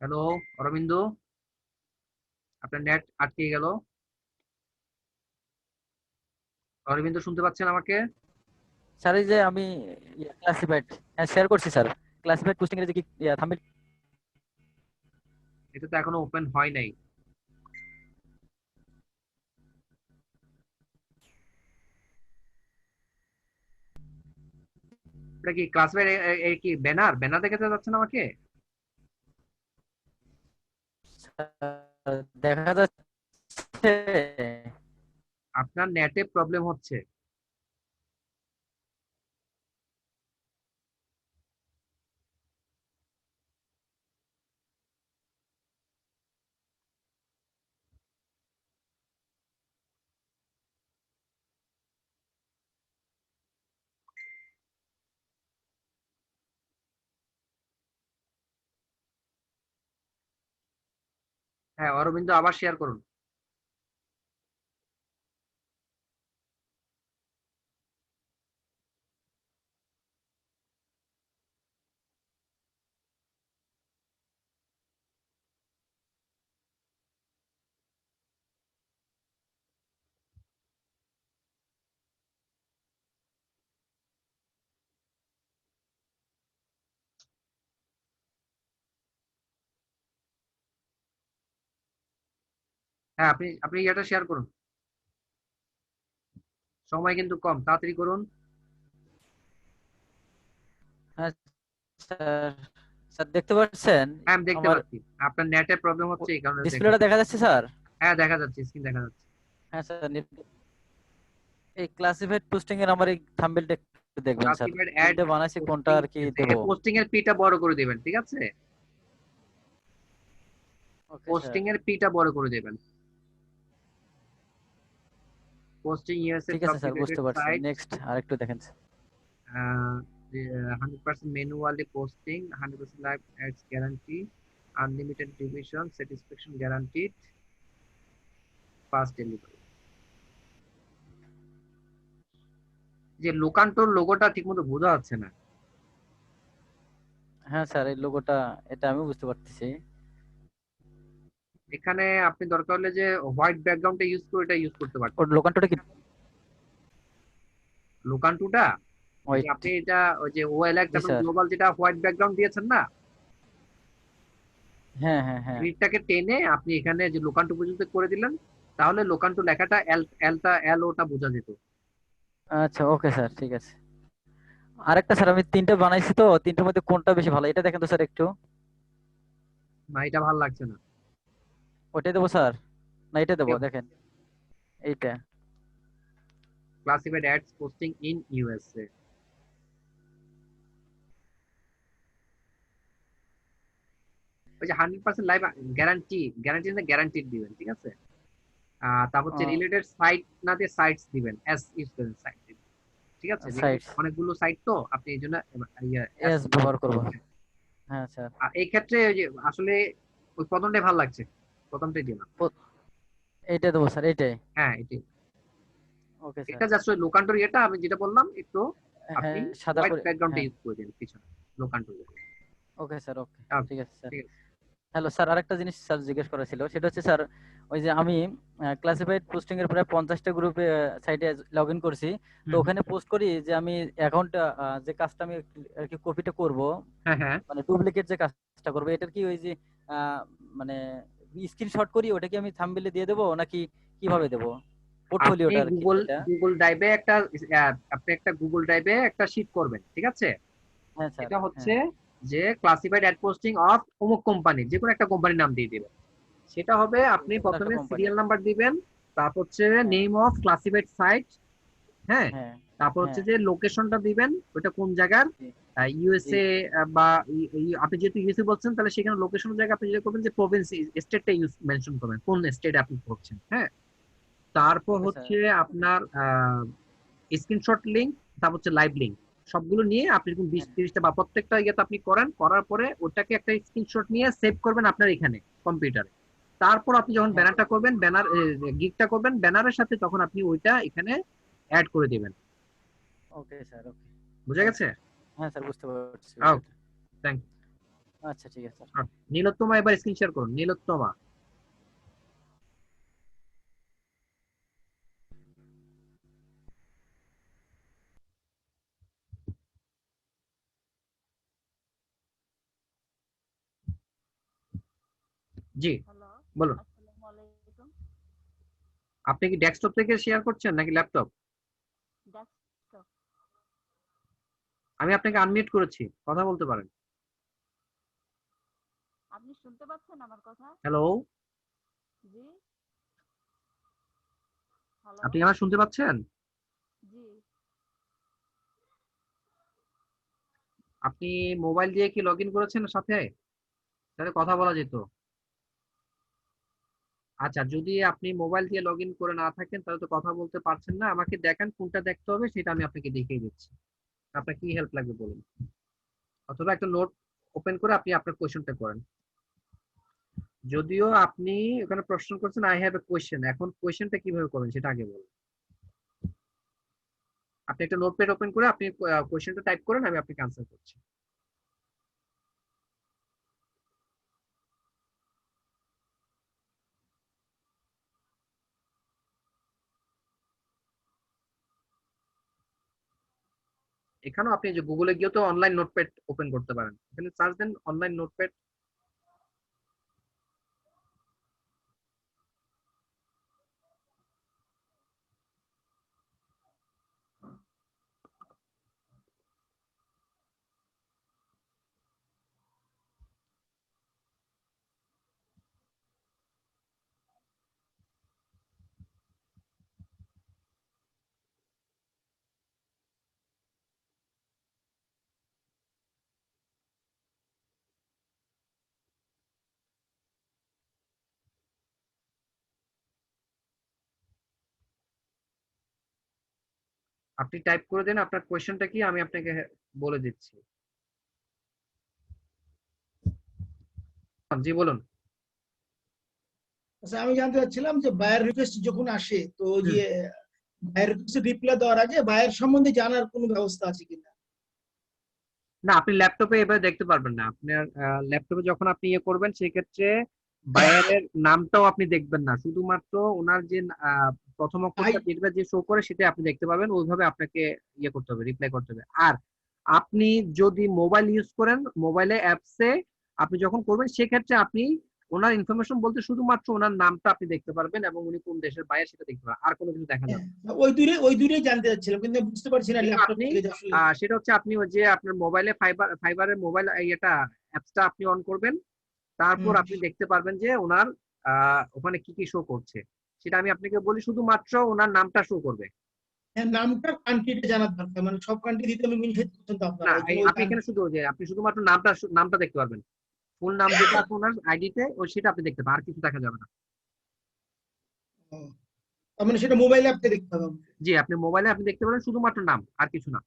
S1: হ্যালো অরবিন্দ, আপনার নেট আটকে গেল। অরবিন্দ শুনতে পাচ্ছেন আমাকে?
S10: স্যার এই যে আমি ক্লাসিফাইড শেয়ার করছি স্যার, ক্লাসিফাইড পোস্টিং এর যে থাম্বনেল।
S1: এটা তো এখনো ওপেন হয় নাই। এটা কি ক্লাসের কি ব্যানার দেখাতে যাচ্ছেন আমাকে?
S10: দেখা যাচ্ছে।
S1: আপনার নেটে প্রবলেম হচ্ছে। হ্যাঁ অরবিন্দ আবার শেয়ার করুন। হ্যাঁ আপনি আপনি এটা শেয়ার করুন, সময় কিন্তু কম, তাড়াতাড়ি করুন।
S10: হ্যাঁ স্যার। স্যার দেখতে পাচ্ছেন
S1: হ্যাঁ আমি দেখতে
S10: আমার
S1: পাচ্ছি আপনার নেটে প্রবলেম হচ্ছে, এই কারণে
S10: ডিসপ্লেটা দেখা যাচ্ছে স্যার?
S1: হ্যাঁ দেখা যাচ্ছে, স্ক্রিন দেখা যাচ্ছে।
S10: হ্যাঁ স্যার। এই ক্লাসিফাইড পোস্টিং এর আমার এই থাম্বনেলটা একটু দেখবেন স্যার,
S1: ক্লাসিফাইড অ্যাড
S10: কোনটা বানাইছি কোনটা আর কি দেব।
S1: পোস্টিং এর পিটা বড় করে দিবেন, ঠিক আছে?
S10: ওকে
S1: পোস্টিং
S10: স্যার।
S1: এর পিটা বড় করে দিবেন। পোস্টিং ইউএসএ
S10: ঠিক
S1: টপ
S10: আছে স্যার, বুঝতে
S1: রেটেড
S10: পারছি।
S1: সাইট,
S10: নেক্সট আরেকটু দেখেন sir.
S1: 100% manually posting, 100% live ads guarantee, unlimited division, satisfaction guaranteed, fast delivery। যে লোকান্টোর লোগোটা ঠিকমতো বোঝা যাচ্ছে না।
S10: হ্যাঁ স্যার, এই লোগোটা এটা আমি বুঝতে পারতেছি।
S1: এখানে আপনি দরকার হলে যে হোয়াইট ব্যাকগ্রাউন্ডটা ইউজ করে এটা ইউজ করতে পারতেন।
S10: ওর লোকানটা কি
S1: লোকান্টুটা
S10: হোয়াইট?
S1: আপনি এটা ওই যে ওএলএক্স
S10: জি
S1: এবং
S10: স্যার।
S1: গ্লোবাল যেটা হোয়াইট ব্যাকগ্রাউন্ড দিয়েছেন না,
S10: হ্যাঁ হ্যাঁ হ্যাঁ।
S1: গ্রিডটাকে টেনে আপনি এখানে যে লোকান্টু পর্যন্ত করে দিলেন, তাহলে লোকান্টু লেখাটা এল ওটা বোঝা যেত।
S10: আচ্ছা ওকে স্যার, ঠিক আছে। আরেকটা স্যার, আমি তিনটা বানাইছি তো, তিনটার মধ্যে কোনটা বেশি ভালো এটা দেখেন তো স্যার একটু।
S1: না এটা ভালো লাগছে না।
S10: ওইটাই দেবো স্যার না এটা দেবো? দেখেন এইটা।
S1: Classified ads posting in USA, ওই যে 100% লাইভ গ্যারান্টিড দিবেন, ঠিক আছে? তারপর হচ্ছে রিলেটেড সাইট না দিয়ে সাইটস দিবেন, এস ইউজ করেন সাইট দিবেন, ঠিক আছে?
S10: সাইটস
S1: অনেকগুলো সাইট তো আপনি এই জন্য
S10: এস ব্যবহার করব। হ্যাঁ স্যার।
S1: এই ক্ষেত্রে ওই যে আসলে ওই প্রথমটাই ভালো লাগছে, প্রথমটাই দিলাম।
S10: এইটা দেবো স্যার, এইটাই?
S1: হ্যাঁ এটাই।
S10: Okay sir.
S1: এটা জাস্ট ওই লোকান্টোর এটা আমি যেটা বললাম একটু আপনি
S10: হ্যাঁ সাদা
S1: হোয়াইট
S10: করে।
S1: ব্যাকগ্রাউন্ডে
S10: হ্যাঁ
S1: ইউজ করে দিন পিছনে লোকান্টোর।
S10: Okay sir. ওকে
S1: আচ্ছা,
S10: ঠিক আছে স্যার।
S1: ঠিক আছে।
S10: হ্যালো স্যার, আরেকটা জিনিস স্যার জিজ্ঞেস করা ছিল, সেটা হচ্ছে স্যার ওই যে আমি ক্লাসিফাইড পোস্টিং এর প্রায় 50টা গ্রুপে সাইটে লগ ইন করছি, তো ওখানে পোস্ট করি যে আমি অ্যাকাউন্টটা যে কাজটা আমি আর কি কপিটা করব,
S1: হ্যাঁ হ্যাঁ
S10: মানে ডুপ্লিকেট যে কাজটা করব, এটার কি ওই যে মানে স্ক্রিনশট করি ওটা কি আমি থাম্বনেলে দিয়ে দেবো নাকি কিভাবে দেবো?
S1: আপনি
S10: পোর্টফোলিওটা আর কি এটা।
S1: গুগল ড্রাইভে একটা আপনি একটা গুগল ড্রাইভে একটা শীট করবেন, ঠিক আছে?
S10: হ্যাঁ স্যার।
S1: এটা হচ্ছে যে ক্লাসিফাইড অ্যাড পোস্টিং অফ অমুক কোম্পানি, যে কোনো একটা কোম্পানির নাম দিয়ে দিবেন। সেটা হবে আপনি প্রথমে সিরিয়াল নাম্বার দিবেন, তারপর হচ্ছে নেম অফ ক্লাসিফাইড সাইট, হ্যাঁ, তারপর হচ্ছে যে লোকেশনটা দিবেন ওটা কোন জায়গার, ইউএসএ বা আপনি যেহেতু ইউএসএ বলছেন তাহলে সেখানে লোকেশনের জায়গা আপনি যেটা করবেন যে প্রভিন্স স্টেটটা ইউজ মেনশন করবেন, কোন স্টেটে আপনি করছেন, হ্যাঁ। তারপর হচ্ছে আপনার স্ক্রিনশট লিংক তারপর হচ্ছে লাইভ লিঙ্ক, সবগুলো নিয়ে আপনি এরকম 20-30টা বা প্রত্যেকটা ইয়েতে আপনি করেন, করার পরে ওটাকে একটা স্ক্রিনশট নিয়ে সেভ করবেন আপনার এখানে কম্পিউটারে। তারপর আপনি যখন ব্যানারটা করবেন, ব্যানার গিগটা করবেন ব্যানারের সাথে, তখন আপনি ওইটা এখানে অ্যাড করে দিবেন।
S10: ওকে স্যার, ওকে,
S1: বুঝা গেছে?
S10: হ্যাঁ স্যার বুঝতে পারছি।
S1: ওকে, থ্যাংক ইউ।
S10: আচ্ছা ঠিক আছে স্যার।
S1: নীলোত্তমা এবার স্ক্রিন শেয়ার করুন। নীলোত্তমা, জি বলুন। আপনি কি ডেস্কটপ থেকে শেয়ার করছেন নাকি ল্যাপটপ? আমি আপনাকে আনমিউট করেছি, কথা বলতে পারেন।
S11: আপনি শুনতে পাচ্ছেন আমার কথা?
S1: হ্যালো,
S11: জি। হ্যালো,
S1: আপনি আমার শুনতে পাচ্ছেন?
S11: জি।
S1: আপনি মোবাইল দিয়ে কি লগ ইন করেছেন সাথে? তাহলে কথা বলা যেত। আচ্ছা, যদি আপনি মোবাইল দিয়ে লগ ইন করে না থাকেন তাহলে তো কথা বলতে পারছেন না। আমাকে দেখান কোনটা দেখতে হবে, সেটা আমি আপনাকে দেখিয়ে দিচ্ছি। আপনার কি হেল্প লাগবে বলুন, অথবা একটা নোট ওপেন করে আপনি আপনার কোয়েশ্চেনটা করেন। যদিও আপনি ওখানে প্রশ্ন করছেন আই হ্যাভ এ কোয়েশ্চেন, এখন কোয়েশ্চেনটা কিভাবে করবেন সেটা আগে বলুন। আপনি একটা নোটপ্যাড ওপেন করে আপনি কোয়েশ্চেনটা টাইপ করেন, আমি আপনাকে আনসার করছি। এখানেও আপনি যে গুগলে গিয়েও তো অনলাইন নোটপ্যাড ওপেন করতে পারেন, এখানে সার্চ দেন অনলাইন নোটপ্যাড। আপনি টাইপ করে দেন আপনার কোয়েশ্চেনটা কি, আমি আপনাকে বলে দিচ্ছি। জি বলুন।
S12: আচ্ছা, আমি জানতে চাচ্ছিলাম যে বায়ার রিকোয়েস্ট যখন আসে, তো যে বায়ার রিকোয়েস্ট রিপ্লাই দেওয়ার আগে বায়ার সম্বন্ধে জানার কোনো ব্যবস্থা আছে কিনা?
S1: না, আপনি ল্যাপটপে এভাবে দেখতে পারবেন না। আপনার ল্যাপটপে যখন আপনি ইয়ে করবেন সেক্ষেত্রে বায়ারের নামটাও আপনি দেখবেন না, শুধুমাত্র ওনার যে প্রথম অক্ষরটা যেটা যে শো করে সেটা আপনি দেখতে পাবেন। ওইভাবে আপনাকে ইয়ে করতে হবে, রিপ্লাই করতে হবে। আর আপনি যদি মোবাইল ইউজ করেন, মোবাইলে অ্যাপসে আপনি যখন করবেন সেক্ষেত্রে আপনি ওনার ইনফরমেশন বলতে শুধুমাত্র ওনার নামটা আপনি দেখতে পারবেন এবং উনি কোন দেশের বাইরে সেটা দেখতে পারবেন, আর কোনো কিছু দেখা যাবে না।
S12: ওই দূরে জানতে চাচ্ছিলাম, কিন্তু বুঝতে পারছি না ল্যাপটপ
S1: আপনি
S12: থেকে আসলে।
S1: সেটা হচ্ছে আপনি ওই যে আপনার মোবাইলে ফাইবারের মোবাইল এটা অ্যাপসটা আপনি অন করবেন, তারপর আপনি দেখতে পারবেন যে ওনার ওখানে কি কি শো করছে। সেটা আমি আপনাকে বলি, শুধুমাত্র ওনার নামটা শো করবে।
S12: হ্যাঁ, নামটা কান্ট্রিটা জানার দরকার, মানে সব কান্ট্রি দিতে আমি মিনিট পর্যন্ত
S1: না,
S12: আপনারা
S1: আপনি এখানে শুধু যে আপনি শুধুমাত্র নামটা দেখতে পারবেন, ফুল নাম যেটা আছে ওনার আইডিতে ওই সেটা আপনি দেখতে পারবেন, আর কিছু দেখা যাবে না।
S12: তার মানে সেটা মোবাইল অ্যাপে দেখতে হবে আমাকে?
S1: জি, আপনি মোবাইলে আপনি দেখতে পারেন শুধুমাত্র নাম, আর কিছু না।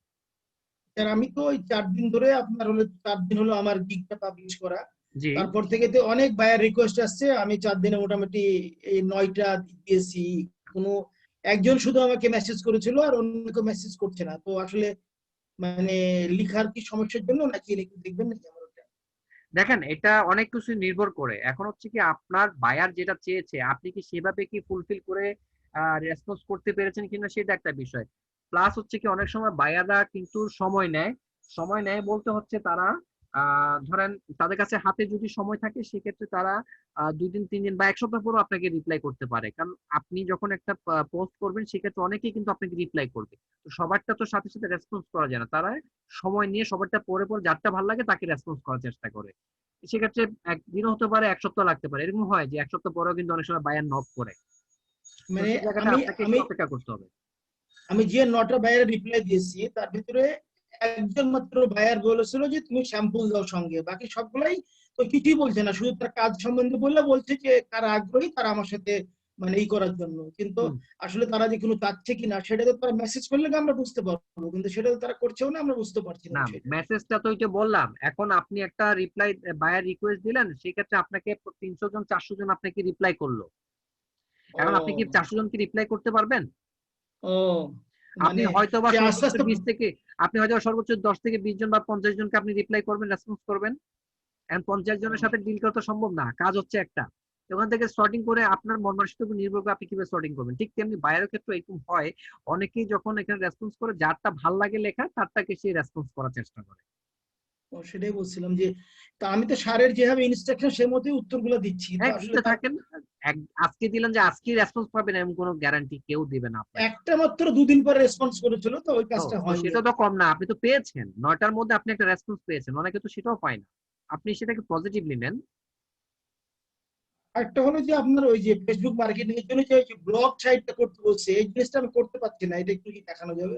S12: স্যার, আমি তো ওই 4 দিন ধরে, আপনার হলো 4 দিন হলো আমার গিগটা পাবলিশ করা।
S1: জি,
S12: তারপর থেকে তো অনেক বায়ার রিকোয়েস্ট আসছে। আমি 4 দিনে মোটামুটি এই 9টা দিয়েছি। কোনো একজন শুধু আমাকে মেসেজ করেছিল, আর অন্য কেউ মেসেজ করছে না। তো আসলে মানে লিখার কি সমস্যার জন্য নাকি একটু দেখবেন নাকি আমার ওটা?
S1: দেখেন এটা অনেক কিছু নির্ভর করে। এখন হচ্ছে কি আপনার বায়ার যেটা চেয়েছে আপনি কি সেভাবে কি ফুলফিল করে রেসপন্স করতে পেরেছেন কিনা সেটা একটা বিষয়। প্লাস হচ্ছে কি অনেক সময় বায়াররা কিন্তু সময় নেয় বলতে হচ্ছে তারা ধরেন তাদের কাছে হাতে যদি সময় থাকে সেক্ষেত্রে তারা 2 দিন 3 দিন বা 1 সপ্তাহ পরও আপনাকে রিপ্লাই করতে পারে। কারণ আপনি যখন একটা পোস্ট করবেন সেক্ষেত্রে অনেকেই কিন্তু আপনাকে রিপ্লাই করবে। তো সবারটা তো সাথে সাথে রেসপন্স করা যায় না, তারা সময় নিয়ে সবারটা পরে যারটা ভালো লাগে তাকে রেসপন্স করার চেষ্টা করে। সেক্ষেত্রে একদিনও হতে পারে, 1 সপ্তাহ লাগতে পারে, এরকম হয় যে 1 সপ্তাহ পরেও কিন্তু অনেক সময় বায়ার নক করে।
S12: মানে
S1: সেই জায়গাটা আপনাকে একটু অপেক্ষা করতে হবে।
S12: আমি যে 9টা বায়ার রিপ্লাই দিয়েছি তার ভিতরে একজন মাত্র বায়ার বলেছিল যে তুমি স্যাম্পল দাও সঙ্গে, বাকি সবগুলাই তো কিছুই বলছে না, শুধু তার কাজ সম্বন্ধে বলছে যে কারা আগ্রহী তারা আমার সাথে মানে ই করার জন্য, কিন্তু
S1: হুম।
S12: আসলে তারা যে কোনো চাচ্ছে কিনা সেটা তো তারা মেসেজ করলে আমরা বুঝতে পারবো, কিন্তু সেটা তো তারা করছেও না, আমরা বুঝতে পারছি না
S1: না,
S12: বিষয়টা।
S1: মেসেজটা তো ওইটা বললাম। এখন আপনি একটা রিপ্লাই বায়ার রিকোয়েস্ট দিলেন, সেক্ষেত্রে আপনাকে 300 জন 400 জন আপনাকে রিপ্লাই করলো। এখন আপনি কি
S12: ও
S1: 400 জনকে রিপ্লাই করতে পারবেন?
S12: ও
S1: আপনি
S12: মানে
S1: হয়তো বা
S12: সে আস্তে
S1: সর্বোচ্চ
S12: আস্তে
S1: 20 থেকে আপনি হয়তো সর্বোচ্চ 10 থেকে 20 জন বা 50 জনকে আপনি রিপ্লাই করবেন, রেসপন্স করবেন। এখন 50 জনের সাথে ডিল করা তো সম্ভব না, কাজ হচ্ছে একটা। ওখান থেকে সর্টিং করে আপনার মন মানসিকতার উপর নির্ভর করে আপনি কিভাবে সর্টিং করবেন। ঠিক তেমনি বায়ারের ক্ষেত্রে এরকম হয়, অনেকেই যখন এখানে রেসপন্স করে যারটা ভাল লাগে লেখা তারটাকে সে রেসপন্স করার চেষ্টা করে।
S12: সেটাই বলছিলাম যে তা আমি তো স্যারের যেভাবে ইনস্ট্রাকশন সে মতোই উত্তরগুলো দিচ্ছি, তো
S1: হ্যাঁ,
S12: আসলে
S1: দিতে
S12: তার
S1: থাকেন। আজকে দিলেন যে আজকে রেসপন্স পাবেন এমন কোনো গ্যারান্টি কেউ দিবে না আপনাকে।
S12: একটা মাত্র 2 দিন পরে রেসপন্স করেছিল, তো ওই কাজটা
S1: তো
S12: হয়নি।
S1: সেটা তো কম না, আপনি তো পেয়েছেন 9টার মধ্যে আপনি একটা রেসপন্স পেয়েছেন, অনেকে তো সেটাও পায় না। আপনি সেটাকে পজিটিভলি নেন।
S12: একটা হলো যে আপনার ওই যে ফেসবুক মার্কেটিং এর জন্য যে ব্লগ সাইটটা করতে বলছে, এই জিনিসটা আমি করতে পারছি না, এটা একটু কি দেখানো যাবে?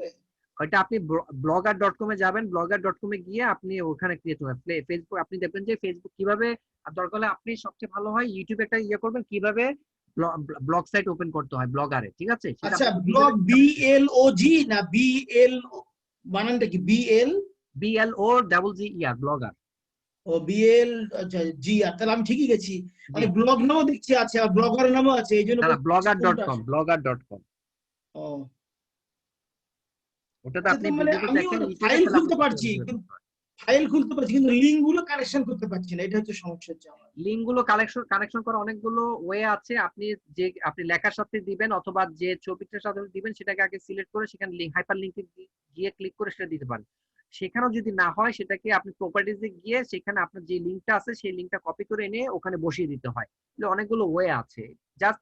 S1: ওইটা আপনি blogger.com এ যাবেন, blogger.com এ গিয়ে আপনি ওখানে ক্রিয়েট করবেন। ফেসবুক আপনি দেখবেন যে ফেসবুক কিভাবে, আর দরকার হলে আপনি সবচেয়ে ভালো হয় ইউটিউবে একটা ইয়ে করবেন কিভাবে ব্লগ সাইট ওপেন করতে হয় ব্লগারে, ঠিক আছে? সেটা
S12: আচ্ছা,
S1: আপনি
S12: ব্লগ BLOG না BL, বানানটা কি BL?
S1: BLOGGER blogger.
S12: ও BL, আচ্ছা জি, তাহলে আমি ঠিকই গেছি।
S1: জি,
S12: আমি ব্লগ নামও দেখছি আছে আর ব্লগারের নামও আছে, এই জন্য
S1: না না,
S12: বলছি কোনটা
S1: blogger.com blogger.com।
S12: ও
S1: ওটাতে
S12: আচ্ছা,
S1: আপনি
S12: তো মানে
S1: ভিডিওটা
S12: আমিও
S1: দেখেন ইউটিউবে,
S12: ফাইল
S1: তাহলে আপনি
S12: খুলতে
S1: বুঝতে
S12: পারছি,
S1: পারবেন।
S12: কিন্তু ফাইল খুলতে পারছি কিন্তু লিঙ্ক গুলো কানেকশন করতে পারছি না, এটা হচ্ছে সমস্যা হচ্ছে আমার।
S1: লিঙ্ক গুলো কানেকশন করা অনেকগুলো ওয়ে আছে। আপনি লেখার সাথে দিবেন অথবা যে ছবিটার সাথে দিবেন সেটাকে আগে সিলেক্ট করে সেখানে লিঙ্ক হাইপার লিঙ্কে গিয়ে ক্লিক করে সেটা দিতে পারেন। সেখানেও যদি না হয় সেটাকে আপনি প্রপার্টিজে গিয়ে সেখানে আপনার যে লিঙ্কটা আছে সেই লিঙ্কটা কপি করে এনে ওখানে বসিয়ে দিতে হয়। অনেকগুলো ওয়ে আছে। জাস্ট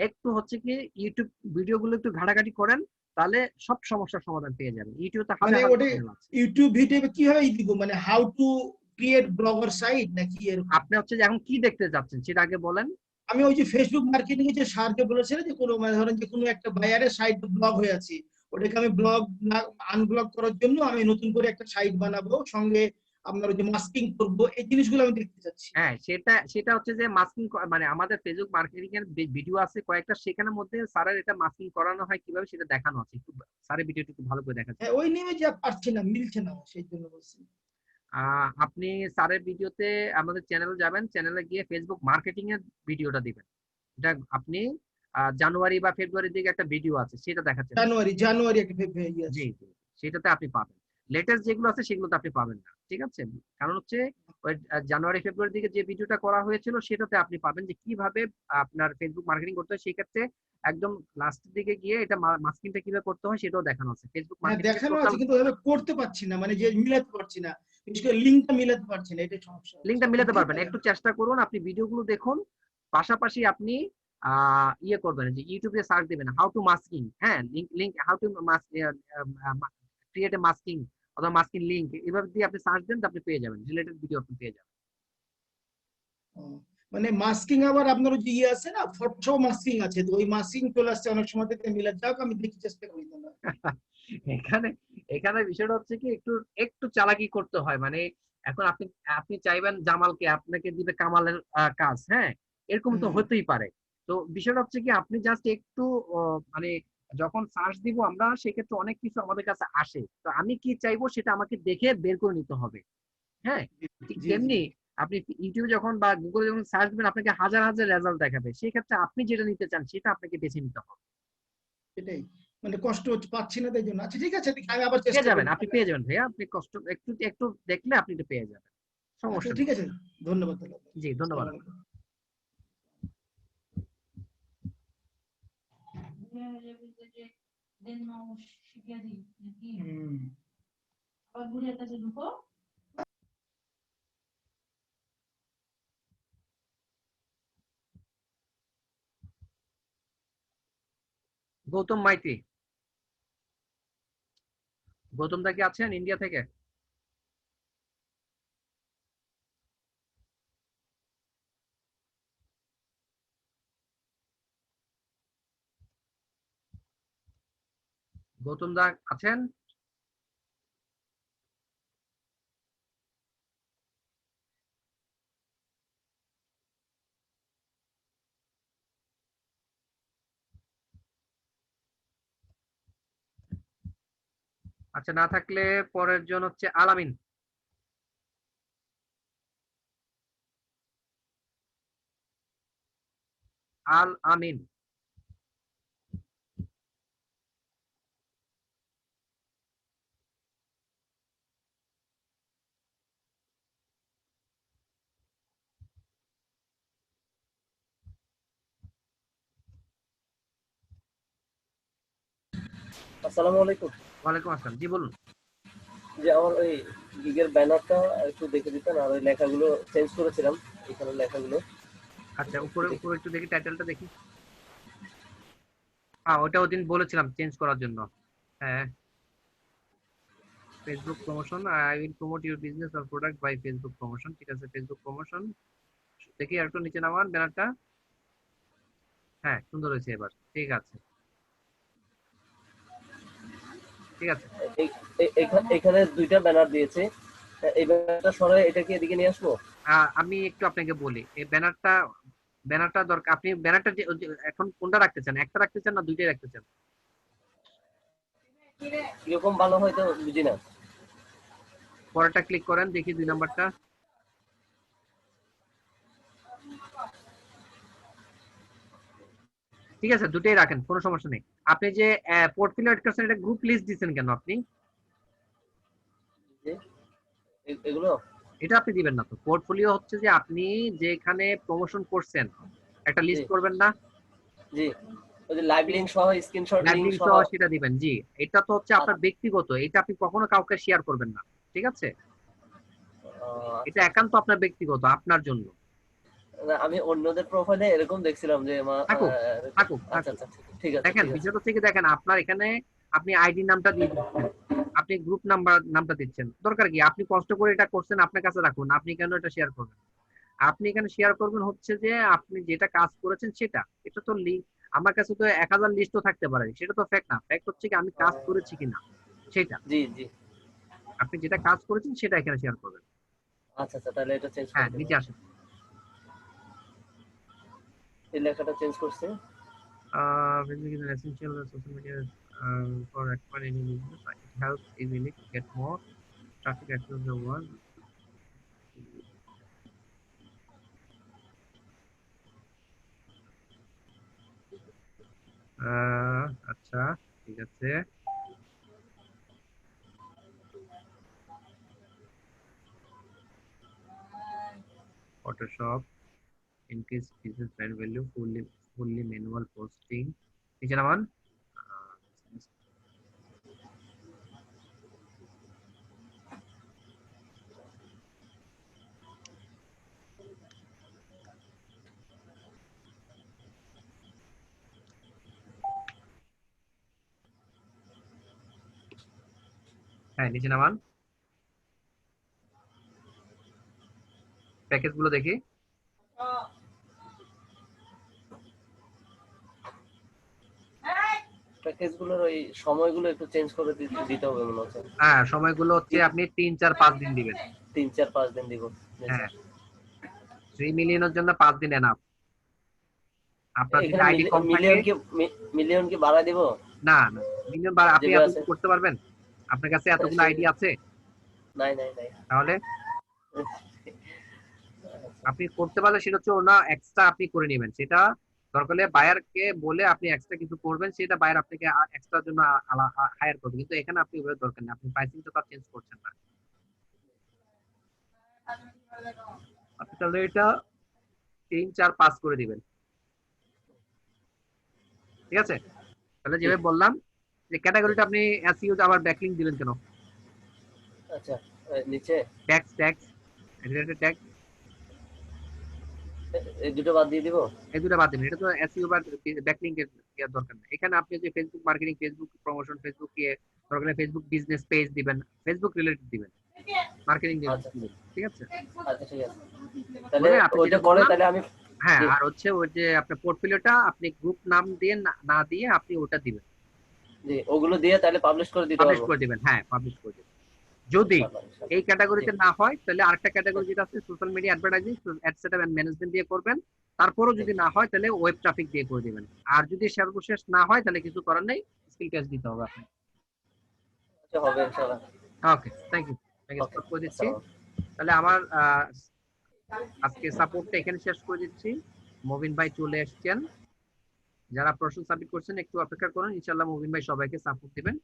S1: একটু হচ্ছে কি ইউটিউব ভিডিও গুলো একটু ঘাটাঘাটি করেন, তাহলে সব সমস্যার সমাধান পেয়ে যাবেন। ইউটিউবে তো
S12: মানে
S1: হাজার হাজার
S12: ওটা
S1: চ্যানেল আছে।
S12: ইউটিউব ভিডিও কিভাবে দিব, মানে how to create blogger site নাকি এরকম?
S1: আপনি হচ্ছে যে এখন কি দেখতে যাচ্ছেন সেটা আগে বলেন।
S12: আমি ওই যে ফেসবুক মার্কেটিং এ যে সার্চে বলেছিল যে কোনো মানে ধরেন যে কোনো একটা বায়ারের সাইট ব্লক হয়ে আছে, ওটাকে আমি ব্লক না আনব্লক করার জন্য আমি নতুন করে একটা সাইট বানাবো, সঙ্গে আপনার ওই যে মাস্কিং করবো, এই জিনিসগুলো আমি দেখতে চাচ্ছি।
S1: হ্যাঁ, সেটা হচ্ছে যে মাস্কিং, মানে আমাদের ফেসবুক মার্কেটিং এর ভিডিও আছে কয়েকটা, সেখানের মধ্যে স্যারের এটা মাস্কিং করানো হয় কিভাবে সেটা দেখানো আছে। একটু স্যারের ভিডিওটা একটু ভালো করে দেখাচ্ছে।
S12: হ্যাঁ, ওই নিয়ে যে পারছি না, মিলছে না, সেই জন্য বলছি।
S1: আপনি স্যারের ভিডিওতে আমাদের চ্যানেলে যাবেন, চ্যানেলে গিয়ে ফেসবুক মার্কেটিং এর ভিডিওটা দিবেন। এটা আপনি জানুয়ারি বা ফেব্রুয়ারির দিকে একটা ভিডিও আছে সেটা দেখাচ্ছে।
S12: জানুয়ারি একটা ইয়ে
S1: জি
S12: আছে।
S1: জি, সেটাতে আপনি পাবেন। লেটেস্ট যেগুলো আছে সেগুলোতে আপনি পাবেন না, ঠিক আছে? কারণ হচ্ছে ওই জানুয়ারি ফেব্রুয়ারি দিকে যে ভিডিওটা করা হয়েছিল সেটাতে আপনি পাবেন যে কিভাবে আপনার ফেসবুক মার্কেটিং করতে হয়। সেই ক্ষেত্রে একদম লাস্টের দিকে গিয়ে এটা মাস্কিংটা কিভাবে করতে হয় সেটাও দেখানো আছে। ফেসবুক
S12: হ্যাঁ,
S1: মার্কেটিং এর
S12: দেখানো
S1: টোটাল
S12: আছে কিন্তু ওভাবে করতে পারছি না, মানে যে মিলাতে পারছি না, বিশেষ করে লিঙ্কটা মিলাতে পারছি না, এটাই সমস্যা হচ্ছে।
S1: লিঙ্কটা মিলাতে
S12: একটু
S1: পারবেন, একটু চেষ্টা করুন। আপনি ভিডিওগুলো দেখুন, পাশাপাশি আপনি ইয়ে করবেন যে ইউটিউবে সার্চ দিবেন হাউ টু মাস্কিং। হ্যাঁ, link how to create a masking অথবা মাস্কিং লিঙ্ক, এভাবে দিয়ে আপনি সার্চ দেন, আপনি পেয়ে যাবেন, রিলেটেড ভিডিও আপনি পেয়ে যাবেন।
S12: ও, মানে মাস্কিং আবার আপনার ওই যে ইয়ে আছে না, ফটো মাস্কিং আছে, তো ওই মাস্কিং চলে আসছে অনেক সময় থেকে মিলাতে, যাক আমি দেখি চেষ্টা করি না।
S1: এখানে এখানে বিষয়টা হচ্ছে কি একটু একটু চালাকি করতে হয়। মানে এখন আপনি আপনি চাইবেন জামালকে আপনাকে দিবে কামালের কাজ, হ্যাঁ, এরকম তো হতেই পারে। তো বিষয়টা হচ্ছে কি আপনি জাস্ট একটু মানে যখন সার্চ দিব আমরা সেক্ষেত্রে অনেক কিছু আমাদের কাছে আসে, তো আমি কি চাইবো সেটা আমাকে দেখে বের করে নিতে হবে। হ্যাঁ, ঠিক
S12: জি জি,
S1: তেমনি আপনি ইউটিউবে যখন বা গুগলে যখন সার্চ দিবেন আপনাকে হাজার হাজার রেজাল্ট দেখাবে, সেই ক্ষেত্রে আপনি যেটা নিতে চান সেটা আপনাকে বেছে নিতে হবে।
S12: সেটাই, মানে কষ্ট হচ্ছে, পাচ্ছি না তাই জন্য। আচ্ছা ঠিক আছে, দেখি আমি আবার
S1: পেয়ে
S12: চেষ্টা
S1: যাবেন,
S12: করি।
S1: আপনি পেয়ে যাবেন ভাইয়া, আপনি কষ্ট একটু একটু দেখলে আপনি এটা পেয়ে যাবেন,
S12: আচ্ছা
S1: সমস্যা
S12: ঠিক
S1: নেই।
S12: আছে, ধন্যবাদ তাহলে।
S1: জি, ধন্যবাদ।
S12: আসসালামু আলাইকুম।
S1: গৌতম মাইতি, গৌতম দা কি আছেন ইন্ডিয়া থেকে? গৌতম দা আছেন? আচ্ছা, না থাকলে পরের জন হচ্ছে আলামিন। আল আমিন।
S13: আসসালামু আলাইকুম।
S1: ওয়ালাইকুম আসসালাম, জি বলুন।
S13: যে আমার ওই গিগের ব্যানারটা একটু দেখে দিতেন, আর ওই লেখাগুলো চেঞ্জ করেছিলাম, এখানে লেখাগুলো।
S1: আচ্ছা, উপরে উপরে একটু দেখি, টাইটেলটা দেখি। হ্যাঁ, ওটা ওদিন বলেছিলাম চেঞ্জ করার জন্য। হ্যাঁ, Facebook promotion, I will promote your business or product by Facebook promotion. ঠিক আছে, ফেসবুক প্রমোশন দেখি, আর একটু নিচে নামান ব্যানারটা। হ্যাঁ, সুন্দর হয়েছে এবার, ঠিক আছে ঠিক আছে।
S13: এখানে দুইটা ব্যানার দিয়েছে, এই ব্যানারটা সরাই এটাকে এদিকে নিয়ে আসবো।
S1: আমি একটু আপনাকে বলি, এই ব্যানারটা দরকার। আপনি ব্যানারটা এখন কোনটা রাখতে চান, একটা রাখতে চান না দুইটাই রাখতে চান?
S13: কিরকম ভালো হয় তো বুঝি না।
S1: পরেরটা ক্লিক করেন, দেখি 2 নাম্বারটা। ঠিক আছে, দুটোই রাখেন, কোনো সমস্যা নেই। আপনি যে পোর্টফোলিও এড করছেন, এটা গ্রুপ লিস্ট দিবেন কেন আপনি?
S13: এগুলো
S1: এটা আপনি দিবেন না তো। পোর্টফোলিও হচ্ছে যে আপনি যেখানে প্রমোশন করছেন একটা লিস্ট করবেন না?
S13: জি, ওই যে লাইভ লিংক সহ স্ক্রিনশট
S1: লাইভ
S13: লিংক
S1: লিংক
S13: সহ
S1: সহ সেটা দিবেন, জি। এটা তো হচ্ছে আপনার ব্যক্তিগত, এটা আপনি কখনো কাউকে শেয়ার করবেন না, ঠিক আছে? এটা একান্ত আপনার ব্যক্তিগত, আপনার জন্য।
S13: আমি অন্যদের প্রোফাইলে এরকম দেখছিলাম যে
S1: থাকুক থাকুক
S13: আচ্ছা
S1: থাকুক।
S13: আচ্ছা, ঠিক আছে।
S1: দেখেন, বিষয়টা থেকে দেখেন, আপনার এখানে আপনি আইডি নামটা দিয়ে দিচ্ছেন, আপনি গ্রুপ নামটা দিচ্ছেন, দরকার কি? আপনি কষ্ট করে এটা করছেন, আপনার কাছে রাখুন, আপনি কেন এটা শেয়ার করবেন? আপনি এখানে শেয়ার করবেন হচ্ছে যে আপনি যেটা কাজ করেছেন সেটা। এটা তো আমার কাছে তো 1000 লিস্টও থাকতে পারে, সেটা তো ফ্যাক্ট না। ফ্যাক্ট হচ্ছে কি আমি কাজ করেছি কিনা সেটা।
S13: জি জি,
S1: আপনি যেটা কাজ করেছেন সেটা এখানে শেয়ার করবেন।
S13: আচ্ছা আচ্ছা, তাহলে এটা চেঞ্জ
S1: হ্যাঁ,
S13: করে
S1: নিচে
S13: দেব।
S1: আসেন।
S13: এই লেখাটা চেঞ্জ করছি।
S1: Facebook is an essential social media for expert any business. It helps easily to get more traffic across the world. আচ্ছা, ঠিক আছে। Photoshop increase business brand value, fully manual posting. নিচে নামান। হ্যাঁ, নিচে নামান। প্যাকেজ গুলো দেখি।
S13: প্যাকেজগুলোর ওই সময়গুলো একটু চেঞ্জ করে দিতে হবে মনে হচ্ছে।
S1: হ্যাঁ, সময়গুলো হচ্ছে আপনি 3, 4, 5 দিন দিবেন।
S13: 3, 4, 5 দিন দিব।
S1: হ্যাঁ, 3 মিলিয়নের জন্য 5 দিন এনাফ। আপনার যদি আইডি কম থাকে,
S13: মিলিয়ন কি বাড়ায় দিব?
S1: না না, মিলিয়ন আপনি এত করতে পারবেন? আপনার কাছে এতগুলো আইডি আছে?
S13: নাই নাই নাই।
S1: তাহলে আপনি করতে পারলে সেটা হচ্ছে ওনা এক্সট্রা আপনি করে নেবেন। সেটা দরকার হলে বায়ারকে বলে আপনি এক্সট্রা কিছু করবেন, সেটা বায়ার আপনাকে এক্সট্রার জন্য হায়ার করবে। কিন্তু এখানে আপনি ওভাবে দরকার নেই, আপনি প্রাইসিং তো চেঞ্জ করছেন না। আপনি তাহলে এটা 3, 4, 5 করে দিবেন, ঠিক আছে? তাহলে যেভাবে বললাম যে ক্যাটাগরিটা আপনি এসইও আবার ব্যাকলিংক দিবেন কেন?
S13: আচ্ছা, নিচে
S1: ট্যাক্স রিলেটেড ট্যাক্স,
S13: এই দুটো বাদ দিয়ে দিব।
S1: এই দুটো বাদ দিবেন, এটা তো এসইও বা ব্যাকলিংকের দরকার নেই। এখানে আপনি যে Facebook marketing, Facebook promotion, Facebook দরকার হলে ফেসবুক বিজনেস পেজ দিবেন, ফেসবুক রিলেটেড দিবেন, মার্কেটিং দিবেন, ঠিক আছে?
S13: আচ্ছা ঠিক আছে, তাহলে ওইটা করে তাহলে আমি।
S1: হ্যাঁ, আর হচ্ছে ওই যে আপনার পোর্টফোলিওটা আপনি গ্রুপ নাম দিয়ে না দিয়ে আপনি ওটা দিবেন।
S13: জি, ওগুলো দিয়ে তাহলে পাবলিশ করে দিতে
S1: পাবলিশ করে দিবেন। হ্যাঁ, পাবলিশ করে দিবেন। যদি এই ক্যাটাগরিতে না হয় তাহলে আরেকটা ক্যাটাগরি যেটা আছে social media advertising, ad setup and management দিয়ে করবেন। তারপরও যদি না হয় তাহলে ওয়েব ট্রাফিক দিয়ে করে দিবেন। আর যদি সর্বশেষ না হয় তাহলে কিছু করার নেই, স্কিল টেস্ট দিতে হবে আপনাকে।
S13: হবে ইনশাআল্লাহ।
S1: ওকে, থ্যাংক ইউ
S13: ওকে,
S1: করে দিচ্ছি।
S13: আসসালামু
S1: তাহলে আমার আজকে সাপোর্টটা এখানে শেষ করে দিচ্ছি। মুবিন ভাই চলে এসেছেন, যারা প্রশ্ন সাবমিট করছেন একটু অপেক্ষা করুন, ইনশাআল্লাহ মুবিন ভাই সবাইকে সাপোর্ট দিবেন।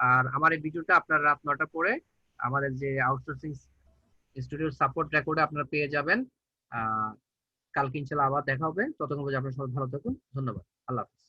S1: আর আমার এই ভিডিওটা আপনার রাত 9টা পরে আমাদের যে আউটসোর্সিং স্টুডিওর সাপোর্ট রেকর্ডে আপনারা পেয়ে যাবেন। কালকে ইনশাআল্লাহ আবার দেখা হবে। ততক্ষণ পর্যন্ত আপনারা সবাই ভালো থাকুন। ধন্যবাদ। আল্লাহ হাফেজ।